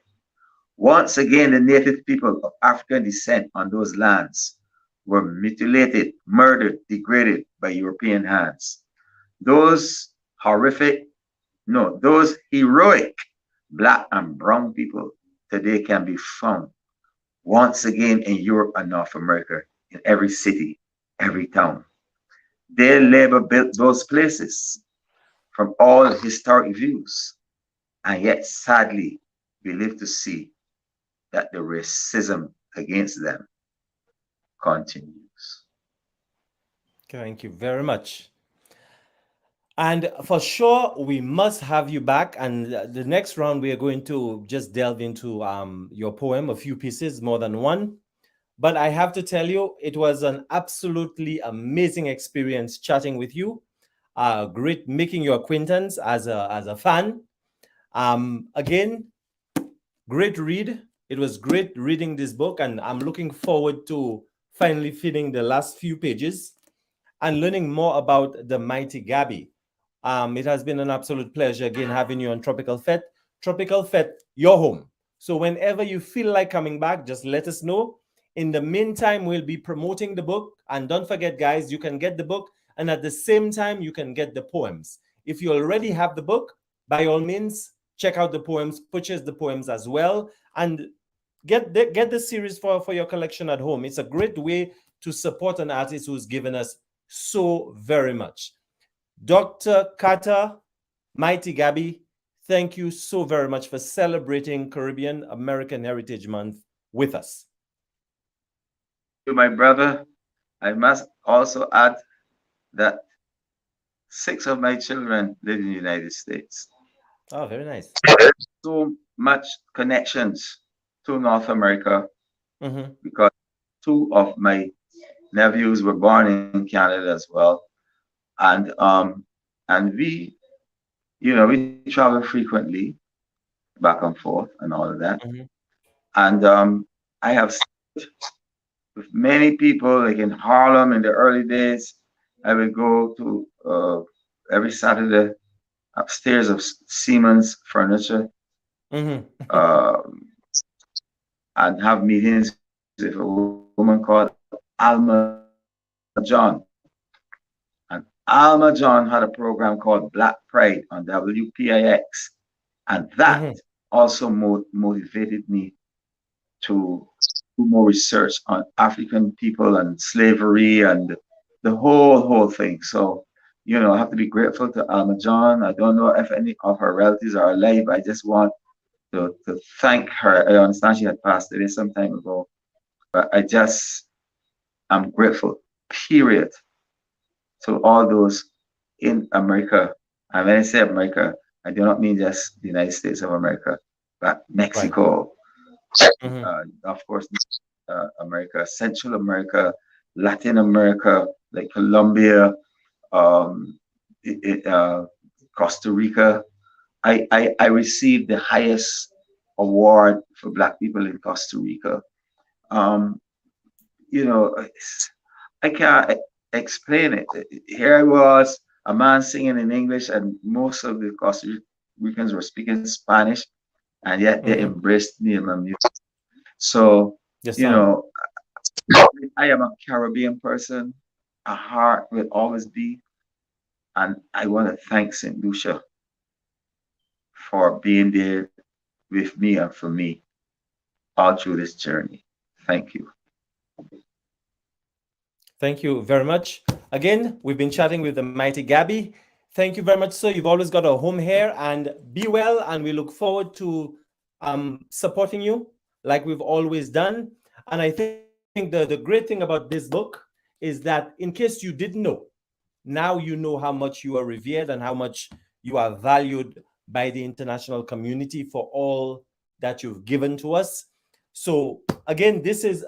[SPEAKER 2] Once again, the native people of African descent on those lands were mutilated, murdered, degraded by European hands. Those horrific, no, those heroic black and brown people today can be found once again in Europe and North America, in every city, every town. Their labor built those places from all historic views, and yet sadly, we live to see that the racism against them continues.
[SPEAKER 1] Thank you very much. And for sure, we must have you back. And the next round, we are going to just delve into your poem, a few pieces, more than one. But I have to tell you, it was an absolutely amazing experience chatting with you. Great making your acquaintance as a fan. Again, great read. It was great reading this book, and I'm looking forward to finally filling the last few pages and learning more about the Mighty Gabby. It has been an absolute pleasure again having you on Tropical Fete. Tropical Fete, your home. So whenever you feel like coming back, just let us know. In the meantime, we'll be promoting the book. And don't forget, guys, you can get the book, and at the same time, you can get the poems. If you already have the book, by all means, check out the poems, purchase the poems as well, and get the series for your collection at home. It's a great way to support an artist who's given us so very much. Dr. Carter, Mighty Gabby, thank you so very much for celebrating Caribbean American Heritage Month with us.
[SPEAKER 2] To my brother, I must also add that 6 of my children live in the United States.
[SPEAKER 1] Oh, very nice.
[SPEAKER 2] So much connections to North America
[SPEAKER 1] Mm-hmm.
[SPEAKER 2] because 2 of my nephews were born in Canada as well, and we, we travel frequently back and forth and all of that,
[SPEAKER 1] Mm-hmm.
[SPEAKER 2] and I have stayed with many people like in Harlem in the early days. I would go to every Saturday upstairs of Siemens Furniture
[SPEAKER 1] Mm-hmm.
[SPEAKER 2] uh, and have meetings with a woman called Alma John. And Alma John had a program called Black Pride on WPIX. And that also
[SPEAKER 1] Mm-hmm.
[SPEAKER 2] motivated me to do more research on African people and slavery and the whole thing. So, I have to be grateful to Alma John. I don't know if any of her relatives are alive. I just want to thank her. I understand she had passed away some time ago, but I'm grateful, period, to all those in America. And when I say America, I do not mean just the United States of America, but
[SPEAKER 1] Right.
[SPEAKER 2] Mexico,
[SPEAKER 1] Mm-hmm.
[SPEAKER 2] of course, America, Central America, Latin America, like Colombia, um, Costa Rica. I received the highest award for Black people in Costa Rica. Um, you know, I can't explain it. Here I was, a man singing in English, and most of the Costa Ricans were speaking Spanish, and yet they
[SPEAKER 1] Mm-hmm.
[SPEAKER 2] embraced me and my music. So,
[SPEAKER 1] The
[SPEAKER 2] you
[SPEAKER 1] song.
[SPEAKER 2] know, I am a Caribbean person. A heart will always be, and I want to thank St. Lucia for being there with me and for me all through this journey. Thank you.
[SPEAKER 1] Thank you very much. Again, we've been chatting with the mighty Gabby. Thank you very much, sir. You've always got a home here, and be well. And we look forward to supporting you like we've always done. And I think the great thing about this book is that in case you didn't know, now you know how much you are revered and how much you are valued by the international community for all that you've given to us. So, again, this is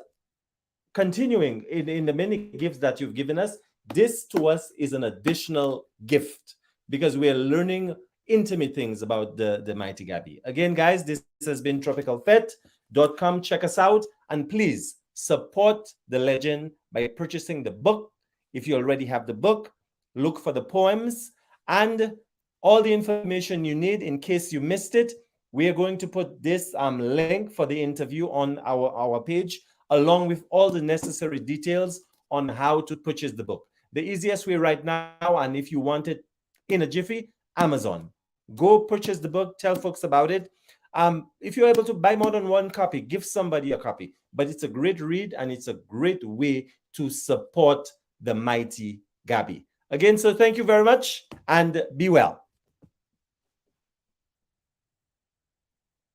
[SPEAKER 1] continuing in the many gifts that you've given us. This to us is an additional gift because we are learning intimate things about the mighty Gabby. Again, guys, this has been tropicalfete.com. Check us out, and please support the legend by purchasing the book. If you already have the book, look for the poems and all the information you need in case you missed it. We are going to put this link for the interview on our page, along with all the necessary details on how to purchase the book. The easiest way right now, and if you want it in a jiffy, Amazon. Go purchase the book, tell folks about it. If you're able to buy more than one copy, give somebody a copy. But it's a great read and it's a great way to support the mighty Gabby. Again, so thank you very much and be well.